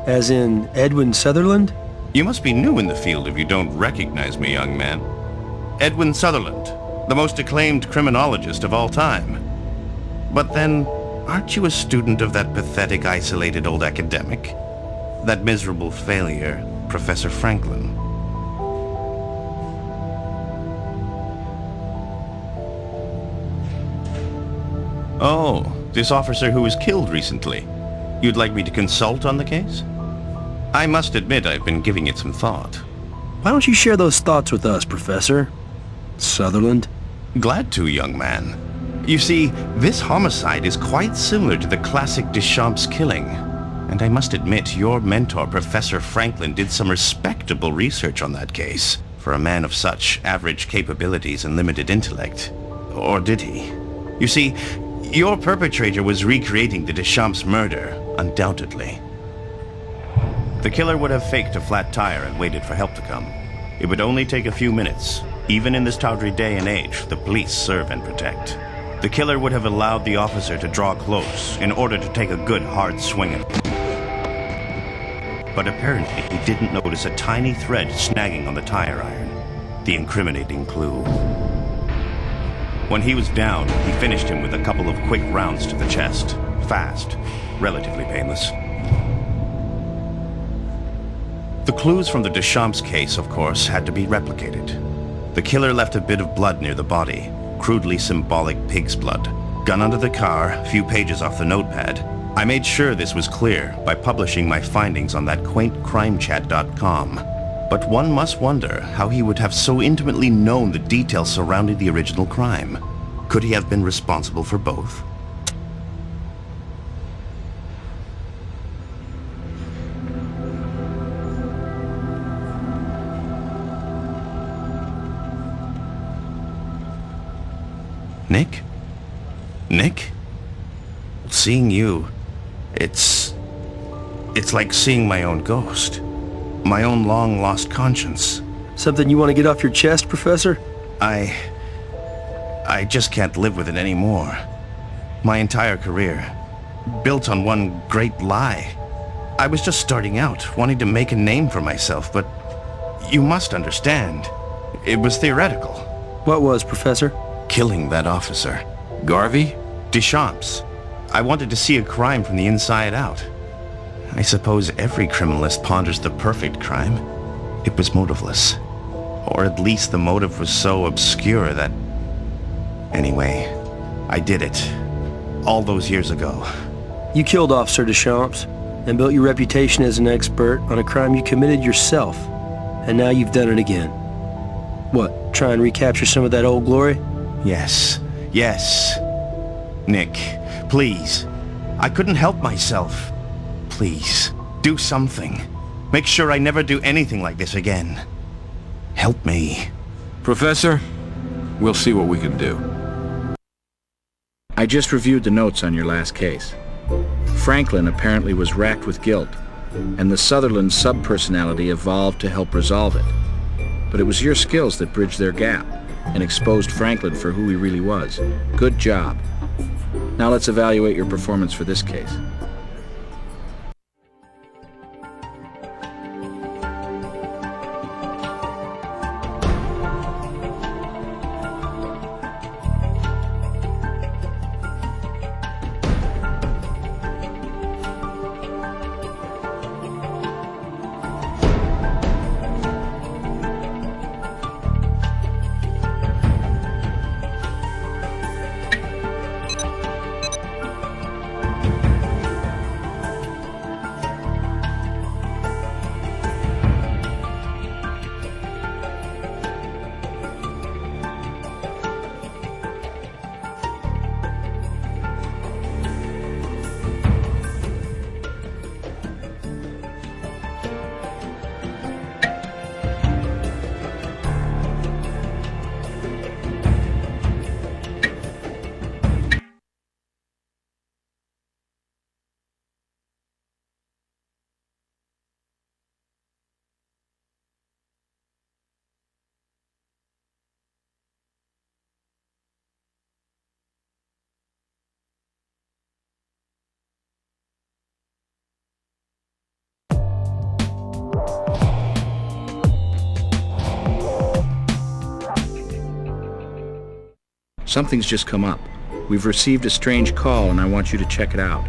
As in Edwin Sutherland? You must be new in the field if you don't recognize me, young man. Edwin Sutherland, the most acclaimed criminologist of all time. But then, aren't you a student of that pathetic, isolated old academic? That miserable failure, Professor Franklin? Oh, this officer who was killed recently. You'd like me to consult on the case? I must admit I've been giving it some thought. Why don't you share those thoughts with us, Professor Sutherland? Glad to, young man. You see, this homicide is quite similar to the classic Deschamps killing. And I must admit, your mentor, Professor Franklin, did some respectable research on that case, for a man of such average capabilities and limited intellect. Or did he? You see, your perpetrator was recreating the Deschamps murder, undoubtedly. The killer would have faked a flat tire and waited for help to come. It would only take a few minutes. Even in this tawdry day and age, the police serve and protect. The killer would have allowed the officer to draw close in order to take a good hard swing at him. But apparently he didn't notice a tiny thread snagging on the tire iron, the incriminating clue. When he was down, he finished him with a couple of quick rounds to the chest. Fast. Relatively painless. The clues from the Deschamps case, of course, had to be replicated. The killer left a bit of blood near the body. Crudely symbolic pig's blood. Gun under the car, few pages off the notepad. I made sure this was clear by publishing my findings on that quaint crimechat.com. But one must wonder how he would have so intimately known the details surrounding the original crime. Could he have been responsible for both? Nick? Nick? Seeing you, it's like seeing my own ghost. My own long-lost conscience. Something you want to get off your chest, Professor? I just can't live with it anymore. My entire career, built on one great lie. I was just starting out, wanting to make a name for myself, but you must understand, it was theoretical. What was, Professor? Killing that officer. Garvey? Deschamps. I wanted to see a crime from the inside out. I suppose every criminalist ponders the perfect crime. It was motiveless. Or at least the motive was so obscure that... Anyway, I did it. All those years ago. You killed Officer Deschamps and built your reputation as an expert on a crime you committed yourself. And now you've done it again. What, try and recapture some of that old glory? Yes. Yes. Nick, please. I couldn't help myself. Please, do something. Make sure I never do anything like this again. Help me. Professor, we'll see what we can do. I just reviewed the notes on your last case. Franklin apparently was racked with guilt, and the Sutherland subpersonality evolved to help resolve it. But it was your skills that bridged their gap and exposed Franklin for who he really was. Good job. Now let's evaluate your performance for this case. Something's just come up. We've received a strange call and I want you to check it out.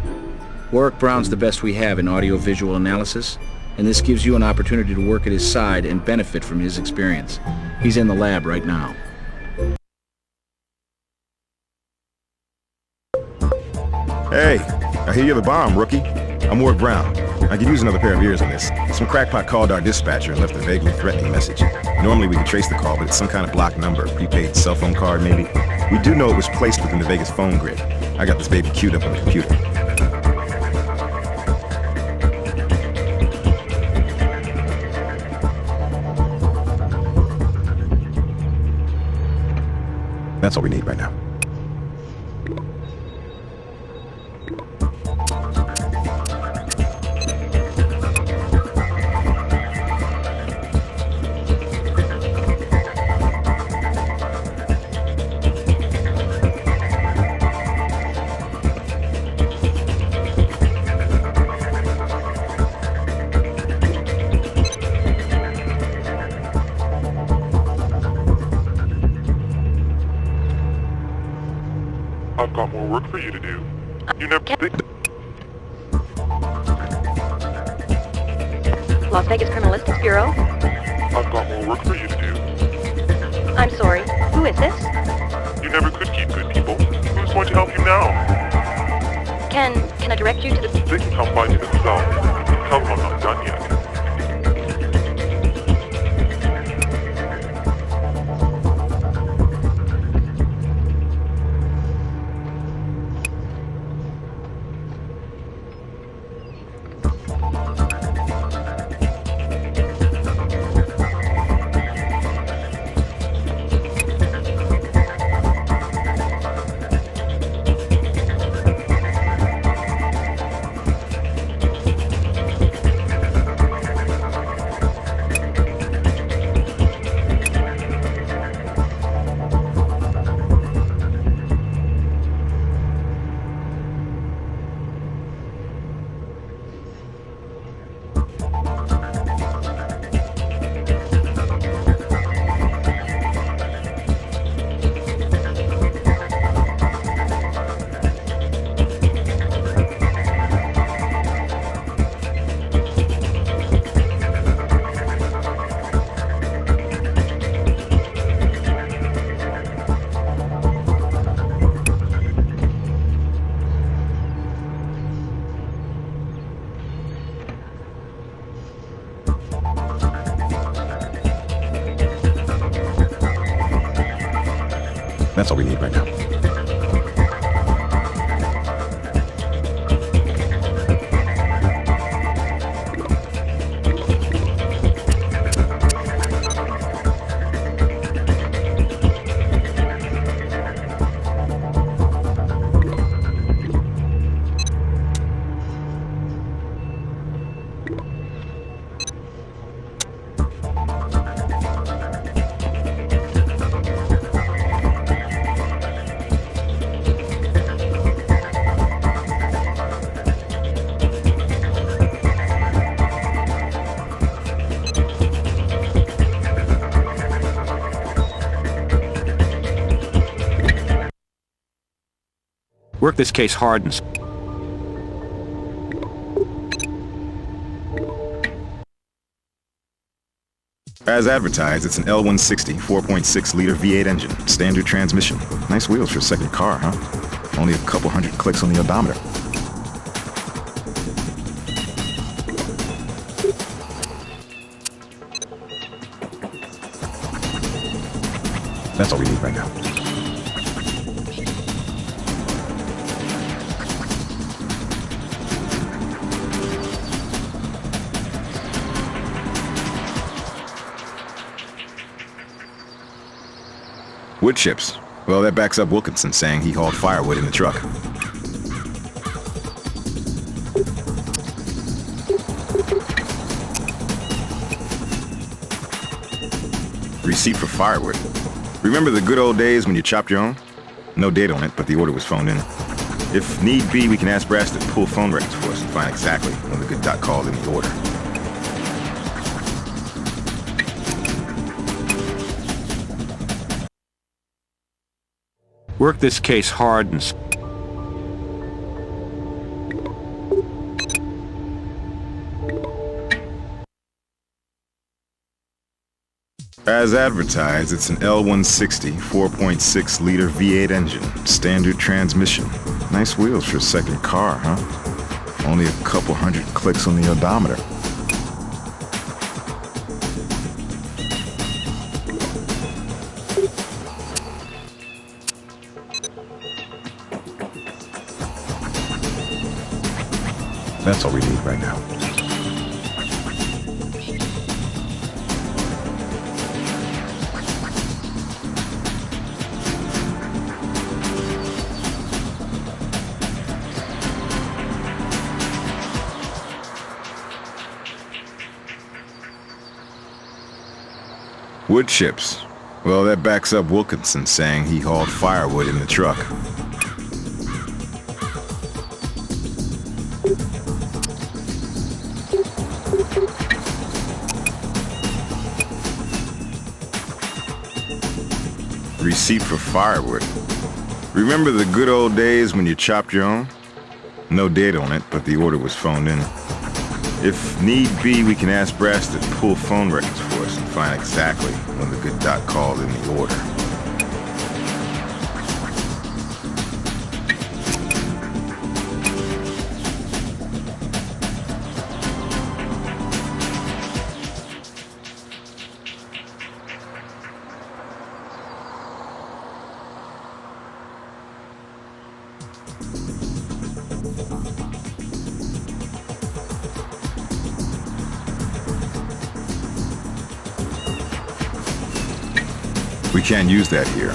Warwick Brown's the best we have in audio-visual analysis, and this gives you an opportunity to work at his side and benefit from his experience. He's in the lab right now. Hey, I hear you have a bomb, rookie. I'm Warwick Brown. I could use another pair of ears on this. Some crackpot called our dispatcher and left a vaguely threatening message. Normally we could trace the call, but it's some kind of blocked number, prepaid cell phone card maybe. We do know it was placed within the Vegas phone grid. I got this baby queued up on the computer. That's all we need right now. I've got more work for you to do. You never think... Las Vegas Criminalistics Bureau? I've got more work for you to do. I'm sorry, who is this? You never could keep good people. Who's going to help you now? Can I direct you to the... They can come find you themselves. Tell them I'm not done yet. That's all we need right now. Work this case hard and... As advertised, it's an L160 4.6 liter V8 engine, standard transmission. Nice wheels for a second car, huh? Only a couple hundred clicks on the odometer. That's all we need right now. Wood chips. Well, that backs up Wilkinson saying he hauled firewood in the truck. Receipt for firewood. Remember the good old days when you chopped your own? No date on it, but the order was phoned in. If need be, we can ask Brass to pull phone records for us and find exactly when the good doc called in the order. Work this case hard and... As advertised, it's an L160 4.6 liter V8 engine, standard transmission. Nice wheels for a second car, huh? Only a couple hundred clicks on the odometer. That's all we need right now. Wood chips. Well, that backs up Wilkinson saying he hauled firewood in the truck. Receipt for firewood. Remember the good old days when you chopped your own? No date on it, but the order was phoned in. If need be, we can ask Brass to pull phone records for us and find exactly when the good doc called in the order. We can't use that here.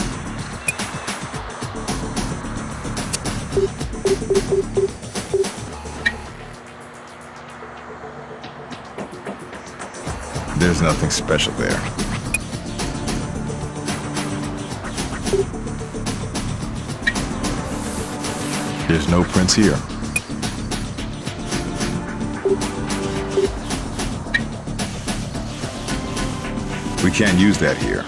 There's nothing special there. There's no prints here. We can't use that here.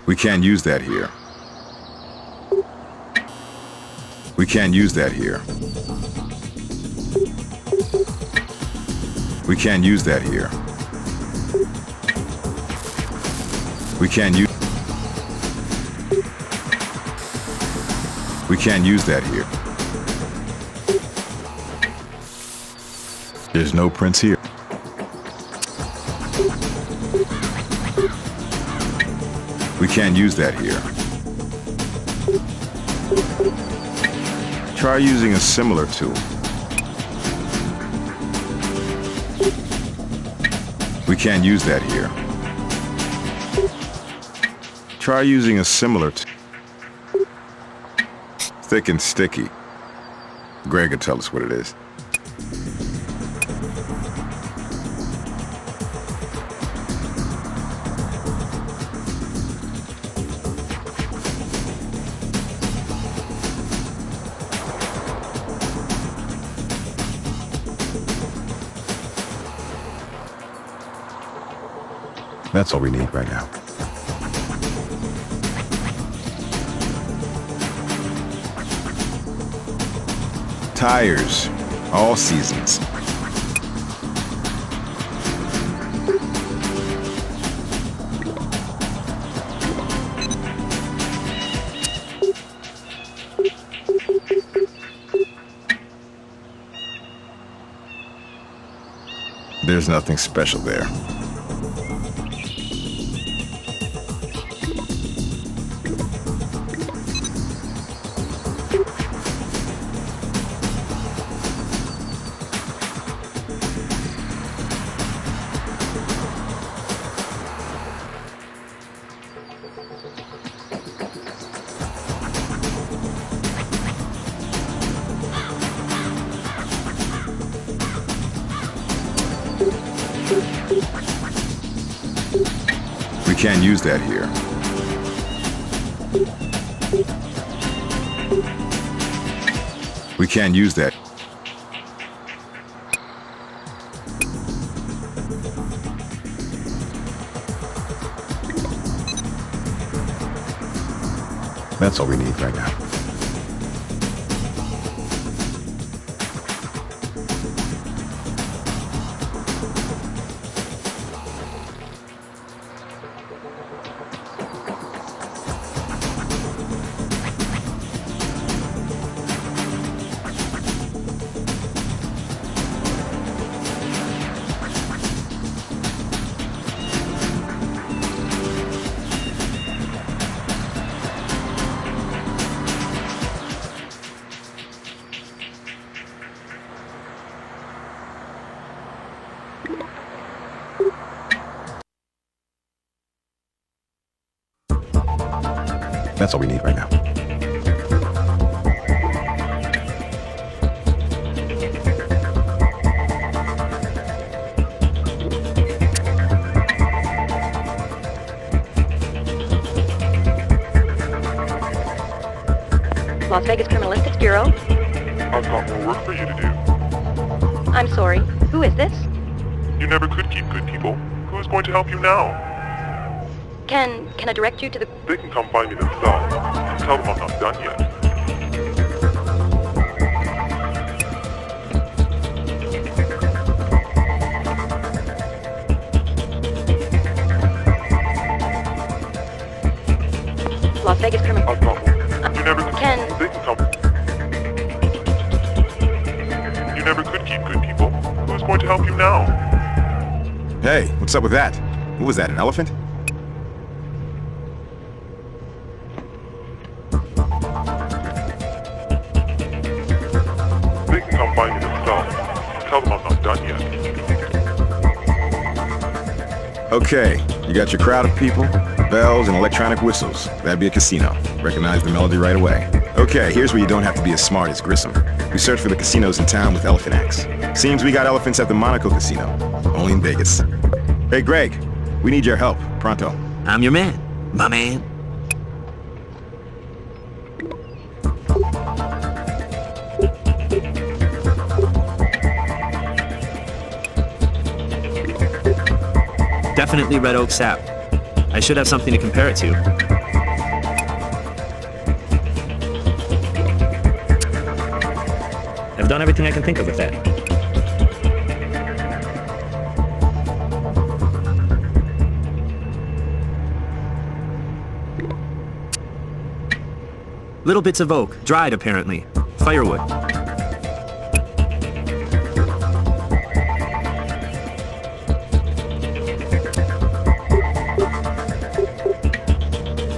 We can't use that here. We can't use that here. We can't use that here. We can't use... We can't use that here. There's no prints here. We can't use that here. Try using a similar tool. We can't use that here. Try using a similar tool. Thick and sticky. Greg will tell us what it is. That's all we need right now. Tires, all seasons. There's nothing special there. We can't use that here. We can't use that. That's all we need right now. That's all we need right now. Las Vegas Criminalistics Bureau. I've got more work for you to do. I'm sorry. Who is this? You never could keep good people. Who's going to help you now? Can I direct you to the... They can come find me themselves. Tell them I'm not done yet. Las Vegas criminal... I've got one. You never... Can... They can come... You never could keep good people. Who's going to help you now? Hey, what's up with that? What was that, an elephant? They can come find me themselves. Tell them I'm not done yet. Okay, you got your crowd of people, bells and electronic whistles. That'd be a casino. Recognize the melody right away. Okay, here's where you don't have to be as smart as Grissom. We search for the casinos in town with elephant acts. Seems we got elephants at the Monaco Casino, only in Vegas. Hey Greg, we need your help, pronto. I'm your man, my man. Definitely red oak sap. I should have something to compare it to. I've done everything I can think of with that. Little bits of oak, dried apparently. Firewood.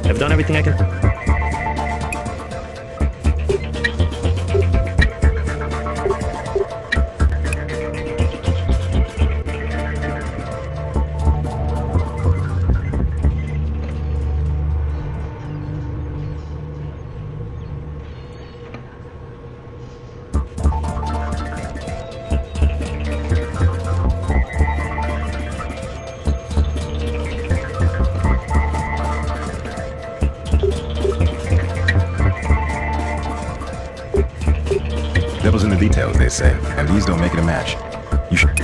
I've done everything I can. Devil's in the details, they say, and these don't make it a match. You should...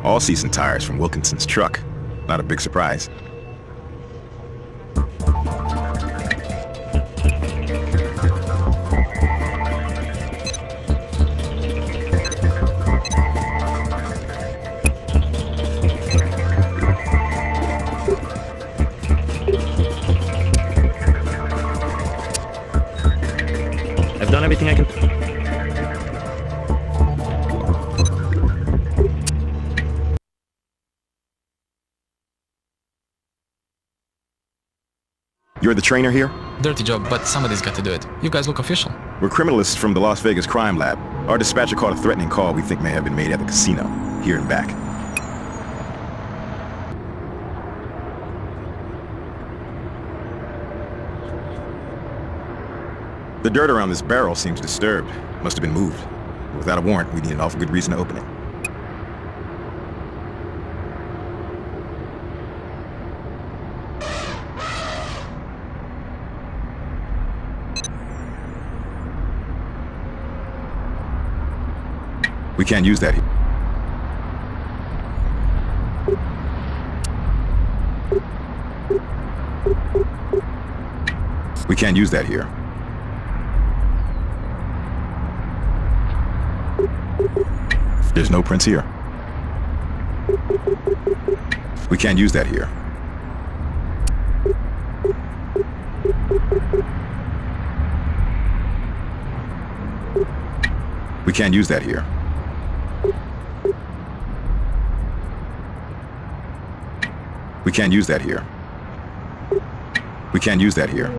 All season tires from Wilkinson's truck. Not a big surprise. I've done everything I can. You're the trainer here? Dirty job, but somebody's got to do it. You guys look official. We're criminalists from the Las Vegas crime lab. Our dispatcher caught a threatening call we think may have been made at the casino, here and back. The dirt around this barrel seems disturbed. Must have been moved. Without a warrant, we need an awful good reason to open it. We can't use that here. We can't use that here. There's no prints here. We can't use that here. We can't use that here. We can't use that here. We can't use that here.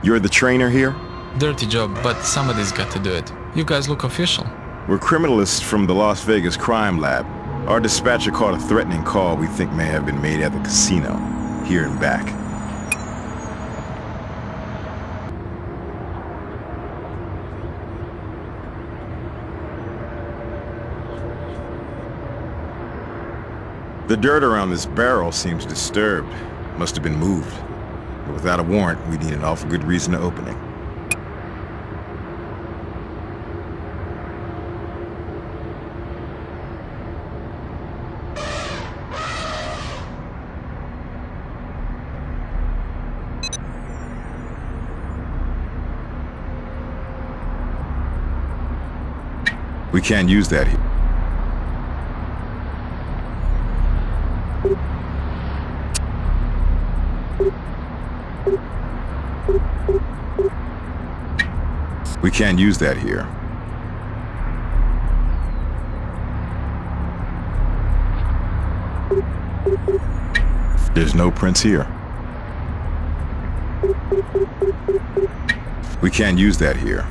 You're the trainer here? Dirty job, but somebody's got to do it. You guys look official. We're criminalists from the Las Vegas crime lab. Our dispatcher caught a threatening call we think may have been made at the casino, here and back. The dirt around this barrel seems disturbed. Must have been moved. But without a warrant, we need an awful good reason to open it. We can't use that here. We can't use that here. There's no prints here. We can't use that here.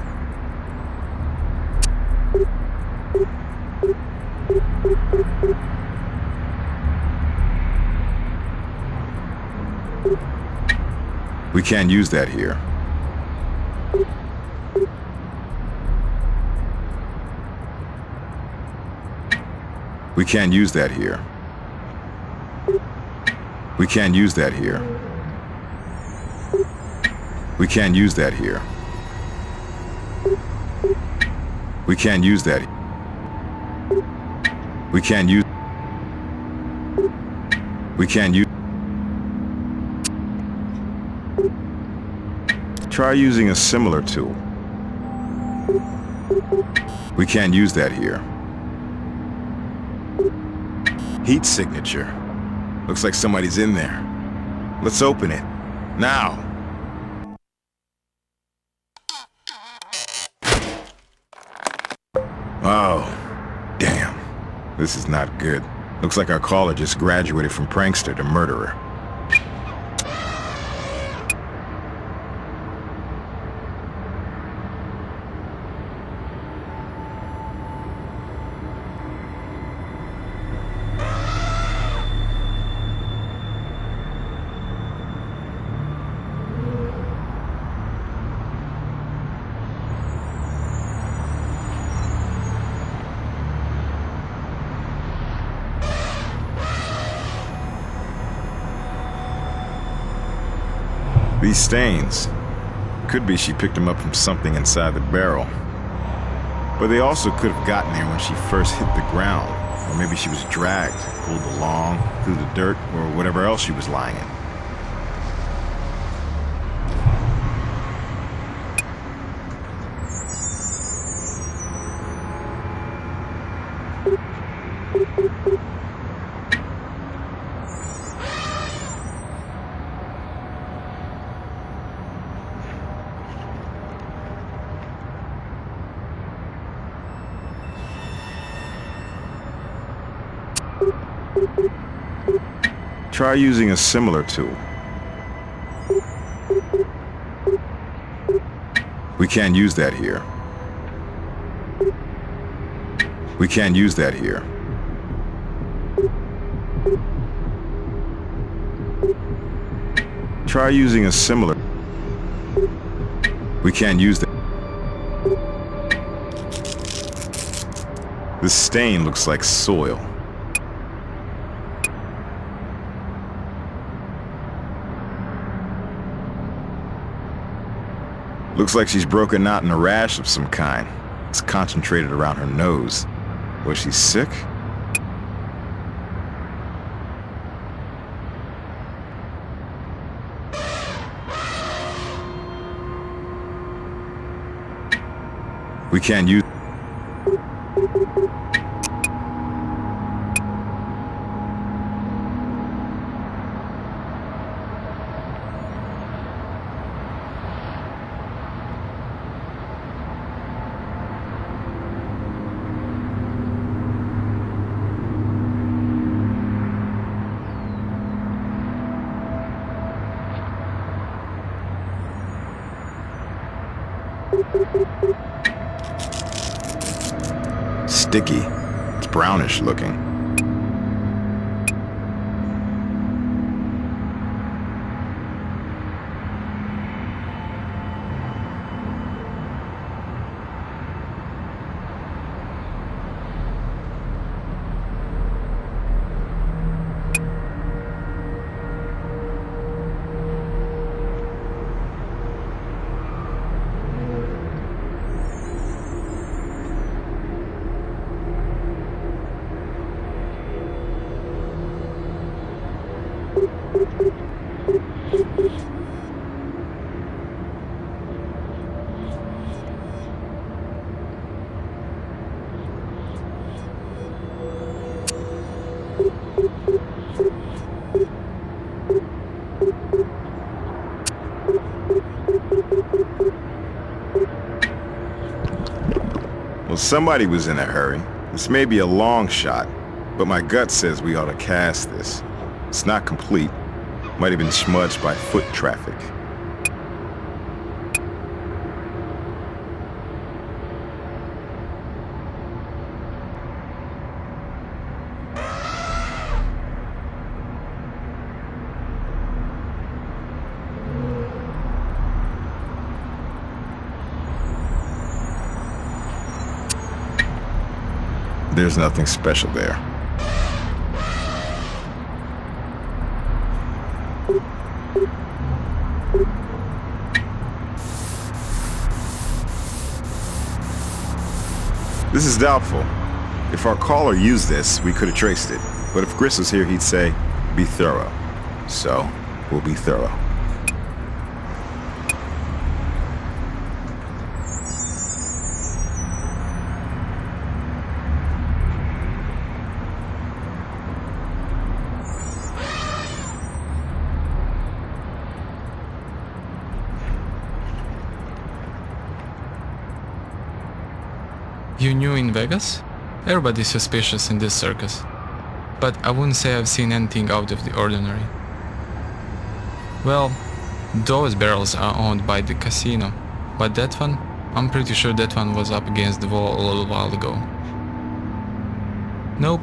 We can't use that here. We can't use that here. We can't use that here. We can't use that here. We can't use that. We can't use. We can't use. Try using a similar tool. We can't use that here. Heat signature. Looks like somebody's in there. Let's open it. Now. Oh, damn. This is not good. Looks like our caller just graduated from prankster to murderer. These stains. Could be she picked them up from something inside the barrel. But they also could have gotten there when she first hit the ground. Or maybe she was dragged, pulled along, through the dirt, or whatever else she was lying in. Try using a similar tool. We can't use that here. We can't use that here. Try using a similar. We can't use that. This stain looks like soil. Looks like she's broken out in a rash of some kind. It's concentrated around her nose. Was she sick? We can't use. Sticky. It's brownish looking. Well, somebody was in a hurry. This may be a long shot, but my gut says we ought to cast this. It's not complete. Might have been smudged by foot traffic. There's nothing special there. This is doubtful. If our caller used this, we could have traced it. But if Gris was here, he'd say, be thorough. So, we'll be thorough. You new in Vegas? Everybody's suspicious in this circus. But I wouldn't say I've seen anything out of the ordinary. Well, those barrels are owned by the casino, but that one, I'm pretty sure that one was up against the wall a little while ago. Nope,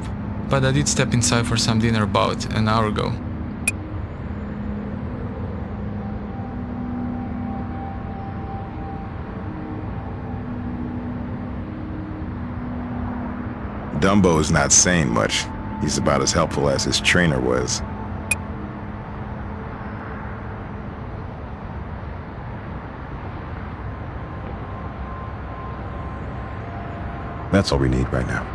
but I did step inside for some dinner about an hour ago. Dumbo is not saying much. He's about as helpful as his trainer was. That's all we need right now.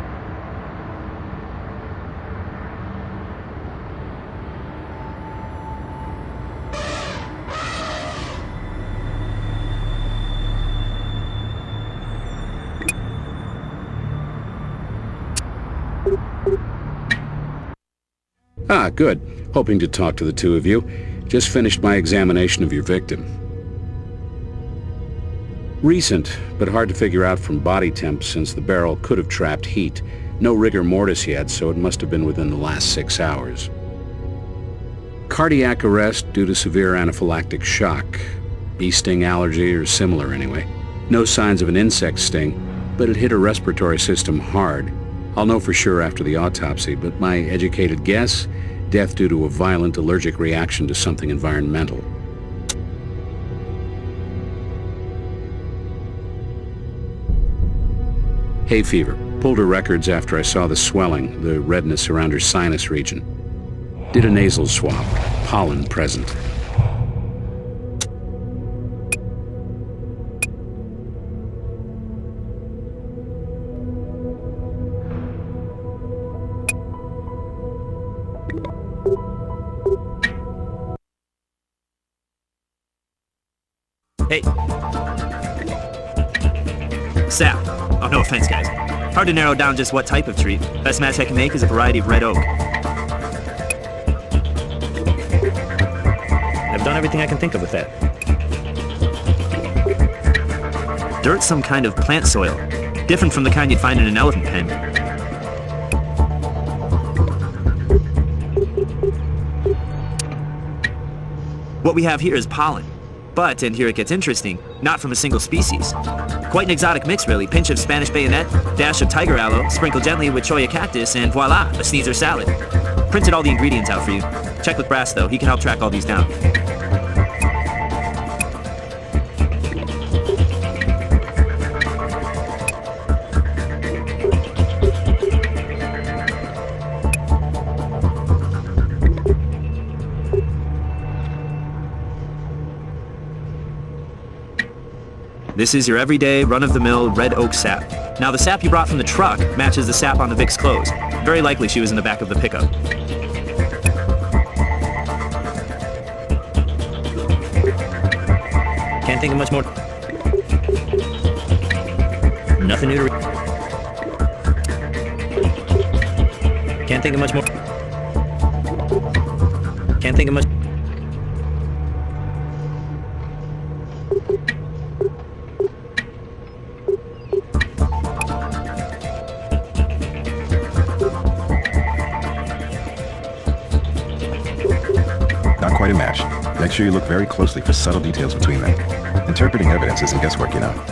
Ah, good. Hoping to talk to the two of you. Just finished my examination of your victim. Recent, but hard to figure out from body temp since the barrel could have trapped heat. No rigor mortis yet, so it must have been within the last 6 hours. Cardiac arrest due to severe anaphylactic shock. Bee sting allergy or similar anyway. No signs of an insect sting, but it hit her respiratory system hard. I'll know for sure after the autopsy, but my educated guess, death due to a violent allergic reaction to something environmental. Hay fever. Pulled her records after I saw the swelling, the redness around her sinus region. Did a nasal swab. Pollen present. Hey. Sap. Oh, no offense, guys. Hard to narrow down just what type of tree. Best match I can make is a variety of red oak. I've done everything I can think of with that. Dirt's some kind of plant soil. Different from the kind you'd find in an elephant pen. What we have here is pollen. But, and here it gets interesting, not from a single species. Quite an exotic mix, really. Pinch of Spanish bayonet, dash of tiger aloe, sprinkle gently with cholla cactus, and voila, a sneezer salad. Printed all the ingredients out for you. Check with Brass, though. He can help track all these down. This is your everyday, run-of-the-mill red oak sap. Now, the sap you brought from the truck matches the sap on the Vic's clothes. Very likely she was in the back of the pickup. Can't think of much more. Nothing new to... Can't think of much more. Can't think of much. Not quite a match. Make sure you look very closely for subtle details between them. Interpreting evidence isn't guesswork, you know.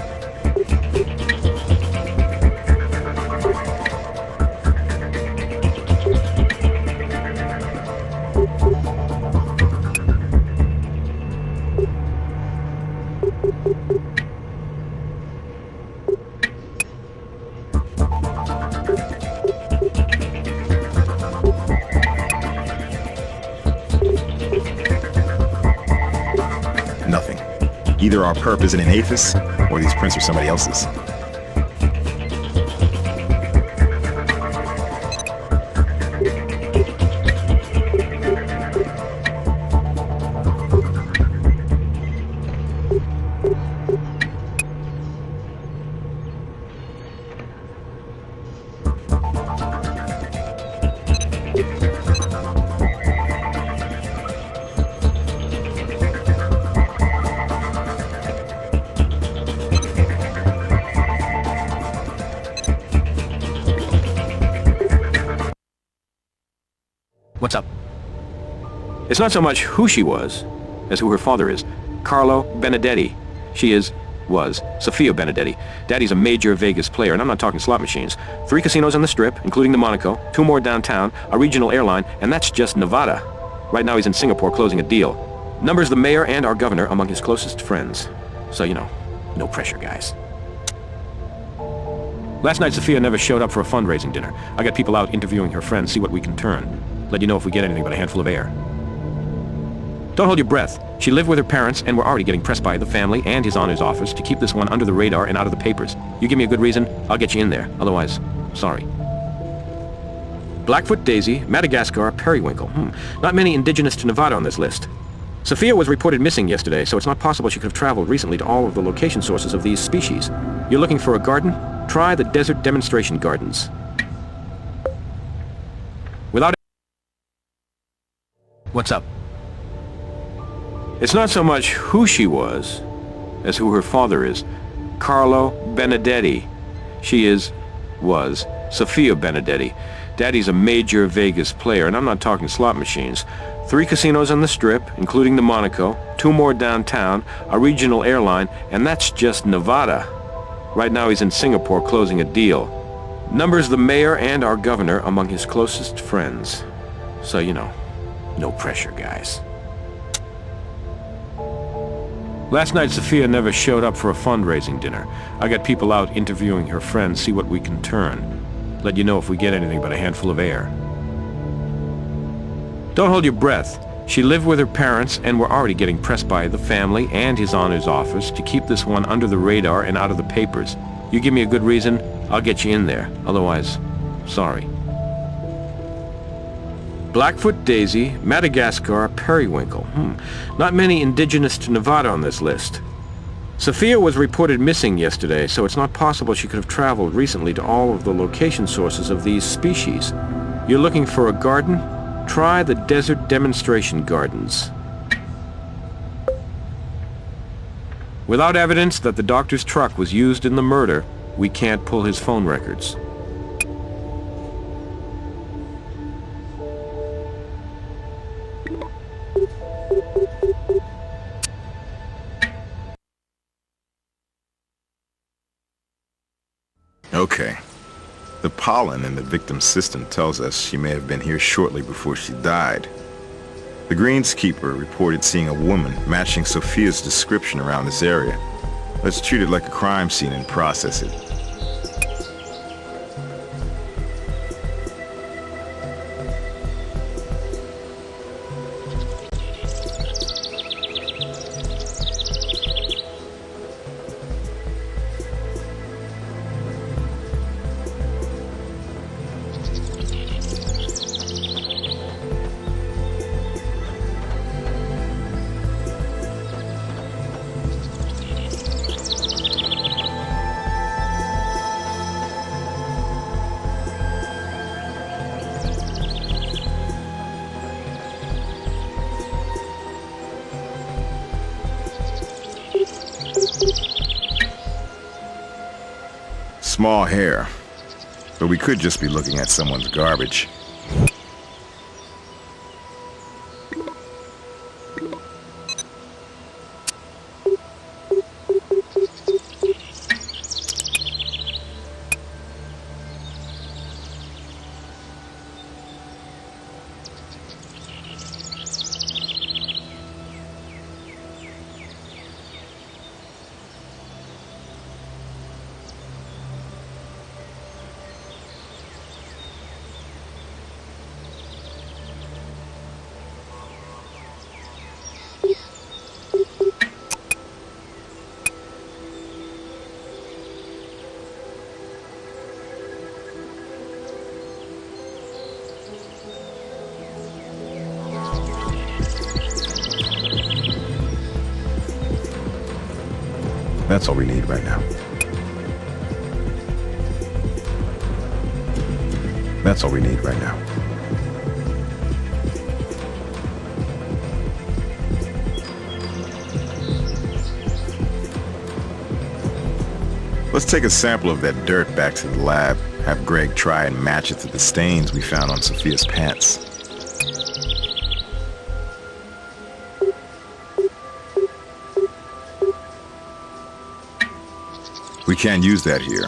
Nothing. Either our perp isn't in APHIS, or these prints are somebody else's. What's up? It's not so much who she was, as who her father is. Carlo Benedetti. She was Sophia Benedetti. Daddy's a major Vegas player, and I'm not talking slot machines. 3 casinos on the Strip, including the Monaco, 2 more downtown, a regional airline, and that's just Nevada. Right now he's in Singapore closing a deal. Numbers the mayor and our governor among his closest friends. So, you know, no pressure, guys. Last night, Sophia never showed up for a fundraising dinner. I got people out interviewing her friends, see what we can turn. Let you know if we get anything but a handful of air. Don't hold your breath. She lived with her parents, and we're already getting pressed by the family and his honor's office to keep this one under the radar and out of the papers. You give me a good reason, I'll get you in there. Otherwise, sorry. Blackfoot Daisy, Madagascar, Periwinkle. Not many indigenous to Nevada on this list. Sophia was reported missing yesterday, so it's not possible she could have traveled recently to all of the location sources of these species. You're looking for a garden? Try the Desert Demonstration Gardens. Without... What's up? It's not so much who she was, as who her father is. Carlo Benedetti. She was Sophia Benedetti. Daddy's a major Vegas player, and I'm not talking slot machines. 3 casinos on the Strip, including the Monaco, 2 more downtown, a regional airline, and that's just Nevada. Right now he's in Singapore closing a deal. Numbers the mayor and our governor among his closest friends. So, you know, no pressure, guys. Last night, Sophia never showed up for a fundraising dinner. I got people out interviewing her friends, see what we can turn. Let you know if we get anything but a handful of air. Don't hold your breath. She lived with her parents, and we're already getting pressed by the family and his honor's office to keep this one under the radar and out of the papers. You give me a good reason, I'll get you in there. Otherwise, sorry. Blackfoot Daisy, Madagascar, Periwinkle. Not many indigenous to Nevada on this list. Sophia was reported missing yesterday, so it's not possible she could have traveled recently to all of the location sources of these species. You're looking for a garden? Try the Desert Demonstration Gardens. Without evidence that the doctor's truck was used in the murder, we can't pull his phone records. Okay. The pollen in the victim's system tells us she may have been here shortly before she died. The greenskeeper reported seeing a woman matching Sophia's description around this area. Let's treat it like a crime scene and process it. Small hair. But we could just be looking at someone's garbage. That's all we need right now. That's all we need right now. Let's take a sample of that dirt back to the lab. Have Greg try and match it to the stains we found on Sophia's pants. We can't use that here.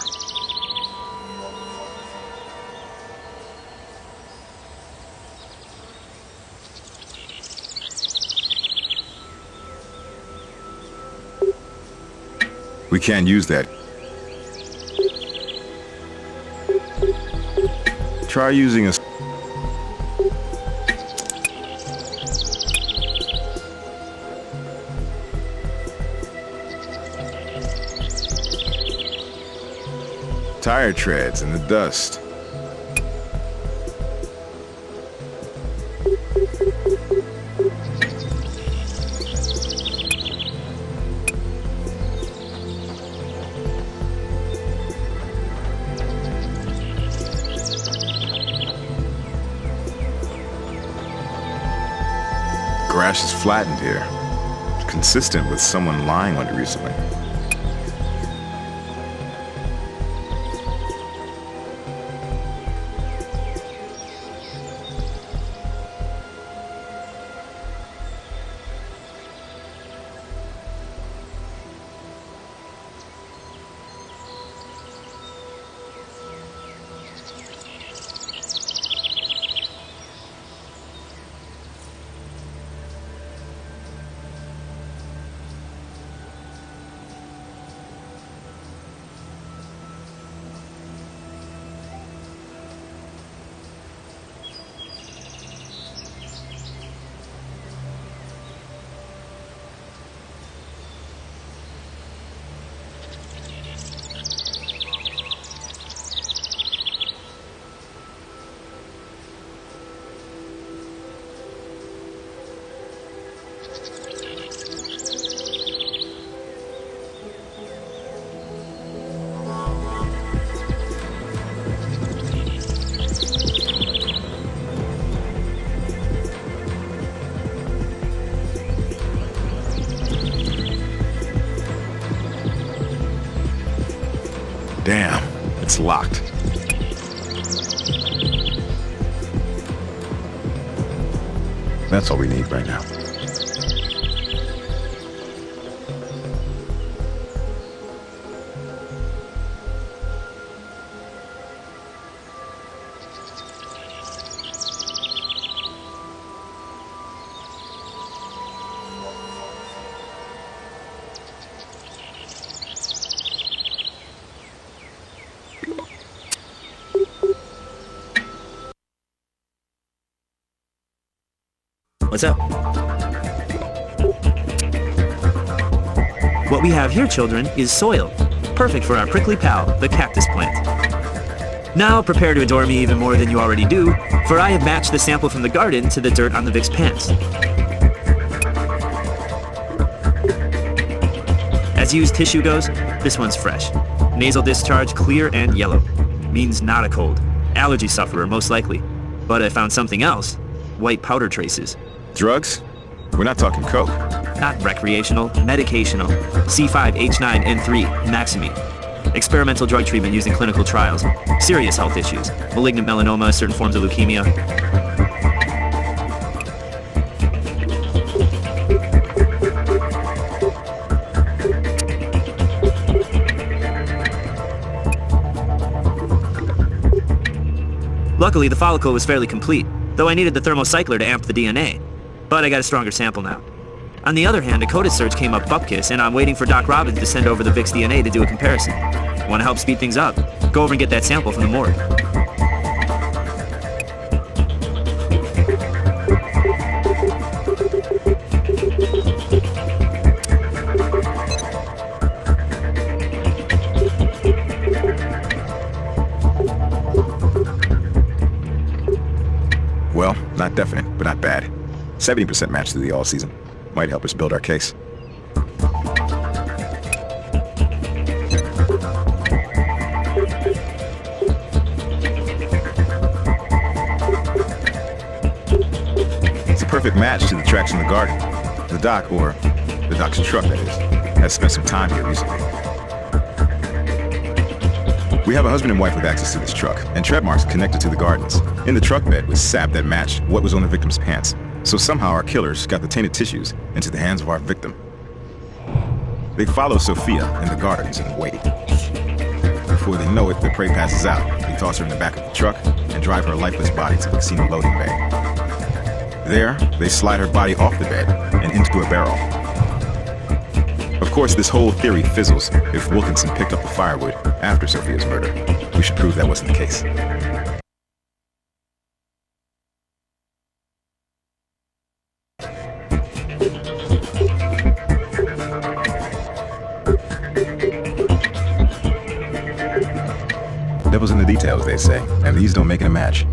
We can't use that. Try using a... tire treads in the dust. Grass is flattened here, consistent with someone lying on it recently. Damn, it's locked. That's all we need right now. What's up? What we have here, children, is soil. Perfect for our prickly pal, the cactus plant. Now prepare to adore me even more than you already do, for I have matched the sample from the garden to the dirt on the Vic's pants. As used tissue goes, this one's fresh. Nasal discharge clear and yellow. Means not a cold. Allergy sufferer, most likely. But I found something else. White powder traces. Drugs? We're not talking coke. Not recreational, medicational. C5, H9, N3, Maximine. experimental drug treatment used in clinical trials, serious health issues, malignant melanoma, certain forms of leukemia. Luckily, the follicle was fairly complete, though I needed the thermocycler to amp the DNA. But I got a stronger sample now. On the other hand, a coded search came up bupkis, and I'm waiting for Doc Robbins to send over the VIX DNA to do a comparison. Want to help speed things up? Go over and get that sample from the morgue. Well, not definite, but not bad. 70% match through the all-season. Might help us build our case. It's a perfect match to the tracks in the garden. The doc, or the doc's truck, that is, has spent some time here recently. We have a husband and wife with access to this truck, and tread marks connected to the gardens. In the truck bed was sap that matched what was on the victim's pants. So somehow our killers got the tainted tissues into the hands of our victim. They follow Sophia in the gardens and wait. Before they know it, the prey passes out. They toss her in the back of the truck and drive her lifeless body to the casino loading bay. There, they slide her body off the bed and into a barrel. Of course, this whole theory fizzles if Wilkinson picked up the firewood after Sophia's murder. We should prove that wasn't the case. Devil's in the details, they say, and these don't make it a match.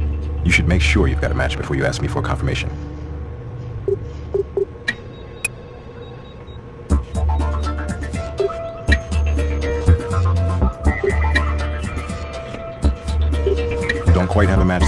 You should make sure you've got a match before you ask me for confirmation. Don't quite have a match.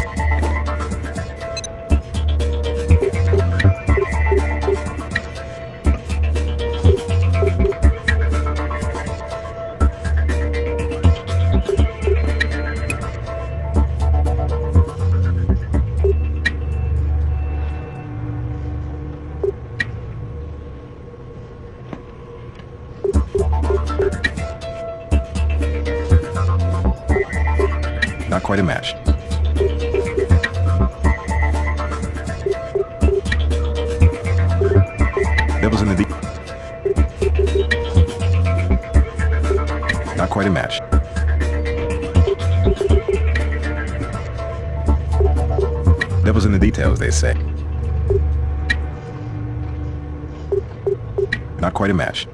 Not quite a match. Devil's in the deep. Not quite a match. Devil's in the details, they say. Not quite a match.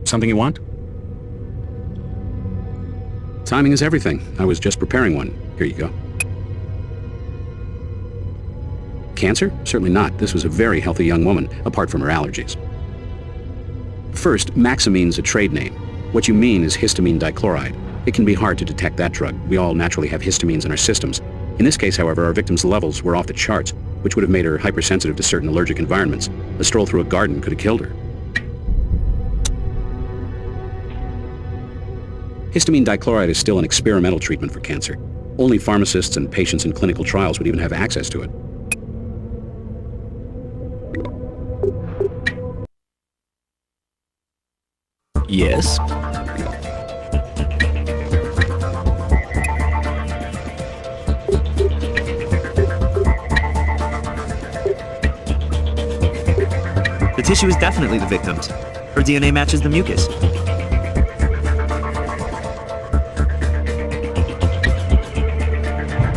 Something you want? Timing is everything. I was just preparing one. Here you go. Cancer? Certainly not. This was a very healthy young woman, apart from her allergies. First, Maxamine's a trade name. What you mean is histamine dichloride. It can be hard to detect that drug. We all naturally have histamines in our systems. In this case, however, our victim's levels were off the charts, which would have made her hypersensitive to certain allergic environments. A stroll through a garden could have killed her. Histamine dichloride is still an experimental treatment for cancer. Only pharmacists and patients in clinical trials would even have access to it. Yes? The tissue is definitely the victim's. Her DNA matches the mucus.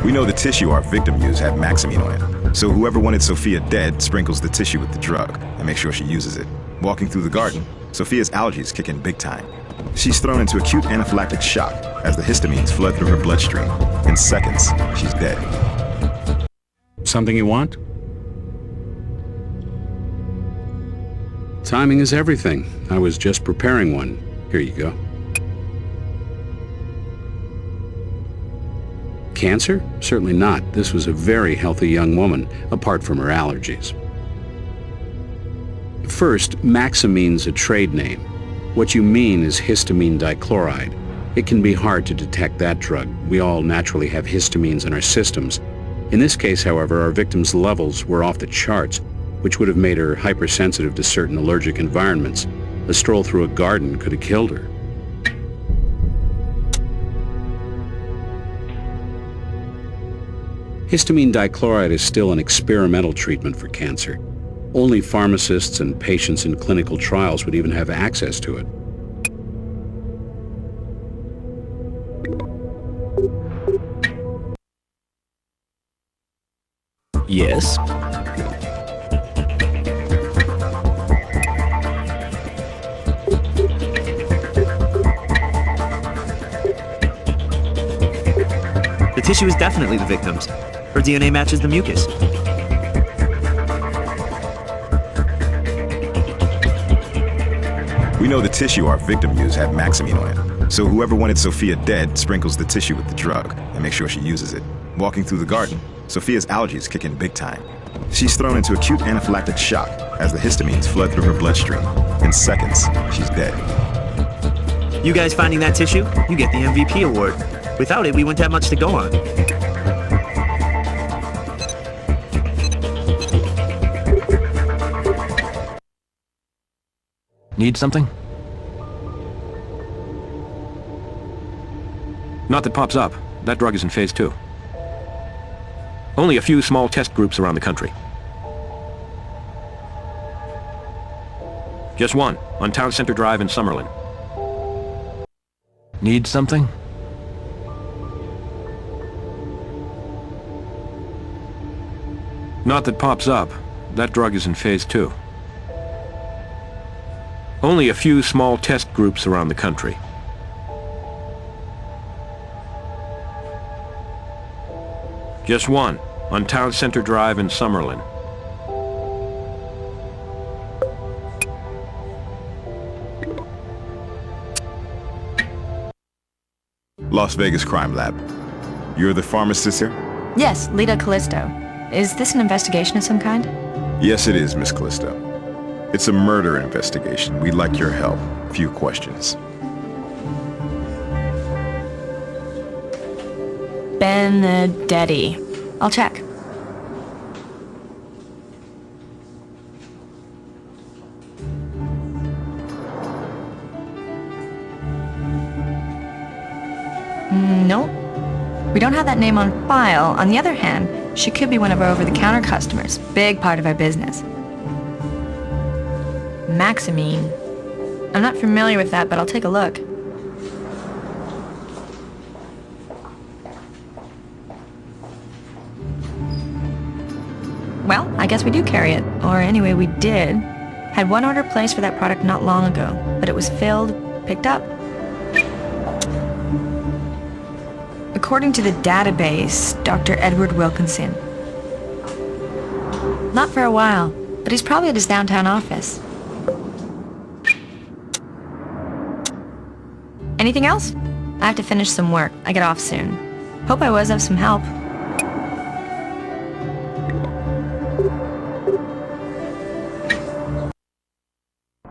We know the tissue our victim used had Maxamine on it. So whoever wanted Sophia dead sprinkles the tissue with the drug and makes sure she uses it. Walking through the garden, Sophia's allergies kick in big time. She's thrown into acute anaphylactic shock as the histamines flood through her bloodstream. In seconds, she's dead. Something you want? Timing is everything. I was just preparing one. Here you go. Cancer? Certainly not. This was a very healthy young woman, apart from her allergies. First, Maxamine's a trade name. What you mean is histamine dichloride. It can be hard to detect that drug. We all naturally have histamines in our systems. In this case, however, our victim's levels were off the charts, which would have made her hypersensitive to certain allergic environments. A stroll through a garden could have killed her. Histamine dichloride is still an experimental treatment for cancer. Only pharmacists and patients in clinical trials would even have access to it. Yes? The tissue is definitely the victim's. Her DNA matches the mucus. We know the tissue our victim used had Maxamine on it. So whoever wanted Sophia dead sprinkles the tissue with the drug and makes sure she uses it. Walking through the garden, Sophia's allergies kick in big time. She's thrown into acute anaphylactic shock as the histamines flood through her bloodstream. In seconds, she's dead. You guys finding that tissue? You get the MVP award. Without it, we wouldn't have much to go on. Need something? Not that pops up. That drug is in phase 2. Only a few small test groups around the country. Just one, on Town Center Drive in Summerlin. Need something? Not that pops up. That drug is in phase 2. Only a few small test groups around the country. Just one, on Town Center Drive in Summerlin. Las Vegas Crime Lab. You're the pharmacist here? Yes, Leda Callisto. Is this an investigation of some kind? Yes, it is, Miss Callisto. It's a murder investigation. We'd like your help. A few questions. Benedetti. I'll check. Nope. We don't have that name on file. On the other hand, she could be one of our over-the-counter customers. Big part of our business. Maxamine. I'm not familiar with that, but I'll take a look. Well, I guess we do carry it. Or anyway, we did. Had one order placed for that product not long ago, but it was filled, picked up. According to the database, Dr. Edward Wilkinson. Not for a while, but he's probably at his downtown office. Anything else? I have to finish some work. I get off soon. Hope I was of some help.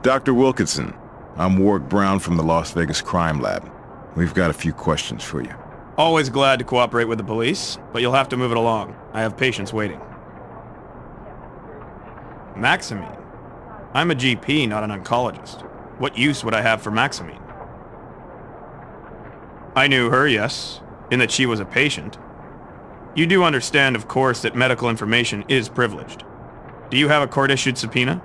Dr. Wilkinson, I'm Warwick Brown from the Las Vegas Crime Lab. We've got a few questions for you. Always glad to cooperate with the police, but you'll have to move it along. I have patients waiting. Maxamine? I'm a GP, not an oncologist. What use would I have for Maxamine? I knew her, yes, in that she was a patient. You do understand, of course, that medical information is privileged. Do you have a court-issued subpoena?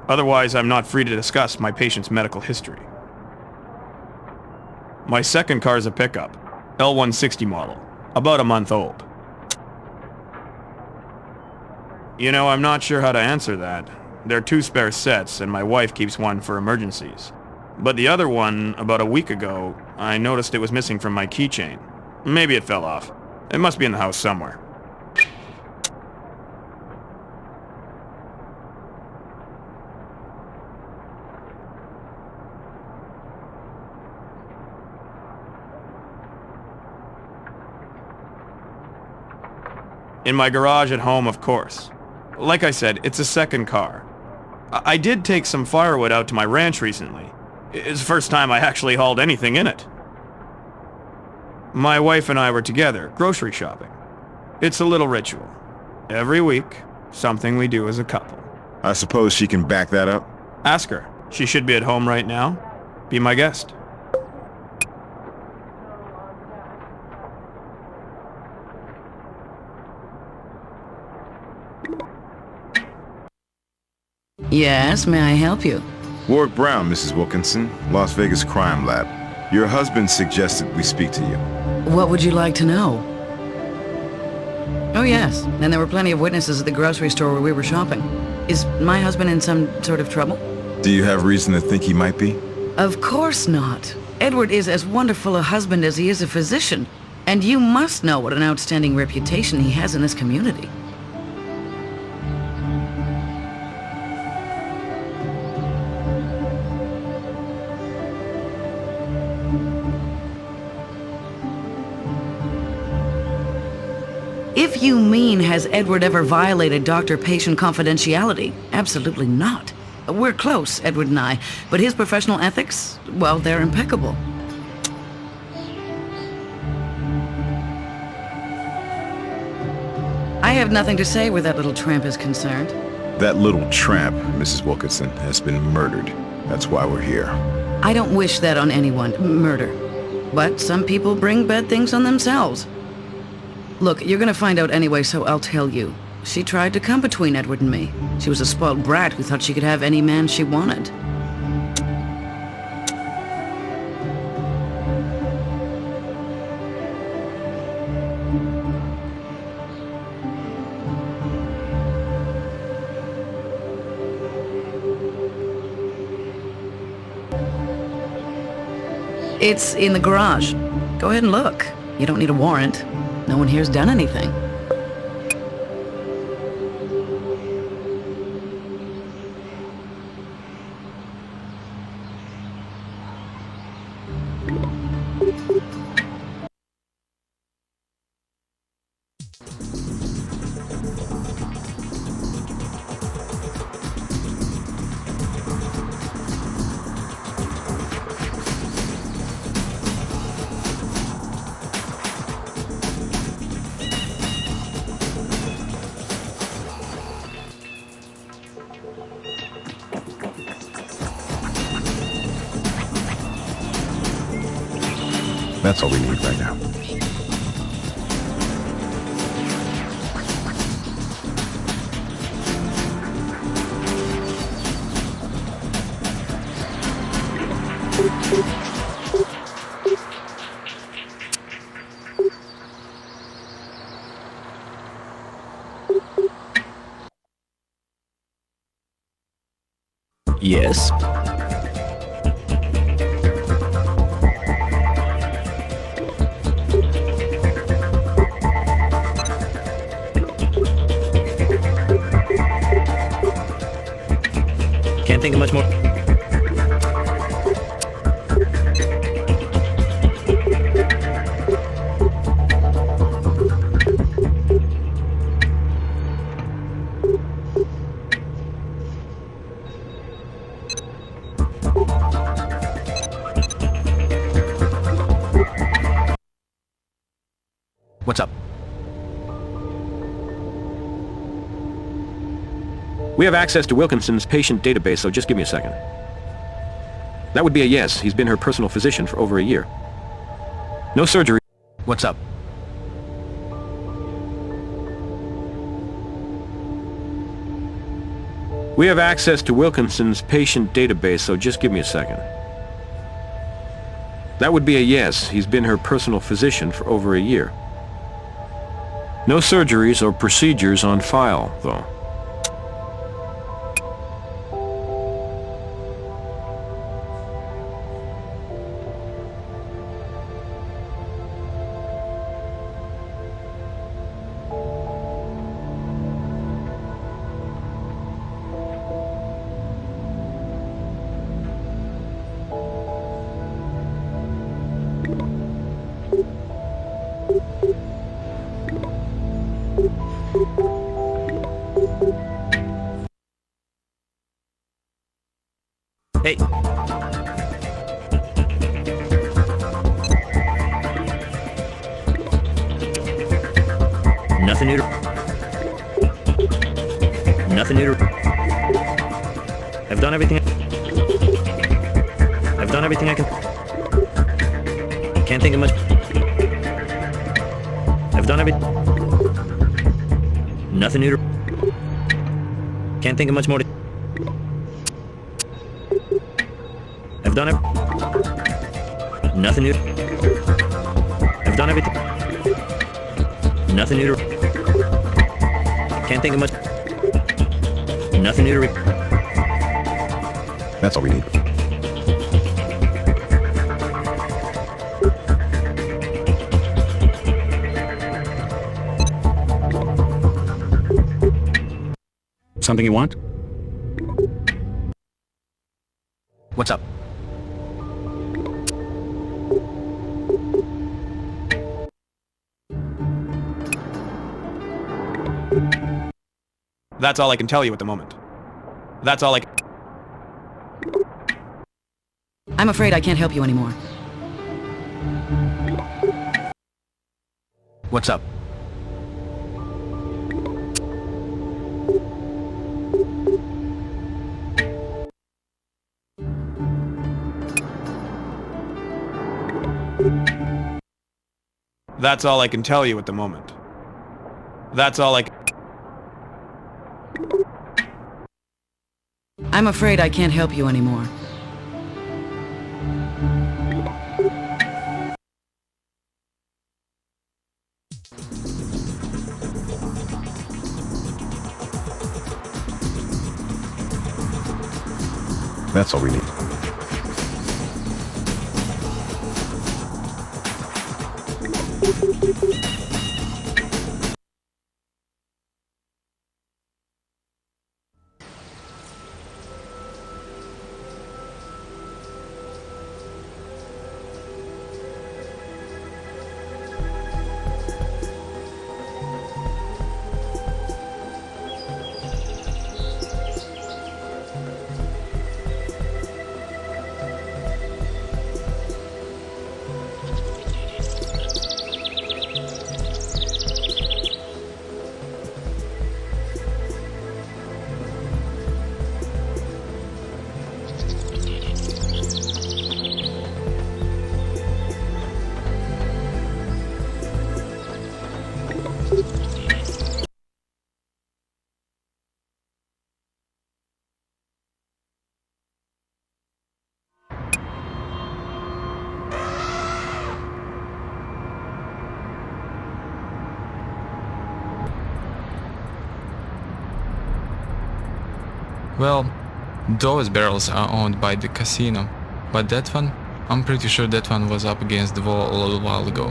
Otherwise, I'm not free to discuss my patient's medical history. My second car is a pickup, L160 model, about a month old. You know, I'm not sure how to answer that. There are 2 spare sets, and my wife keeps one for emergencies. But the other one, about a week ago, I noticed it was missing from my keychain. Maybe it fell off. It must be in the house somewhere. In my garage at home, of course. Like I said, it's a second car. I did take some firewood out to my ranch recently. It's the first time I actually hauled anything in it. My wife and I were together, grocery shopping. It's a little ritual. Every week, something we do as a couple. I suppose she can back that up? Ask her. She should be at home right now. Be my guest. Yes, may I help you? Ward Brown, Mrs. Wilkinson, Las Vegas Crime Lab. Your husband suggested we speak to you. What would you like to know? Oh yes, and there were plenty of witnesses at the grocery store where we were shopping. Is my husband in some sort of trouble? Do you have reason to think he might be? Of course not. Edward is as wonderful a husband as he is a physician, and you must know what an outstanding reputation he has in this community. If you mean, has Edward ever violated doctor-patient confidentiality? Absolutely not. We're close, Edward and I, but his professional ethics, well, they're impeccable. I have nothing to say where that little tramp is concerned. That little tramp, Mrs. Wilkinson, has been murdered. That's why we're here. I don't wish that on anyone, murder. But some people bring bad things on themselves. Look, you're gonna find out anyway, so I'll tell you. She tried to come between Edward and me. She was a spoiled brat who thought she could have any man she wanted. It's in the garage. Go ahead and look. You don't need a warrant. No one here's done anything. That's all we need right now. Yes. Can't think of much more. What's up? We have access to Wilkinson's patient database, so just give me a second. That would be a yes. He's been her personal physician for over a year. No surgery. What's up? We have access to Wilkinson's patient database, so just give me a second. That would be a yes. He's been her personal physician for over a year. No surgeries or procedures on file, though. Hey. Nothing new to... Nothing new to... I've done everything I can... Can't think of much... I've done everything... Nothing new to... Can't think of much more to... I've done it. Nothing new. I've done everything. Nothing new to... Can't think of much... Nothing new to... That's all we need. Something you want? What's up? That's all I can tell you at the moment. That's all I can... I'm afraid I can't help you anymore. What's up? That's all I can tell you at the moment. That's all I can... I'm afraid I can't help you anymore. That's all we need. Well, those barrels are owned by the casino, but that one, I'm pretty sure that one was up against the wall a little while ago.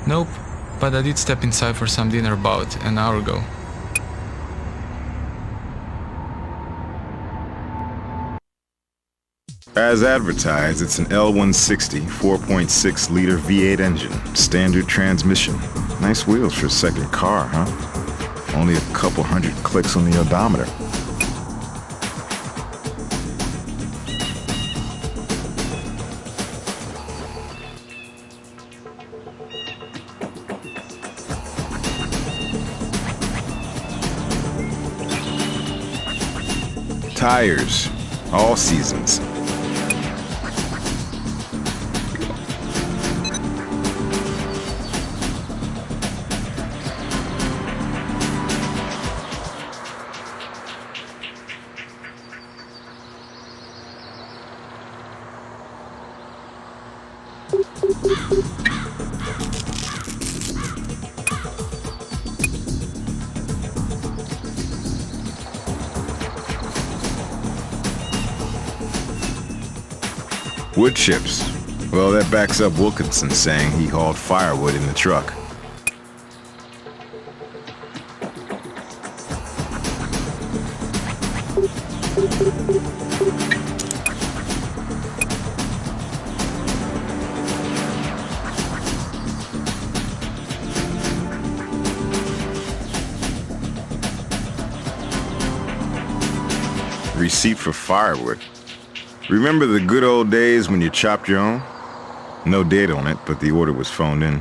Nope, but I did step inside for some dinner about an hour ago. As advertised, it's an L160 4.6 liter V8 engine, standard transmission. Nice wheels for a second car, huh? Only a couple hundred clicks on the odometer. Tires, all seasons. Wood chips. Well, that backs up Wilkinson saying he hauled firewood in the truck. Receipt for firewood. Remember the good old days when you chopped your own? No date on it, but the order was phoned in.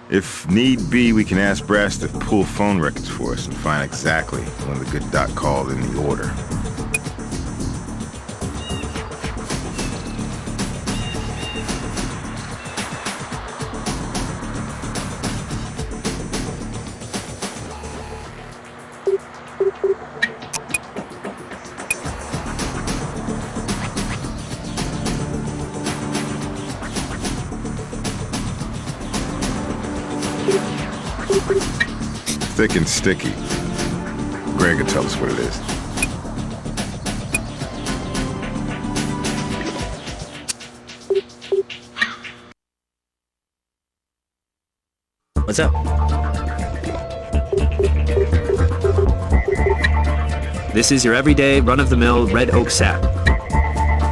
If need be, we can ask Brass to pull phone records for us and find exactly when the good doc called in the order. Thick and sticky. Greg will tell us what it is. What's up? This is your everyday, run-of-the-mill red oak sap.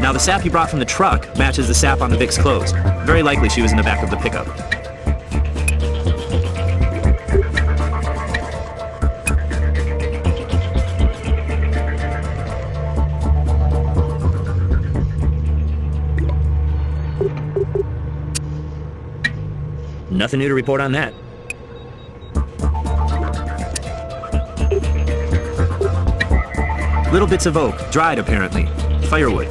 Now, the sap you brought from the truck matches the sap on the Vic's clothes. Very likely she was in the back of the pickup. Nothing new to report on that. Little bits of oak, dried apparently. Firewood.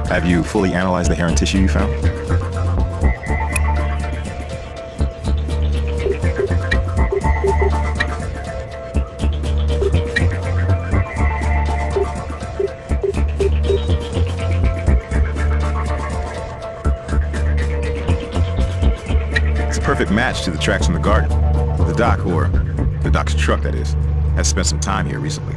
Have you fully analyzed the hair and tissue you found? It's a perfect match to the tracks from the garden. The doc, or the doc's truck that is, has spent some time here recently.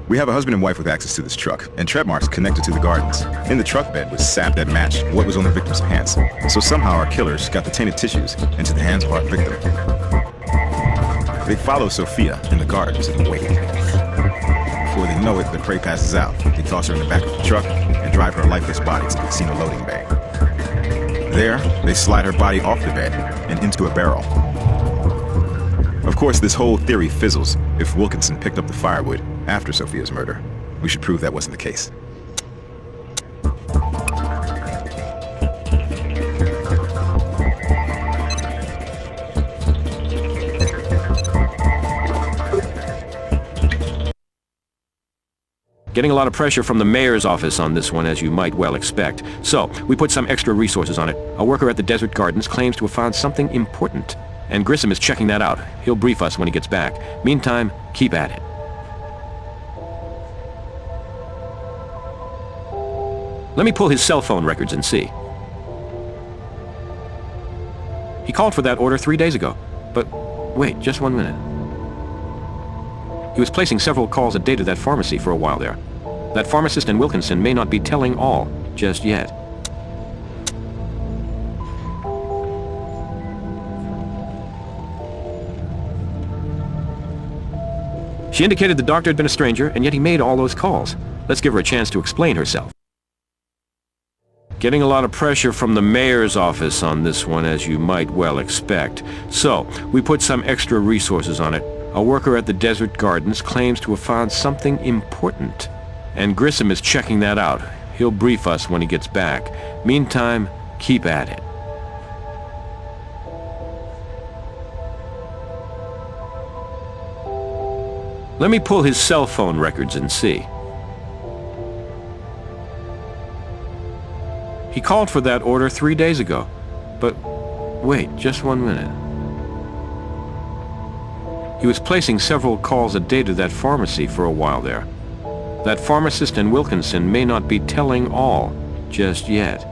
We have a husband and wife with access to this truck, and tread marks connected to the gardens. In the truck bed was sap that matched what was on the victim's pants. So somehow our killers got the tainted tissues into the hands of our victim. They follow Sophia in the gardens and wait. Before they know it, the prey passes out. They toss her in the back of the truck and drive her lifeless body to the casino loading bay. There, they slide her body off the bed and into a barrel. Of course, this whole theory fizzles if Wilkinson picked up the firewood after Sophia's murder. We should prove that wasn't the case. Getting a lot of pressure from the mayor's office on this one, as you might well expect. So, we put some extra resources on it. A worker at the Desert Gardens claims to have found something important, and Grissom is checking that out. He'll brief us when he gets back. Meantime, keep at it. Let me pull his cell phone records and see. He called for that order 3 days ago. But wait, just 1 minute. He was placing several calls a day to that pharmacy for a while there. That pharmacist and Wilkinson may not be telling all just yet. She indicated the doctor had been a stranger, and yet he made all those calls. Let's give her a chance to explain herself. Getting a lot of pressure from the mayor's office on this one, as you might well expect. So, we put some extra resources on it. A worker at the Desert Gardens claims to have found something important, and Grissom is checking that out. He'll brief us when he gets back. Meantime, keep at it. Let me pull his cell phone records and see. He called for that order 3 days ago. But wait, just 1 minute. He was placing several calls a day to that pharmacy for a while there. That pharmacist and Wilkinson may not be telling all just yet.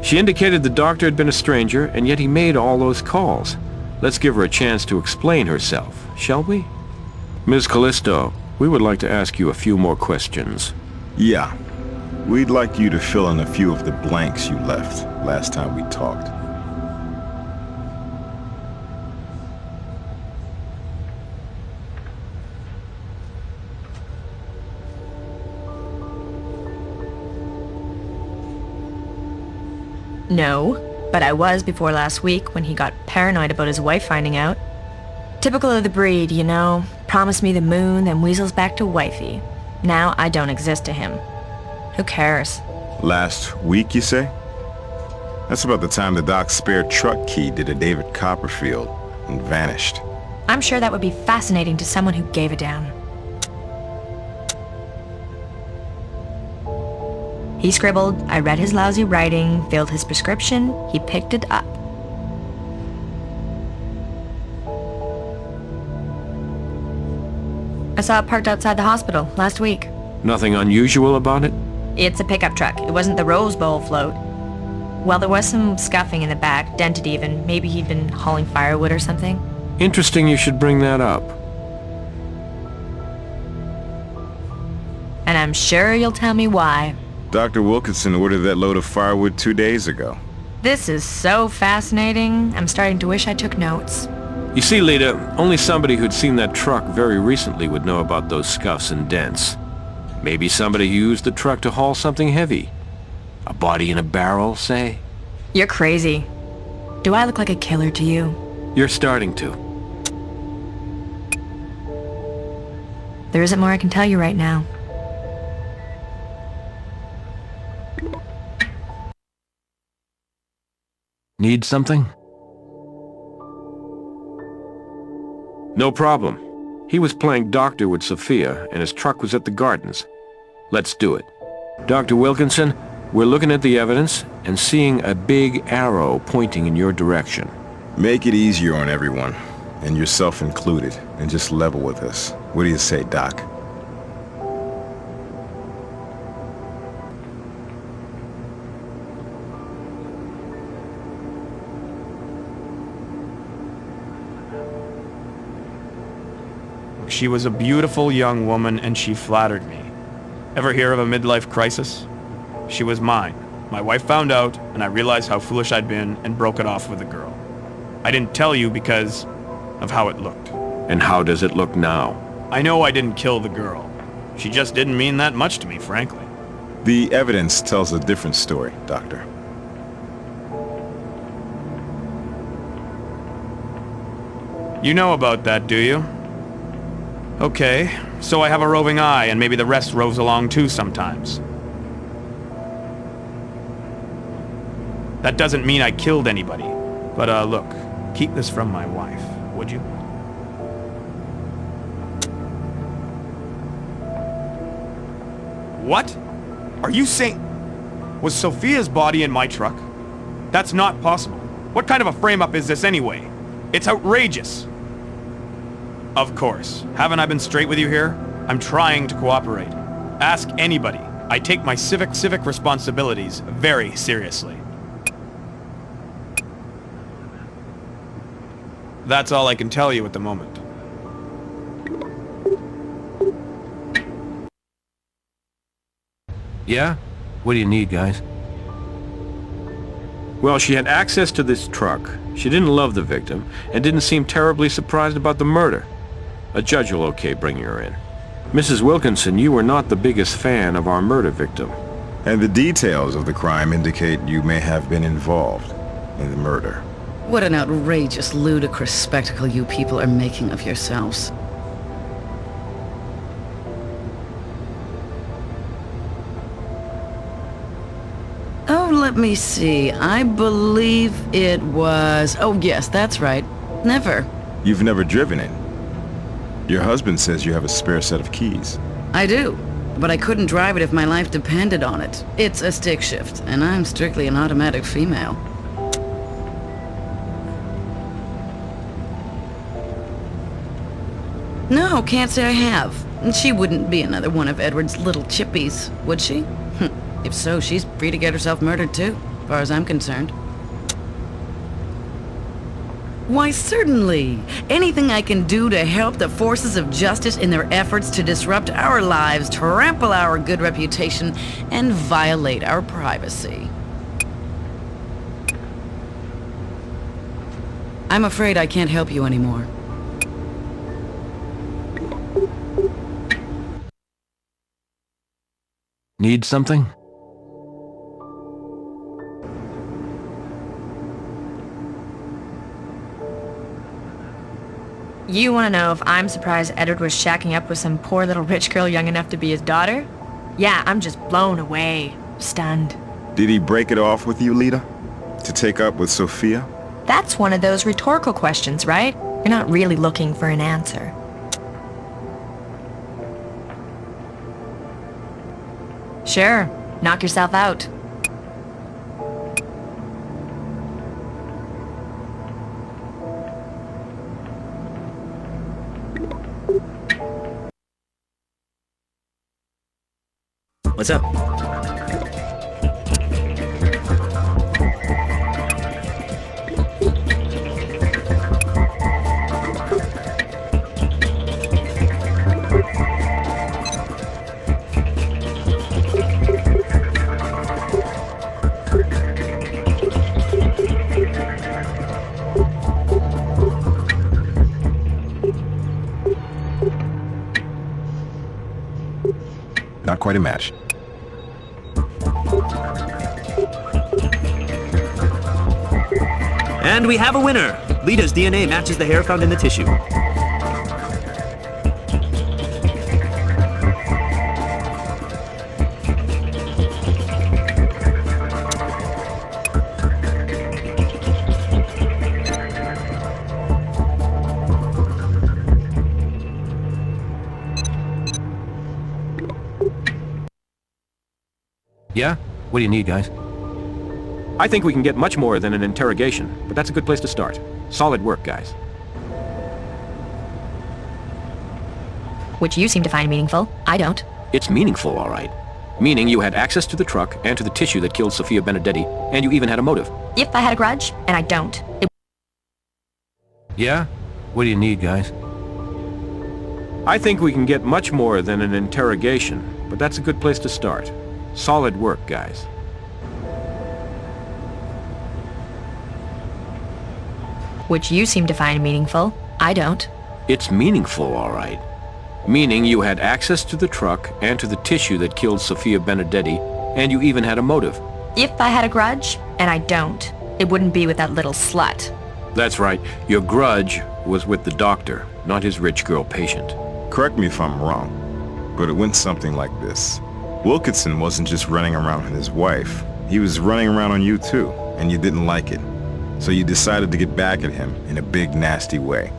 She indicated the doctor had been a stranger, and yet he made all those calls. Let's give her a chance to explain herself, shall we? Ms. Callisto, we would like to ask you a few more questions. Yeah. We'd like you to fill in a few of the blanks you left last time we talked. No, but I was before last week when he got paranoid about his wife finding out. Typical of the breed, you know. Promised me the moon, then weasels back to wifey. Now I don't exist to him. Who cares? Last week, you say? That's about the time the doc's spare truck key did a David Copperfield and vanished. I'm sure that would be fascinating to someone who gave a damn. He scribbled, I read his lousy writing, filled his prescription, he picked it up. I saw it parked outside the hospital last week. Nothing unusual about it? It's a pickup truck. It wasn't the Rose Bowl float. Well, there was some scuffing in the back, dented even. Maybe he'd been hauling firewood or something. Interesting you should bring that up. And I'm sure you'll tell me why. Dr. Wilkinson ordered that load of firewood 2 days ago. This is so fascinating. I'm starting to wish I took notes. You see, Leda, only somebody who'd seen that truck very recently would know about those scuffs and dents. Maybe somebody who used the truck to haul something heavy. A body in a barrel, say? You're crazy. Do I look like a killer to you? You're starting to. There isn't more I can tell you right now. Need something? No problem. He was playing doctor with Sophia, and his truck was at the gardens. Let's do it. Dr. Wilkinson, we're looking at the evidence and seeing a big arrow pointing in your direction. Make it easier on everyone, and yourself included, and just level with us. What do you say, Doc? She was a beautiful young woman and she flattered me. Ever hear of a midlife crisis? She was mine. My wife found out and I realized how foolish I'd been and broke it off with the girl. I didn't tell you because of how it looked. And how does it look now? I know I didn't kill the girl. She just didn't mean that much to me, frankly. The evidence tells a different story, Doctor. You know about that, do you? Okay, so I have a roving eye, and maybe the rest roves along too sometimes. That doesn't mean I killed anybody. But, look, keep this from my wife, would you? What? Are you saying... Was Sophia's body in my truck? That's not possible. What kind of a frame-up is this anyway? It's outrageous. Of course. Haven't I been straight with you here? I'm trying to cooperate. Ask anybody. I take my civic responsibilities very seriously. That's all I can tell you at the moment. Yeah? What do you need, guys? Well, she had access to this truck. She didn't love the victim, and didn't seem terribly surprised about the murder. A judge will okay bringing her in. Mrs. Wilkinson, you were not the biggest fan of our murder victim. And the details of the crime indicate you may have been involved in the murder. What an outrageous, ludicrous spectacle you people are making of yourselves. Oh, let me see. I believe it was... Oh, yes, that's right. Never. You've never driven it. Your husband says you have a spare set of keys. I do, but I couldn't drive it if my life depended on it. It's a stick shift, and I'm strictly an automatic female. No, can't say I have. And she wouldn't be another one of Edward's little chippies, would she? If so, she's free to get herself murdered too, as far as I'm concerned. Why, certainly. Anything I can do to help the forces of justice in their efforts to disrupt our lives, trample our good reputation, and violate our privacy. I'm afraid I can't help you anymore. Need something? You want to know if I'm surprised Edward was shacking up with some poor little rich girl young enough to be his daughter? Yeah, I'm just blown away. Stunned. Did he break it off with you, Leda? To take up with Sophia? That's one of those rhetorical questions, right? You're not really looking for an answer. Sure. Knock yourself out. What's up? Not quite a match. And we have a winner! Leda's DNA matches the hair found in the tissue. Yeah? What do you need, guys? I think we can get much more than an interrogation, but that's a good place to start. Solid work, guys. Which you seem to find meaningful. I don't. It's meaningful, all right. Meaning you had access to the truck and to the tissue that killed Sophia Benedetti, and you even had a motive. If I had a grudge, and I don't. Yeah? What do you need, guys? I think we can get much more than an interrogation, but that's a good place to start. Solid work, guys. Which you seem to find meaningful. I don't. It's meaningful, all right. Meaning you had access to the truck and to the tissue that killed Sophia Benedetti, and you even had a motive. If I had a grudge, and I don't, it wouldn't be with that little slut. That's right. Your grudge was with the doctor, not his rich girl patient. Correct me if I'm wrong, but it went something like this. Wilkinson wasn't just running around with his wife. He was running around on you too, and you didn't like it. So you decided to get back at him in a big, nasty way,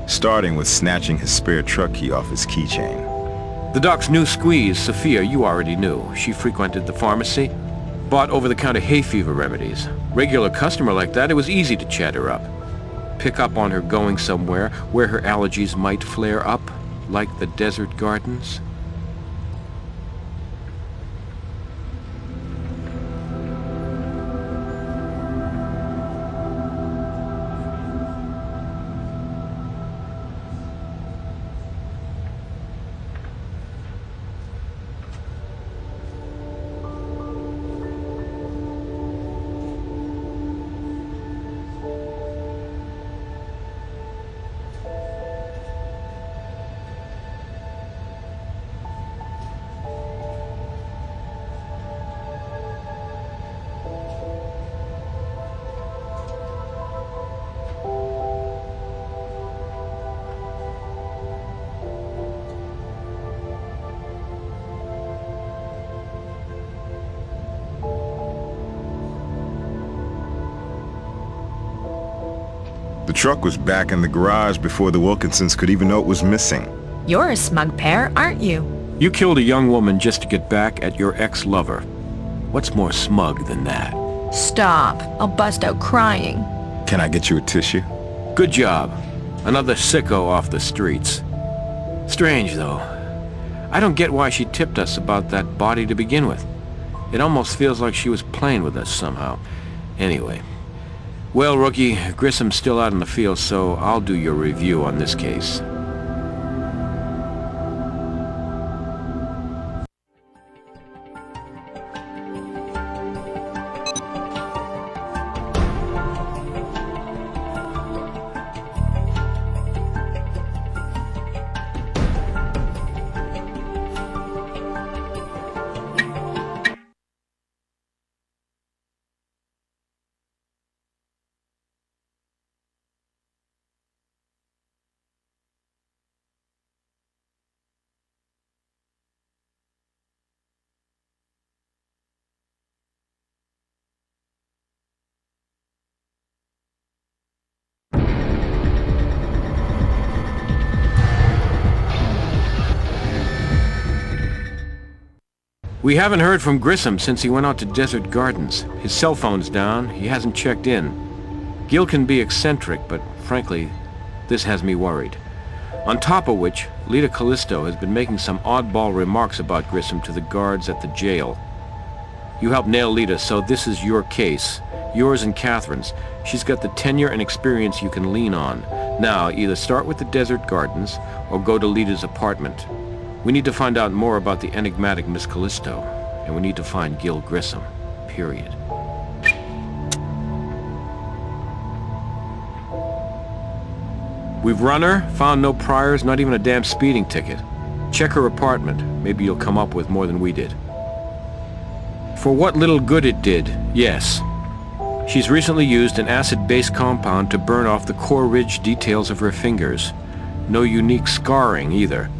starting with snatching his spare truck key off his keychain. The doc's new squeeze, Sophia, you already knew. She frequented the pharmacy, bought over-the-counter hay fever remedies. Regular customer like that, it was easy to chat her up. Pick up on her going somewhere where her allergies might flare up, like the desert gardens. The truck was back in the garage before the Wilkinsons could even know it was missing. You're a smug pair, aren't you? You killed a young woman just to get back at your ex-lover. What's more smug than that? Stop. I'll bust out crying. Can I get you a tissue? Good job. Another sicko off the streets. Strange, though. I don't get why she tipped us about that body to begin with. It almost feels like she was playing with us somehow. Anyway, Well, Rookie, Grissom's still out in the field, so I'll do your review on this case. We haven't heard from Grissom since he went out to Desert Gardens. His cell phone's down. He hasn't checked in. Gil can be eccentric, but frankly, this has me worried. On top of which, Leda Callisto has been making some oddball remarks about Grissom to the guards at the jail. You helped nail Leda, so this is your case. Yours and Catherine's. She's got the tenure and experience you can lean on. Now, either start with the Desert Gardens, or go to Leda's apartment. We need to find out more about the enigmatic Miss Callisto, and we need to find Gil Grissom. Period. We've run her, found no priors, not even a damn speeding ticket. Check her apartment. Maybe you'll come up with more than we did. For what little good it did, yes. She's recently used an acid-based compound to burn off the core ridge details of her fingers. No unique scarring, either.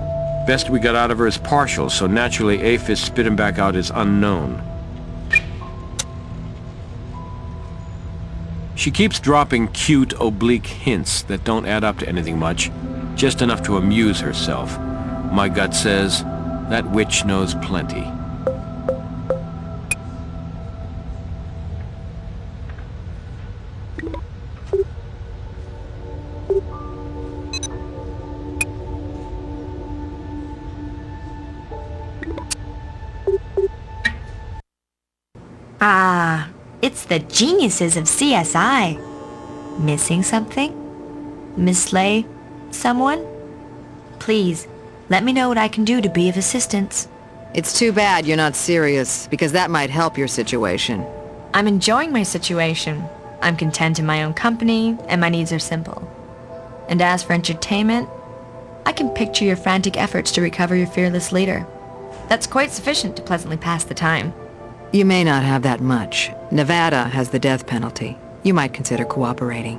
Best we got out of her is partial, so naturally APHIS spit him back out as unknown. She keeps dropping cute, oblique hints that don't add up to anything much, just enough to amuse herself. My gut says, that witch knows plenty. Ah, it's the geniuses of CSI. Missing something? Mislay someone? Please, let me know what I can do to be of assistance. It's too bad you're not serious, because that might help your situation. I'm enjoying my situation. I'm content in my own company, and my needs are simple. And as for entertainment, I can picture your frantic efforts to recover your fearless leader. That's quite sufficient to pleasantly pass the time. You may not have that much. Nevada has the death penalty. You might consider cooperating.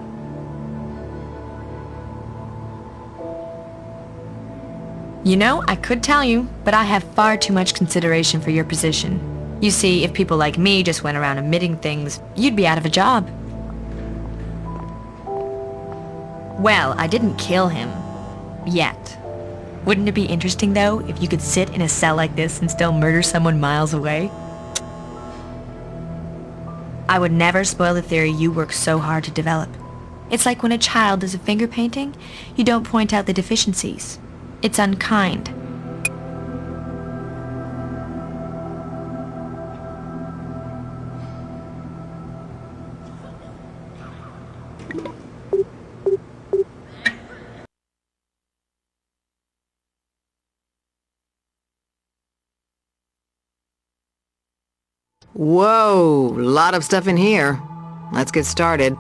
You know, I could tell you, but I have far too much consideration for your position. You see, if people like me just went around admitting things, you'd be out of a job. Well, I didn't kill him. Yet. Wouldn't it be interesting, though, if you could sit in a cell like this and still murder someone miles away? I would never spoil the theory you worked so hard to develop. It's like when a child does a finger painting, you don't point out the deficiencies. It's unkind. Whoa, a lot of stuff in here. Let's get started.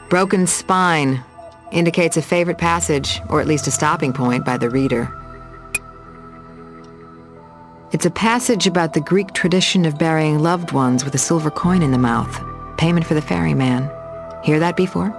Broken spine indicates a favorite passage, or at least a stopping point by the reader. It's a passage about the Greek tradition of burying loved ones with a silver coin in the mouth. Payment for the ferryman. Hear that before?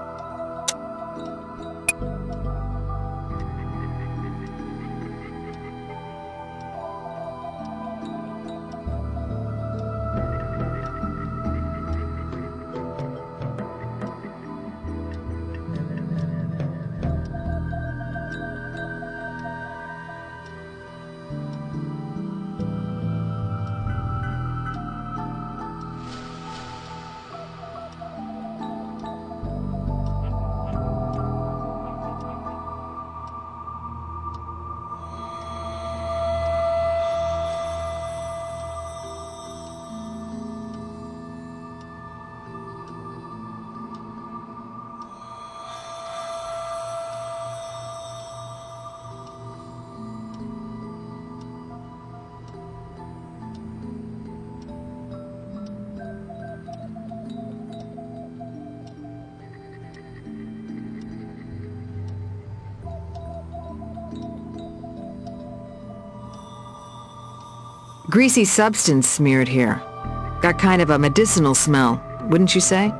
Greasy substance smeared here. Got kind of a medicinal smell, wouldn't you say?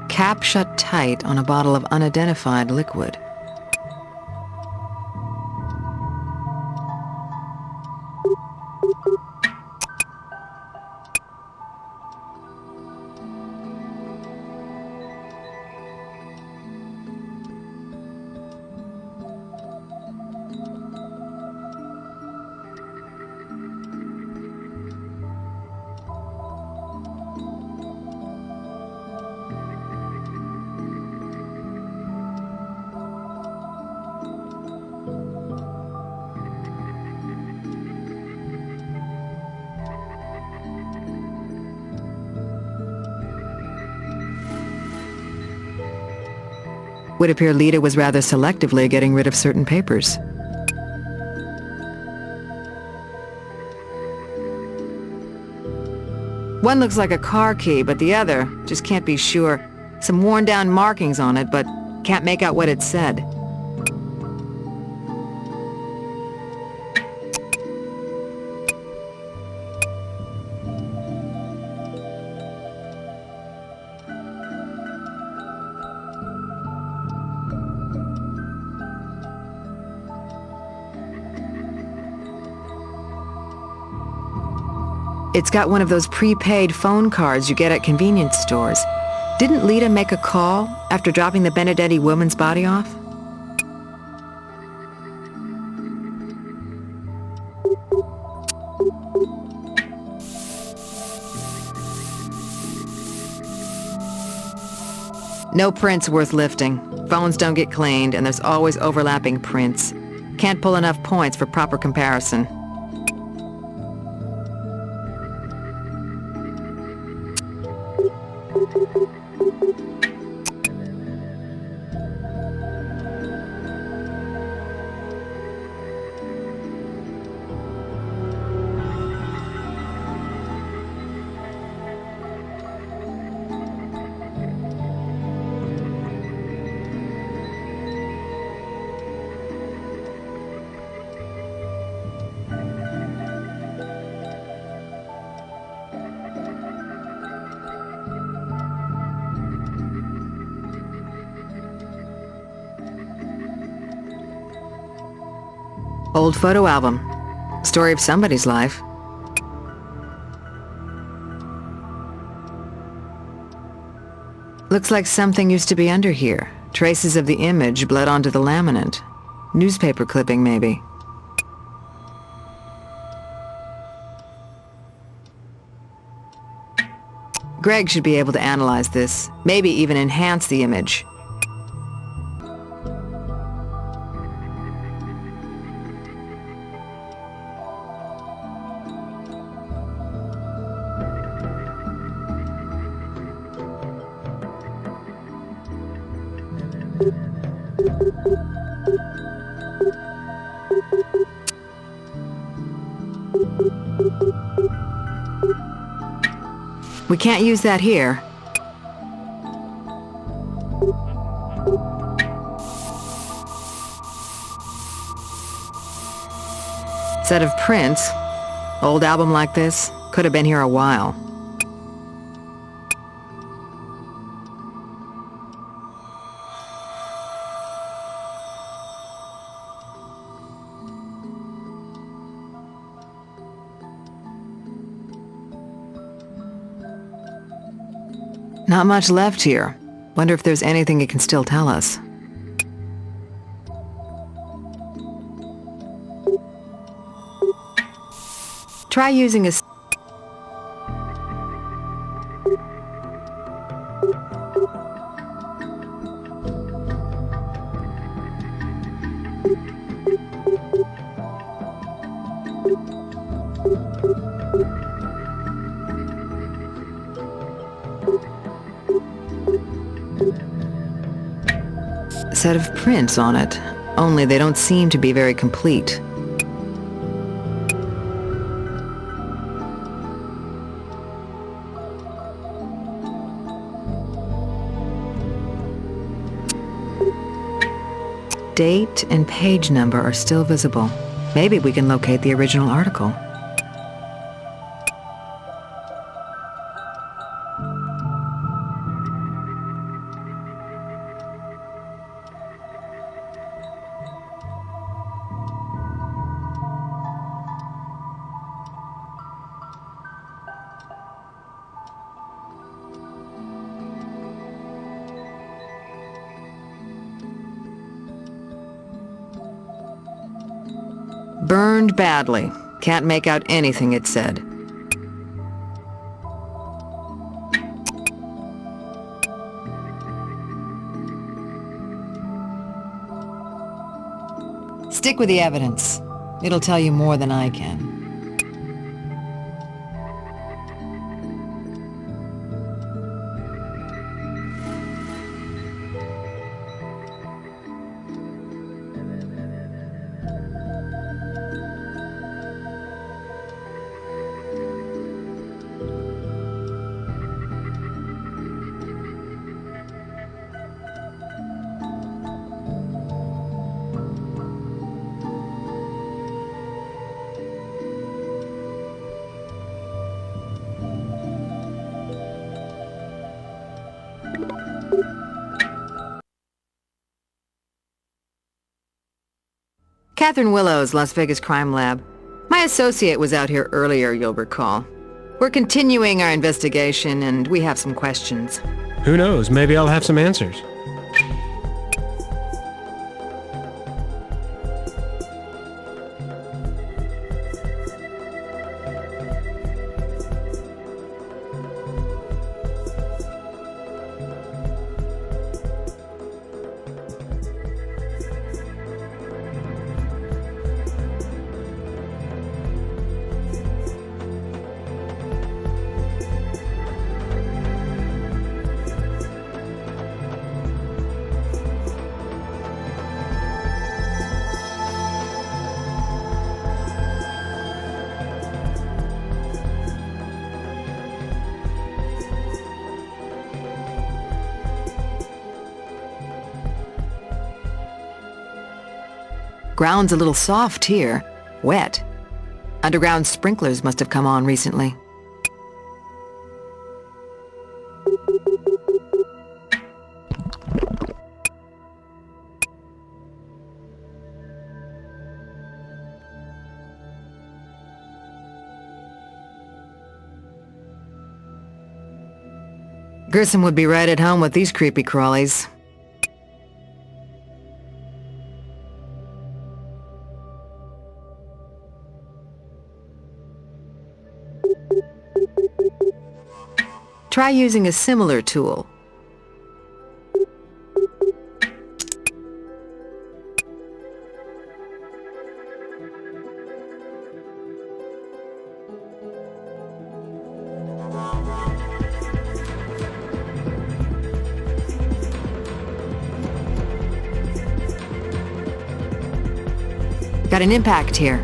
Cap shut tight on a bottle of unidentified liquid. Would appear Leda was rather selectively getting rid of certain papers. One looks like a car key, but the other, just can't be sure. Some worn down markings on it, but can't make out what it said. It's got one of those prepaid phone cards you get at convenience stores. Didn't Leda make a call after dropping the Benedetti woman's body off? No prints worth lifting. Phones don't get cleaned, and there's always overlapping prints. Can't pull enough points for proper comparison. Old photo album. Story of somebody's life. Looks like something used to be under here. Traces of the image bled onto the laminate. Newspaper clipping, maybe. Greg should be able to analyze this. Maybe even enhance the image. We can't use that here. Set of prints. Old album like this. Could have been here a while. Not much left here. Wonder if there's anything it can still tell us. Try using a... set of prints on it, only they don't seem to be very complete. Date and page number are still visible. Maybe we can locate the original article. Burned badly. Can't make out anything it said. Stick with the evidence. It'll tell you more than I can. Catherine Willow's Las Vegas Crime Lab. My associate was out here earlier, you'll recall. We're continuing our investigation, and we have some questions. Who knows? Maybe I'll have some answers. Ground's a little soft here. Wet. Underground sprinklers must have come on recently. Grissom would be right at home with these creepy crawlies. Try using a similar tool. Got an impact here.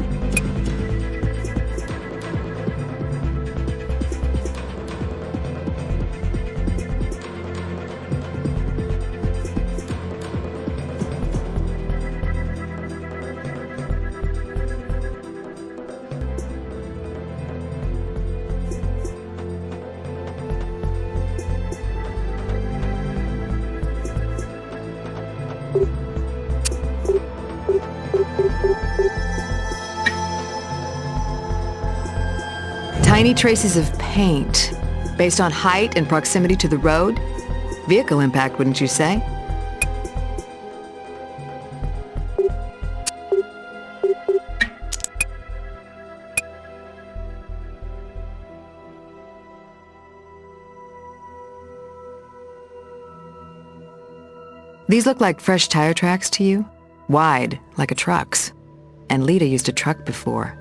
Tiny traces of paint, based on height and proximity to the road. Vehicle impact, wouldn't you say? These look like fresh tire tracks to you? Wide, like a truck's. And Leda used a truck before.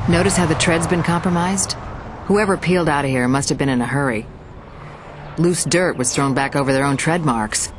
Notice how the tread's been compromised? Whoever peeled out of here must have been in a hurry. Loose dirt was thrown back over their own tread marks.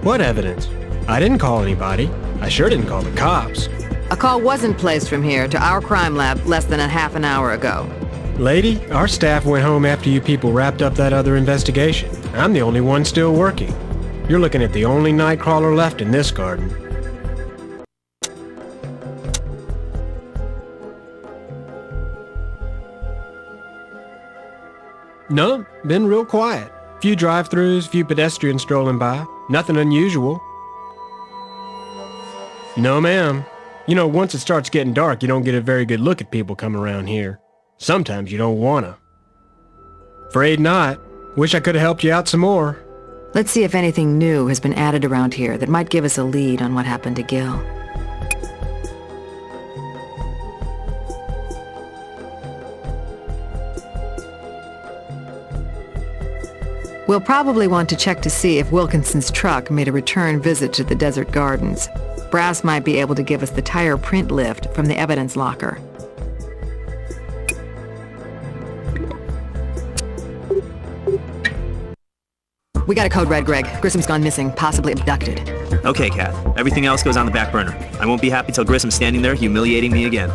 What evidence? I didn't call anybody. I sure didn't call the cops. A call wasn't placed from here to our crime lab less than a half an hour ago. Lady, our staff went home after you people wrapped up that other investigation. I'm the only one still working. You're looking at the only nightcrawler left in this garden. No, been real quiet. Few drive-thrus, few pedestrians strolling by. Nothing unusual. No, ma'am. You know, once it starts getting dark, you don't get a very good look at people coming around here. Sometimes you don't wanna. Afraid not. Wish I could have helped you out some more. Let's see if anything new has been added around here that might give us a lead on what happened to Gil. We'll probably want to check to see if Wilkinson's truck made a return visit to the desert gardens. Brass might be able to give us the tire print lift from the evidence locker. We got a code red, Greg. Grissom's gone missing, possibly abducted. Okay, Kath. Everything else goes on the back burner. I won't be happy till Grissom's standing there humiliating me again.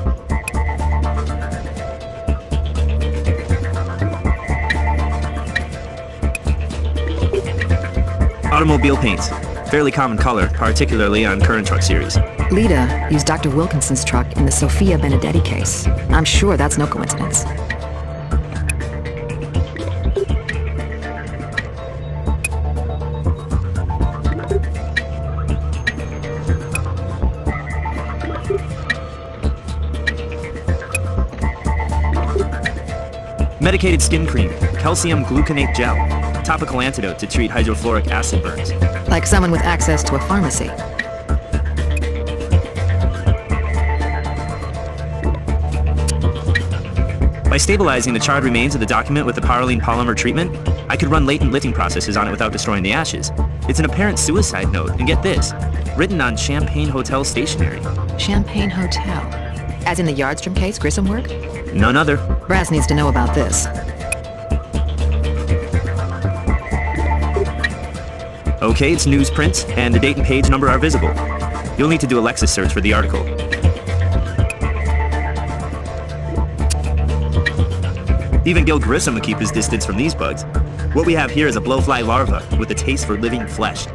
Automobile paints. Fairly common color, particularly on current truck series. Leda used Dr. Wilkinson's truck in the Sophia Benedetti case. I'm sure that's no coincidence. Medicated skin cream, calcium gluconate gel, topical antidote to treat hydrofluoric acid burns. Like someone with access to a pharmacy. By stabilizing the charred remains of the document with the pyrroline polymer treatment, I could run latent lifting processes on it without destroying the ashes. It's an apparent suicide note, and get this, written on Champagne Hotel stationery. Champagne Hotel? As in the Yardstrom case, Grissom work? None other. Brass needs to know about this. Okay, it's newsprint, and the date and page number are visible. You'll need to do a Lexis search for the article. Even Gil Grissom would keep his distance from these bugs. What we have here is a blowfly larva with a taste for living flesh.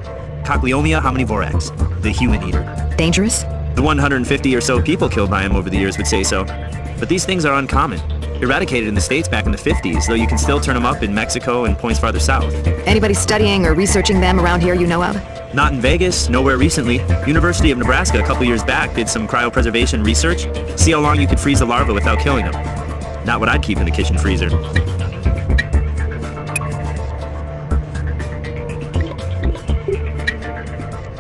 Cochleomia hominivorax, the human eater. Dangerous? The 150 or so people killed by him over the years would say so. But these things are uncommon. Eradicated in the States back in the 50s, though you can still turn them up in Mexico and points farther south. Anybody studying or researching them around here you know of? Not in Vegas, nowhere recently. University of Nebraska a couple years back did some cryopreservation research. See how long you could freeze a larva without killing them. Not what I'd keep in the kitchen freezer.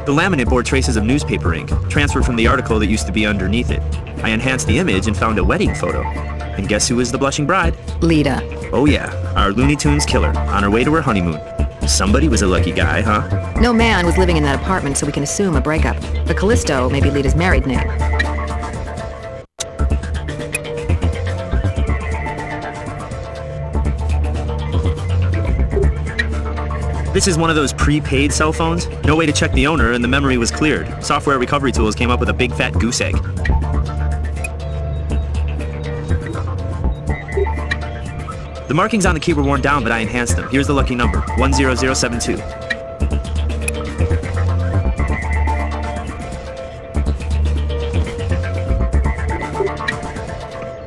The laminate bore traces of newspaper ink, transferred from the article that used to be underneath it. I enhanced the image and found a wedding photo. And guess who was the blushing bride? Leda. Oh yeah, our Looney Tunes killer, on her way to her honeymoon. Somebody was a lucky guy, huh? No man was living in that apartment, so we can assume a breakup. But Callisto may be Leda's married name. This is one of those prepaid cell phones. No way to check the owner, and the memory was cleared. Software recovery tools came up with a big fat goose egg. The markings on the key were worn down, but I enhanced them. Here's the lucky number, 10072.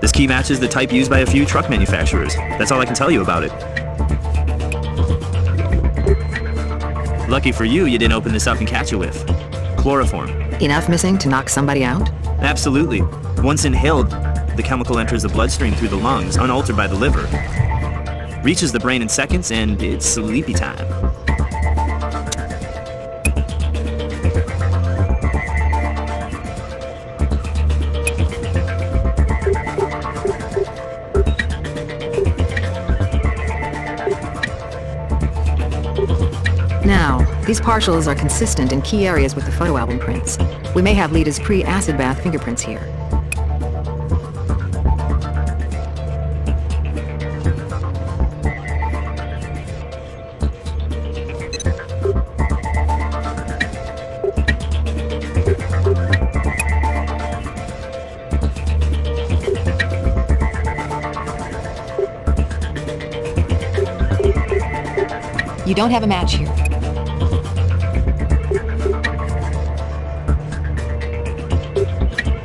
This key matches the type used by a few truck manufacturers. That's all I can tell you about it. Lucky for you, you didn't open this up and catch a whiff. Chloroform. Enough missing to knock somebody out? Absolutely. Once inhaled, the chemical enters the bloodstream through the lungs, unaltered by the liver. Reaches the brain in seconds, and it's sleepy time. Now, these partials are consistent in key areas with the photo album prints. We may have Leda's pre-acid bath fingerprints here. You don't have a match here.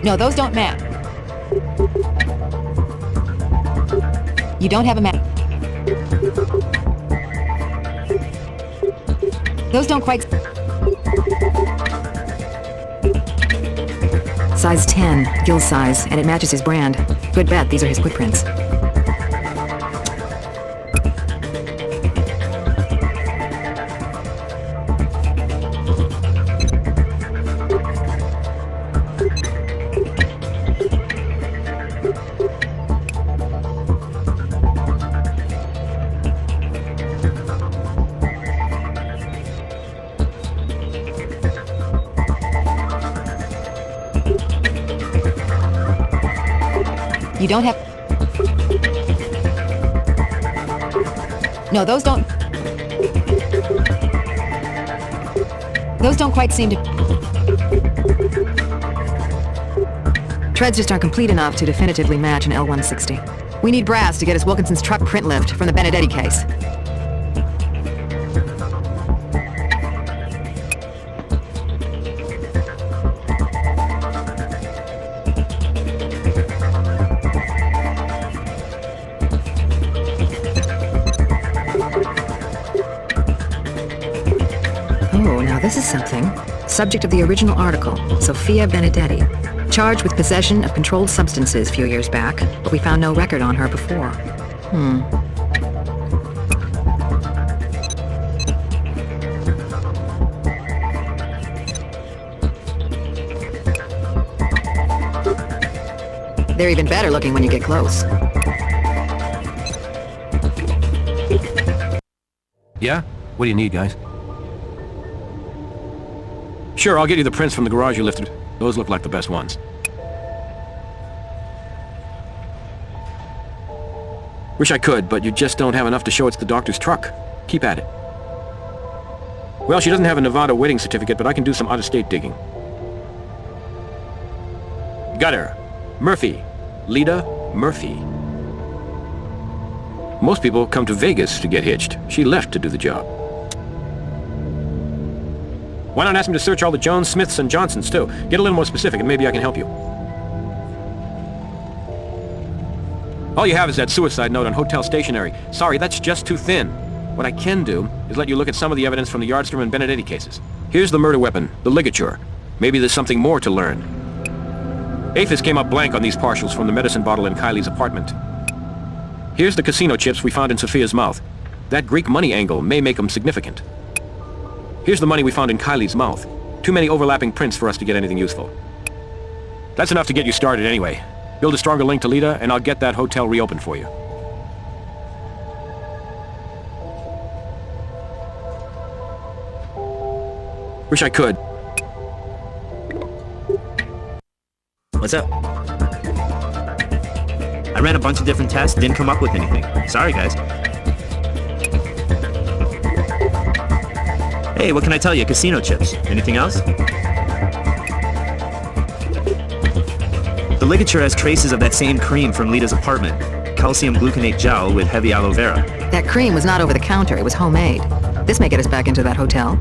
No, those don't match. You don't have a match. Those don't quite... Size 10, gill size, and it matches his brand. Good bet, these are his footprints. You don't have... No, those don't... Those don't quite seem to... Treads just aren't complete enough to definitively match an L-160. We need Brass to get us Wilkinson's truck print lift from the Benedetti case. This is something. Subject of the original article, Sophia Benedetti. Charged with possession of controlled substances a few years back, but we found no record on her before. They're even better looking when you get close. Yeah? What do you need, guys? Sure, I'll get you the prints from the garage you lifted. Those look like the best ones. Wish I could, but you just don't have enough to show it's the doctor's truck. Keep at it. Well, she doesn't have a Nevada wedding certificate, but I can do some out-of-state digging. Got her. Murphy. Leda Murphy. Most people come to Vegas to get hitched. She left to do the job. Why not ask me to search all the Jones, Smiths, and Johnsons, too? Get a little more specific, and maybe I can help you. All you have is that suicide note on hotel stationery. Sorry, that's just too thin. What I can do is let you look at some of the evidence from the Yardstrom and Benedetti cases. Here's the murder weapon, the ligature. Maybe there's something more to learn. APHIS came up blank on these partials from the medicine bottle in Kylie's apartment. Here's the casino chips we found in Sophia's mouth. That Greek money angle may make them significant. Here's the money we found in Kylie's mouth. Too many overlapping prints for us to get anything useful. That's enough to get you started anyway. Build a stronger link to Leda, and I'll get that hotel reopened for you. Wish I could. What's up? I ran a bunch of different tests, didn't come up with anything. Sorry, guys. Hey, what can I tell you? Casino chips. Anything else? The ligature has traces of that same cream from Leda's apartment. Calcium gluconate gel with heavy aloe vera. That cream was not over the counter, it was homemade. This may get us back into that hotel.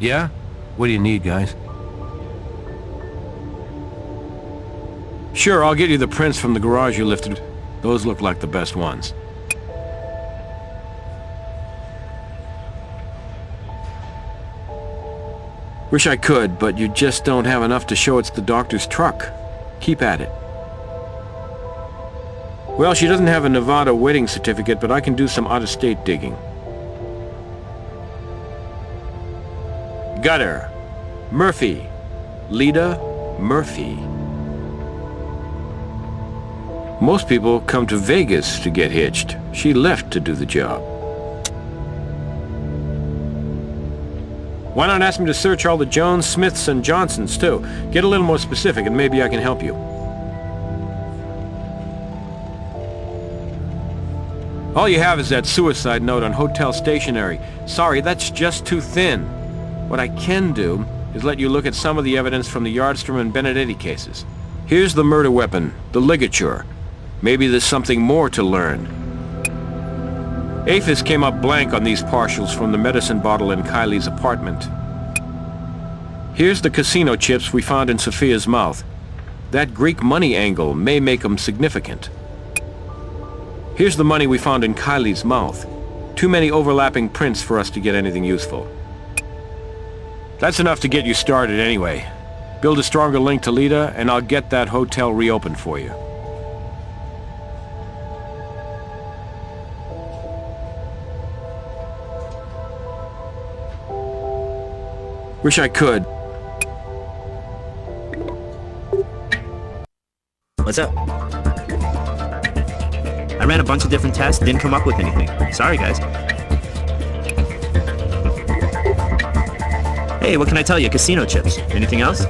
Yeah? What do you need, guys? Sure, I'll get you the prints from the garage you lifted. Those look like the best ones. Wish I could, but you just don't have enough to show it's the doctor's truck. Keep at it. Well, she doesn't have a Nevada wedding certificate, but I can do some out-of-state digging. Got her. Murphy. Leda Murphy. Most people come to Vegas to get hitched. She left to do the job. Why not ask me to search all the Jones, Smiths, and Johnsons, too? Get a little more specific, and maybe I can help you. All you have is that suicide note on hotel stationery. Sorry, that's just too thin. What I can do is let you look at some of the evidence from the Yardstrom and Benedetti cases. Here's the murder weapon, the ligature. Maybe there's something more to learn. APHIS came up blank on these partials from the medicine bottle in Kylie's apartment. Here's the casino chips we found in Sophia's mouth. That Greek money angle may make them significant. Here's the money we found in Kylie's mouth. Too many overlapping prints for us to get anything useful. That's enough to get you started anyway. Build a stronger link to Leda, and I'll get that hotel reopened for you. Wish I could. What's up? I ran a bunch of different tests, didn't come up with anything. Sorry, guys. Hey, what can I tell you? Casino chips. Anything else?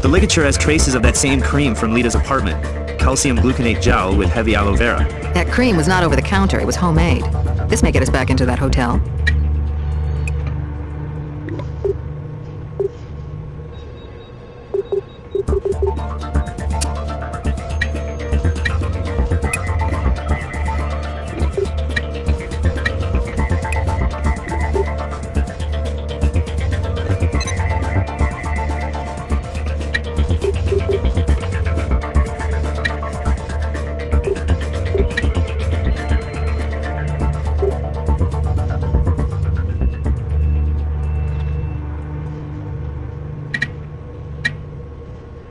The ligature has traces of that same cream from Leda's apartment. Calcium gluconate gel with heavy aloe vera. That cream was not over the counter, it was homemade. This may get us back into that hotel.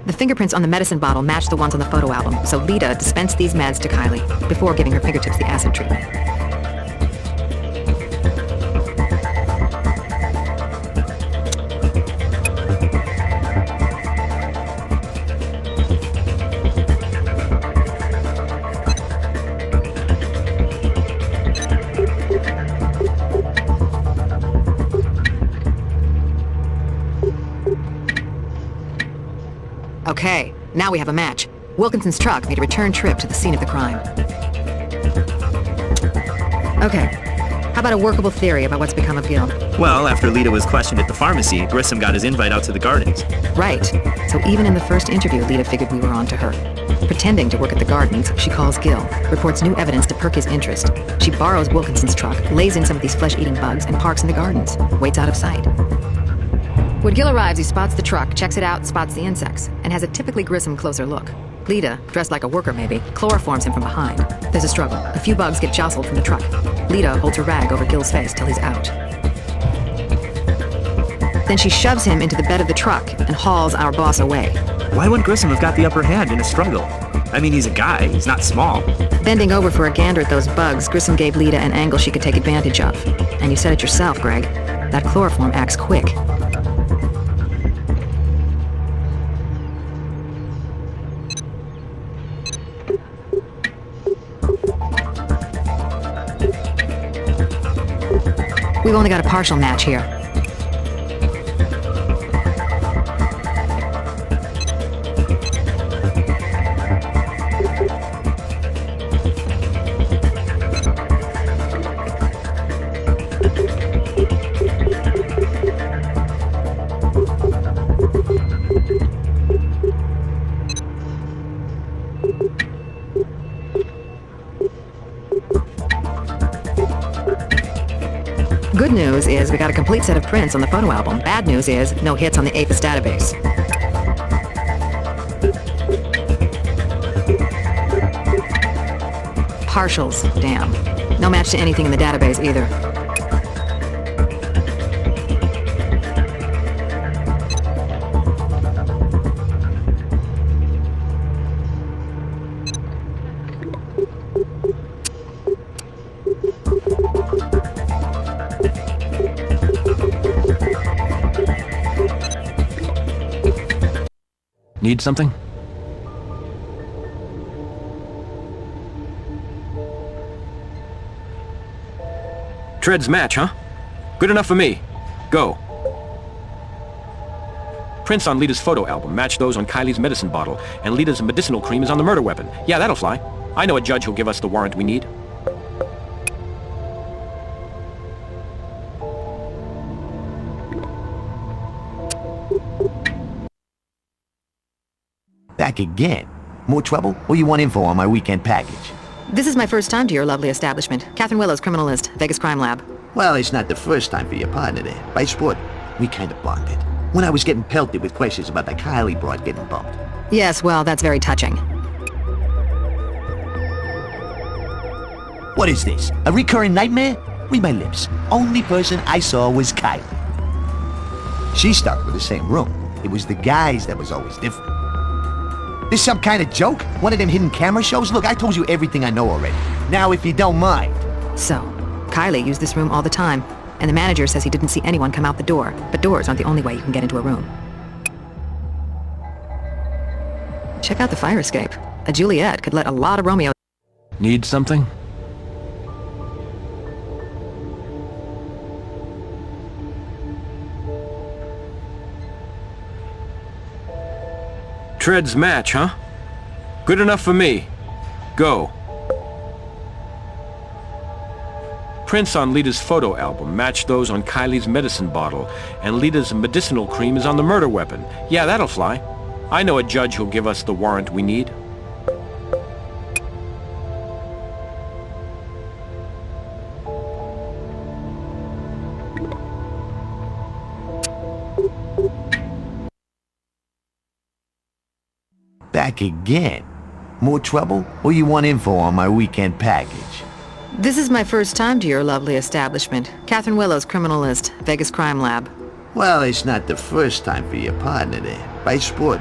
The fingerprints on the medicine bottle match the ones on the photo album, so Leda dispensed these meds to Kylie before giving her fingertips the acid treatment. Okay, now we have a match. Wilkinson's truck made a return trip to the scene of the crime. Okay, how about a workable theory about what's become of Gil? Well, after Leda was questioned at the pharmacy, Grissom got his invite out to the gardens. Right. So even in the first interview, Leda figured we were on to her. Pretending to work at the gardens, she calls Gil, reports new evidence to perk his interest. She borrows Wilkinson's truck, lays in some of these flesh-eating bugs, and parks in the gardens. Waits out of sight. When Gil arrives, he spots the truck, checks it out, spots the insects, and has a typically Grissom closer look. Leda, dressed like a worker maybe, chloroforms him from behind. There's a struggle. A few bugs get jostled from the truck. Leda holds her rag over Gil's face till he's out. Then she shoves him into the bed of the truck and hauls our boss away. Why wouldn't Grissom have got the upper hand in a struggle? I mean, he's a guy. He's not small. Bending over for a gander at those bugs, Grissom gave Leda an angle she could take advantage of. And you said it yourself, Greg. That chloroform acts quick. We've only got a partial match here. Good news is we got a complete set of prints on the photo album. Bad news is no hits on the APHIS database. Partials, damn. No match to anything in the database either. Need something? Treads match, huh? Good enough for me. Go. Prints on Leda's photo album match those on Kylie's medicine bottle, and Leda's medicinal cream is on the murder weapon. Yeah, that'll fly. I know a judge who'll give us the warrant we need. Back again? More trouble? Or you want info on my weekend package? This is my first time to your lovely establishment. Catherine Willows, criminalist, Vegas Crime Lab. Well, it's not the first time for your partner there. By sport, we kind of bonded. When I was getting pelted with questions about that Kylie broad getting bumped. Yes, well, that's very touching. What is this? A recurring nightmare? Read my lips. Only person I saw was Kylie. She stuck with the same room. It was the guys that was always different. This some kind of joke? One of them hidden camera shows? Look, I told you everything I know already. Now, if you don't mind. So, Kylie used this room all the time, and the manager says he didn't see anyone come out the door, but doors aren't the only way you can get into a room. Check out the fire escape. A Juliet could let a lot of Romeo... Need something? Treads match, huh? Good enough for me. Go. Prints on Leda's photo album match those on Kylie's medicine bottle, and Leda's medicinal cream is on the murder weapon. Yeah, that'll fly. I know a judge who'll give us the warrant we need. Back again? More trouble? Or you want info on my weekend package? This is my first time to your lovely establishment. Catherine Willows, criminalist, Vegas Crime Lab. Well, it's not the first time for your partner there. By sport,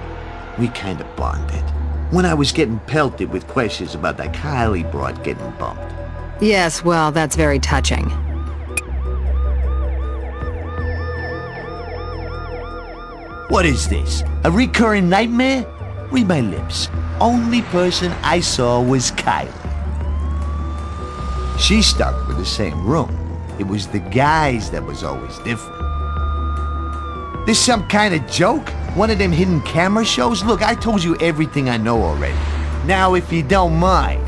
we kind of bonded. When I was getting pelted with questions about that Kylie broad getting bumped. Yes, well, that's very touching. What is this? A recurring nightmare? Read my lips. Only person I saw was Kylie. She stuck with the same room. It was the guys that was always different. This some kind of joke? One of them hidden camera shows? Look, I told you everything I know already. Now, if you don't mind.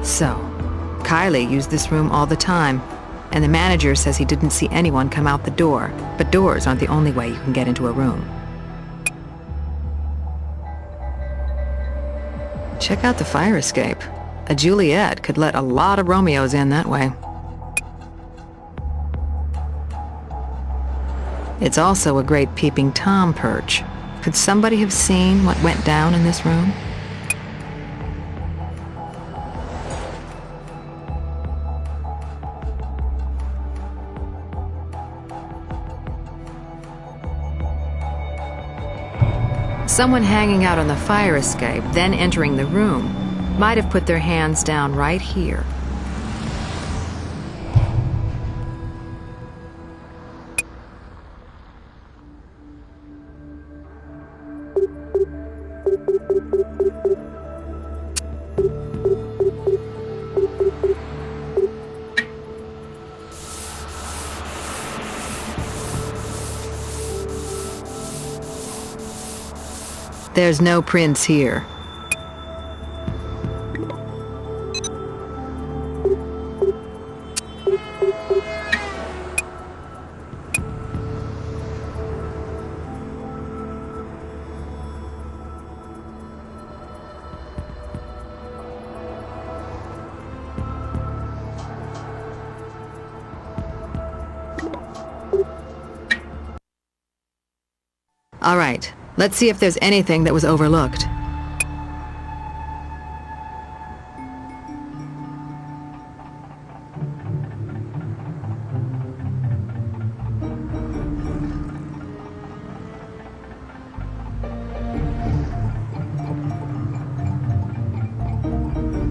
So, Kylie used this room all the time, and the manager says he didn't see anyone come out the door, but doors aren't the only way you can get into a room. Check out the fire escape. A Juliet could let a lot of Romeos in that way. It's also a great peeping Tom perch. Could somebody have seen what went down in this room? Someone hanging out on the fire escape, then entering the room, might have put their hands down right here. There's no prints here. All right, let's see if there's anything that was overlooked.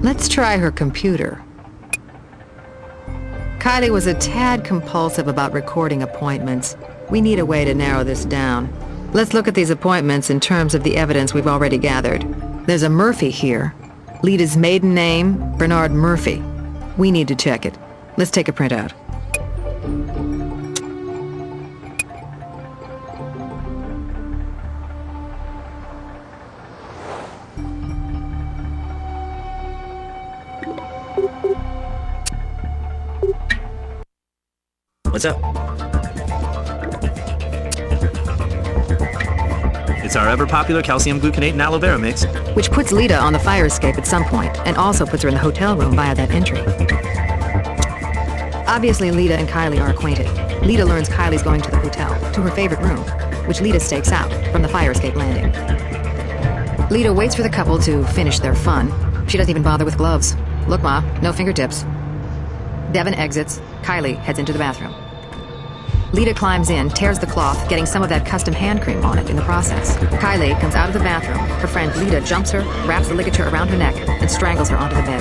Let's try her computer. Kylie was a tad compulsive about recording appointments. We need a way to narrow this down. Let's look at these appointments in terms of the evidence we've already gathered. There's a Murphy here. Leda's maiden name, Bernard Murphy. We need to check it. Let's take a printout. What's up? It's our ever-popular calcium gluconate and aloe vera mix. Which puts Leda on the fire escape at some point, and also puts her in the hotel room via that entry. Obviously, Leda and Kylie are acquainted. Leda learns Kylie's going to the hotel, to her favorite room, which Leda stakes out from the fire escape landing. Leda waits for the couple to finish their fun. She doesn't even bother with gloves. Look, Ma, no fingertips. Devin exits. Kylie heads into the bathroom. Leda climbs in, tears the cloth, getting some of that custom hand cream on it in the process. Kylie comes out of the bathroom. Her friend Leda jumps her, wraps the ligature around her neck, and strangles her onto the bed.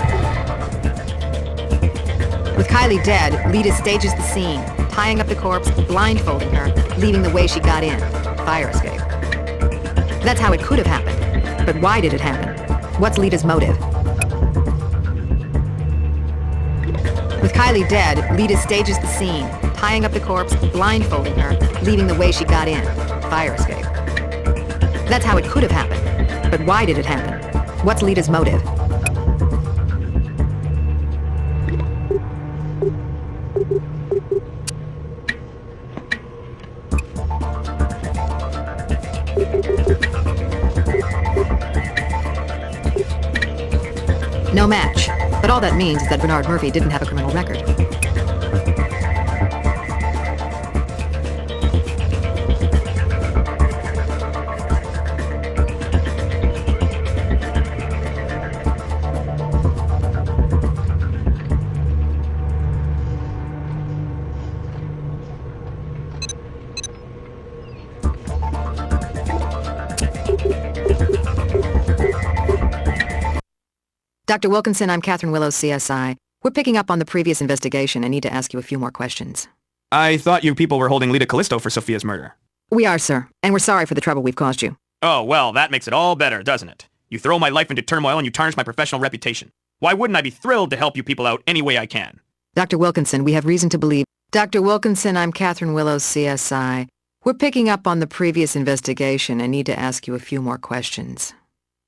With Kylie dead, Leda stages the scene, tying up the corpse, blindfolding her, leaving the way she got in. Fire escape. That's how it could have happened. But why did it happen? What's Leda's motive? With Kylie dead, Leda stages the scene, tying up the corpse, blindfolding her, leaving the way she got in. Fire escape. That's how it could have happened. But why did it happen? What's Leda's motive? No match. But all that means is that Bernard Murphy didn't have a criminal record. Dr. Wilkinson, I'm Catherine Willows, CSI. We're picking up on the previous investigation and need to ask you a few more questions. I thought you people were holding Leda Callisto for Sophia's murder. We are, sir, and we're sorry for the trouble we've caused you. Oh, well, that makes it all better, doesn't it? You throw my life into turmoil and you tarnish my professional reputation. Why wouldn't I be thrilled to help you people out any way I can? Dr. Wilkinson, we have reason to believe... Dr. Wilkinson, I'm Catherine Willows, CSI. We're picking up on the previous investigation and need to ask you a few more questions.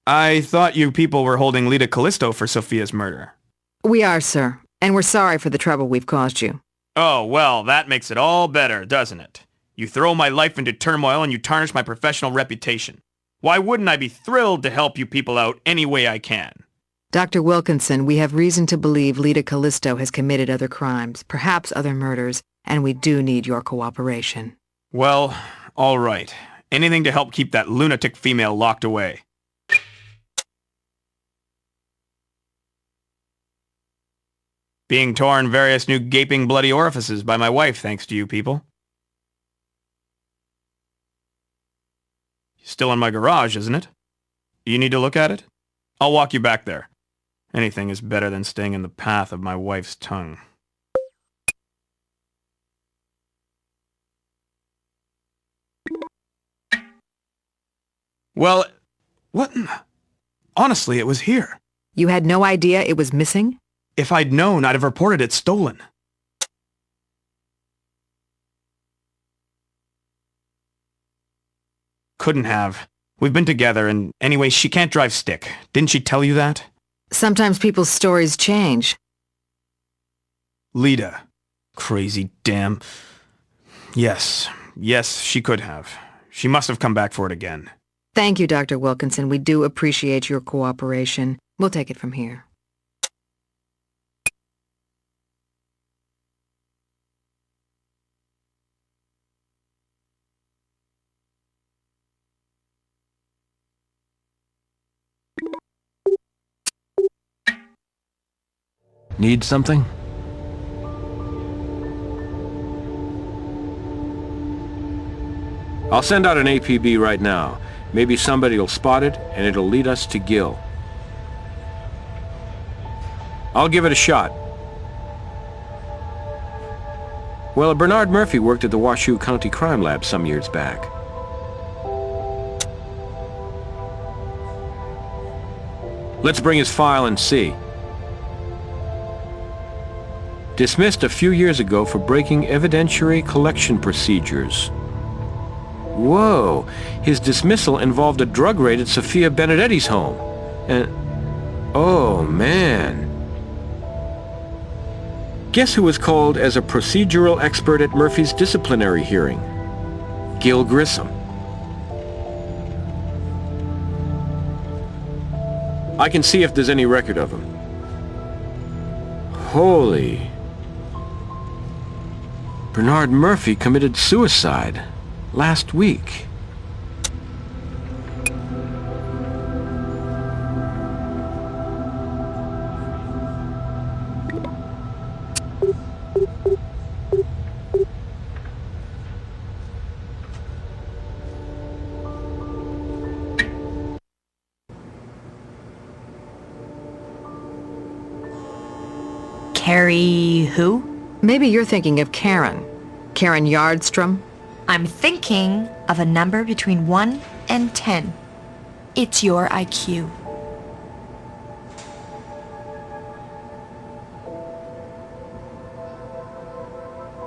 I thought you people were holding Leda Callisto for Sophia's murder. We are, sir, and we're sorry for the trouble we've caused you. Oh, well, that makes it all better, doesn't it? You throw my life into turmoil and you tarnish my professional reputation. Why wouldn't I be thrilled to help you people out any way I can? Dr. Wilkinson, we have reason to believe Leda Callisto has committed other crimes, perhaps other murders, and we do need your cooperation. Well, all right. Anything to help keep that lunatic female locked away. Being torn various new gaping bloody orifices by my wife, thanks to you people. Still in my garage, isn't it? You need to look at it? I'll walk you back there. Anything is better than staying in the path of my wife's tongue. Well, what? Honestly, it was here. You had no idea it was missing? If I'd known, I'd have reported it stolen. Couldn't have. We've been together, and anyway, she can't drive stick. Didn't she tell you that? Sometimes people's stories change. Leda. Crazy damn. Yes, she could have. She must have come back for it again. Thank you, Dr. Wilkinson. We do appreciate your cooperation. We'll take it from here. Need something? I'll send out an APB right now. Maybe somebody will spot it, and it'll lead us to Gil. I'll give it a shot. Well, Bernard Murphy worked at the Washoe County Crime Lab some years back. Let's bring his file and see. Dismissed a few years ago for breaking evidentiary collection procedures. Whoa! His dismissal involved a drug raid at Sophia Benedetti's home. And... oh, man. Guess who was called as a procedural expert at Murphy's disciplinary hearing? Gil Grissom. I can see if there's any record of him. Holy... Bernard Murphy committed suicide last week. Carrie who? Maybe you're thinking of Karen. Karen Yardstrom? I'm thinking of a number between 1 and 10. It's your IQ.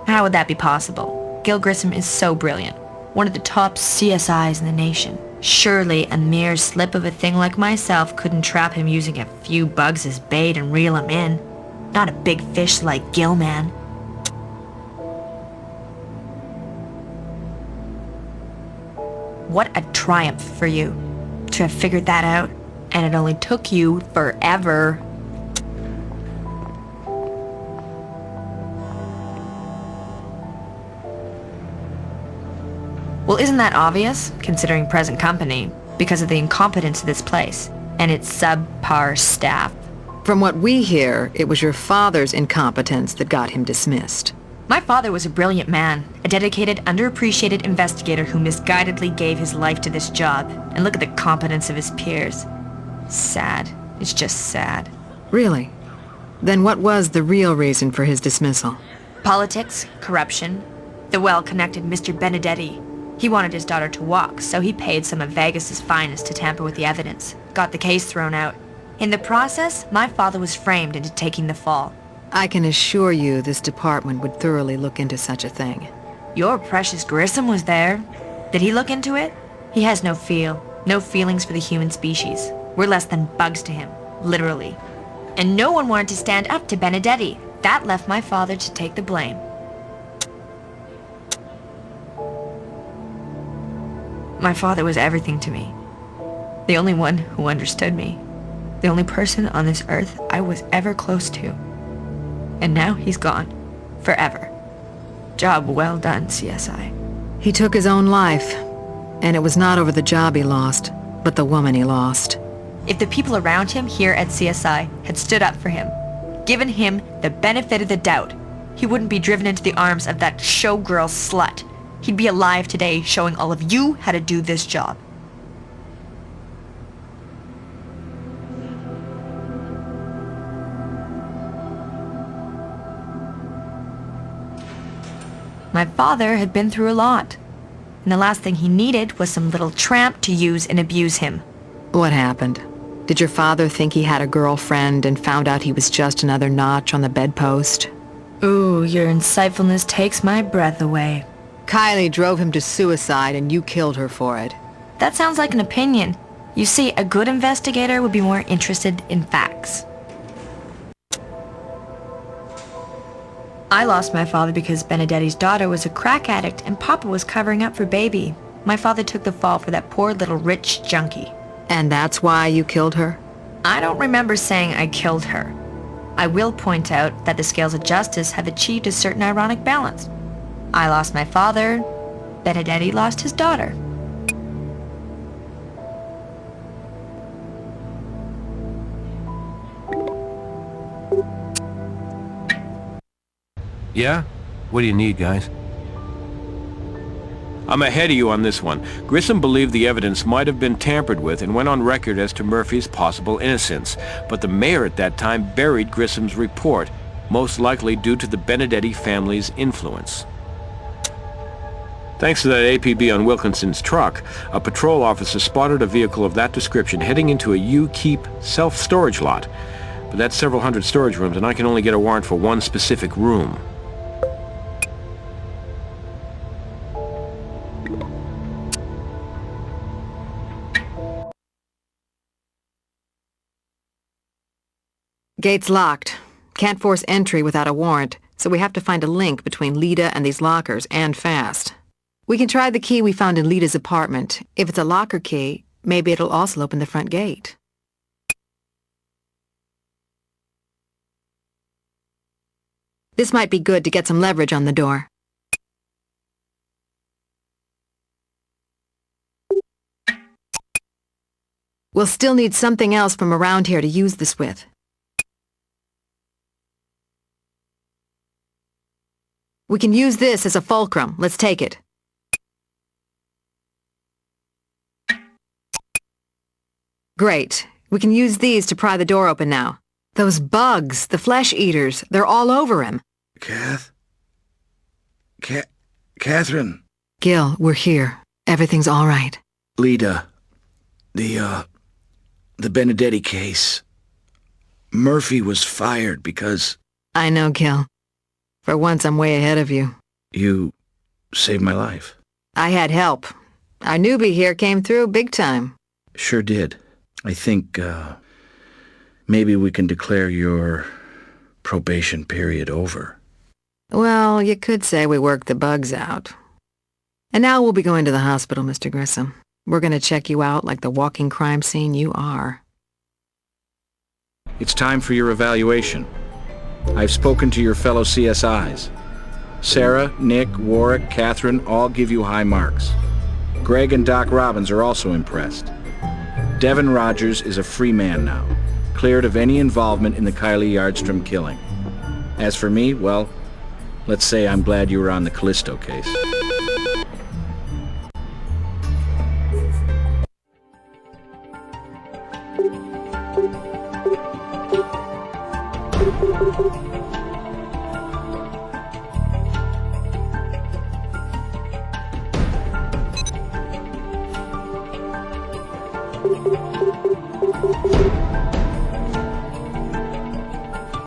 How would that be possible? Gil Grissom is so brilliant. One of the top CSIs in the nation. Surely a mere slip of a thing like myself couldn't trap him using a few bugs as bait and reel him in. Not a big fish like Gil, man. What a triumph for you to have figured that out, and it only took you forever. Well, isn't that obvious, considering present company, because of the incompetence of this place and its subpar staff? From what we hear, it was your father's incompetence that got him dismissed. My father was a brilliant man, a dedicated, underappreciated investigator who misguidedly gave his life to this job. And look at the competence of his peers. Sad. It's just sad. Really? Then what was the real reason for his dismissal? Politics, corruption, the well-connected Mr. Benedetti. He wanted his daughter to walk, so he paid some of Vegas's finest to tamper with the evidence. Got the case thrown out. In the process, my father was framed into taking the fall. I can assure you this department would thoroughly look into such a thing. Your precious Grissom was there. Did he look into it? He has no feelings for the human species. We're less than bugs to him, literally. And no one wanted to stand up to Benedetti. That left my father to take the blame. My father was everything to me. The only one who understood me. The only person on this earth I was ever close to. And now he's gone. Forever. Job well done, CSI. He took his own life. And it was not over the job he lost, but the woman he lost. If the people around him here at CSI had stood up for him, given him the benefit of the doubt, he wouldn't be driven into the arms of that showgirl slut. He'd be alive today showing all of you how to do this job. My father had been through a lot, and the last thing he needed was some little tramp to use and abuse him. What happened? Did your father think he had a girlfriend and found out he was just another notch on the bedpost? Ooh, your insightfulness takes my breath away. Kylie drove him to suicide and you killed her for it. That sounds like an opinion. You see, a good investigator would be more interested in facts. I lost my father because Benedetti's daughter was a crack addict and Papa was covering up for baby. My father took the fall for that poor little rich junkie. And that's why you killed her? I don't remember saying I killed her. I will point out that the scales of justice have achieved a certain ironic balance. I lost my father, Benedetti lost his daughter. Yeah? What do you need, guys? I'm ahead of you on this one. Grissom believed the evidence might have been tampered with and went on record as to Murphy's possible innocence. But the mayor at that time buried Grissom's report, most likely due to the Benedetti family's influence. Thanks to that APB on Wilkinson's truck, a patrol officer spotted a vehicle of that description heading into a U-Keep self-storage lot. But that's several hundred storage rooms, and I can only get a warrant for one specific room. Gate's locked. Can't force entry without a warrant, so we have to find a link between Leda and these lockers, and fast. We can try the key we found in Leda's apartment. If it's a locker key, maybe it'll also open the front gate. This might be good to get some leverage on the door. We'll still need something else from around here to use this with. We can use this as a fulcrum. Let's take it. Great. We can use these to pry the door open now. Those bugs, the flesh eaters, they're all over him. Catherine. Gil, we're here. Everything's all right. Leda. The Benedetti case. Murphy was fired because... I know, Gil. For once, I'm way ahead of you. You saved my life. I had help. Our newbie here came through big time. Sure did. I think, maybe we can declare your probation period over. Well, you could say we worked the bugs out. And now we'll be going to the hospital, Mr. Grissom. We're gonna check you out like the walking crime scene you are. It's time for your evaluation. I've spoken to your fellow CSIs. Sarah, Nick, Warwick, Catherine all give you high marks. Greg and Doc Robbins are also impressed. Devin Rogers is a free man now, cleared of any involvement in the Kylie Yardstrom killing. As for me, well, let's say I'm glad you were on the Callisto case.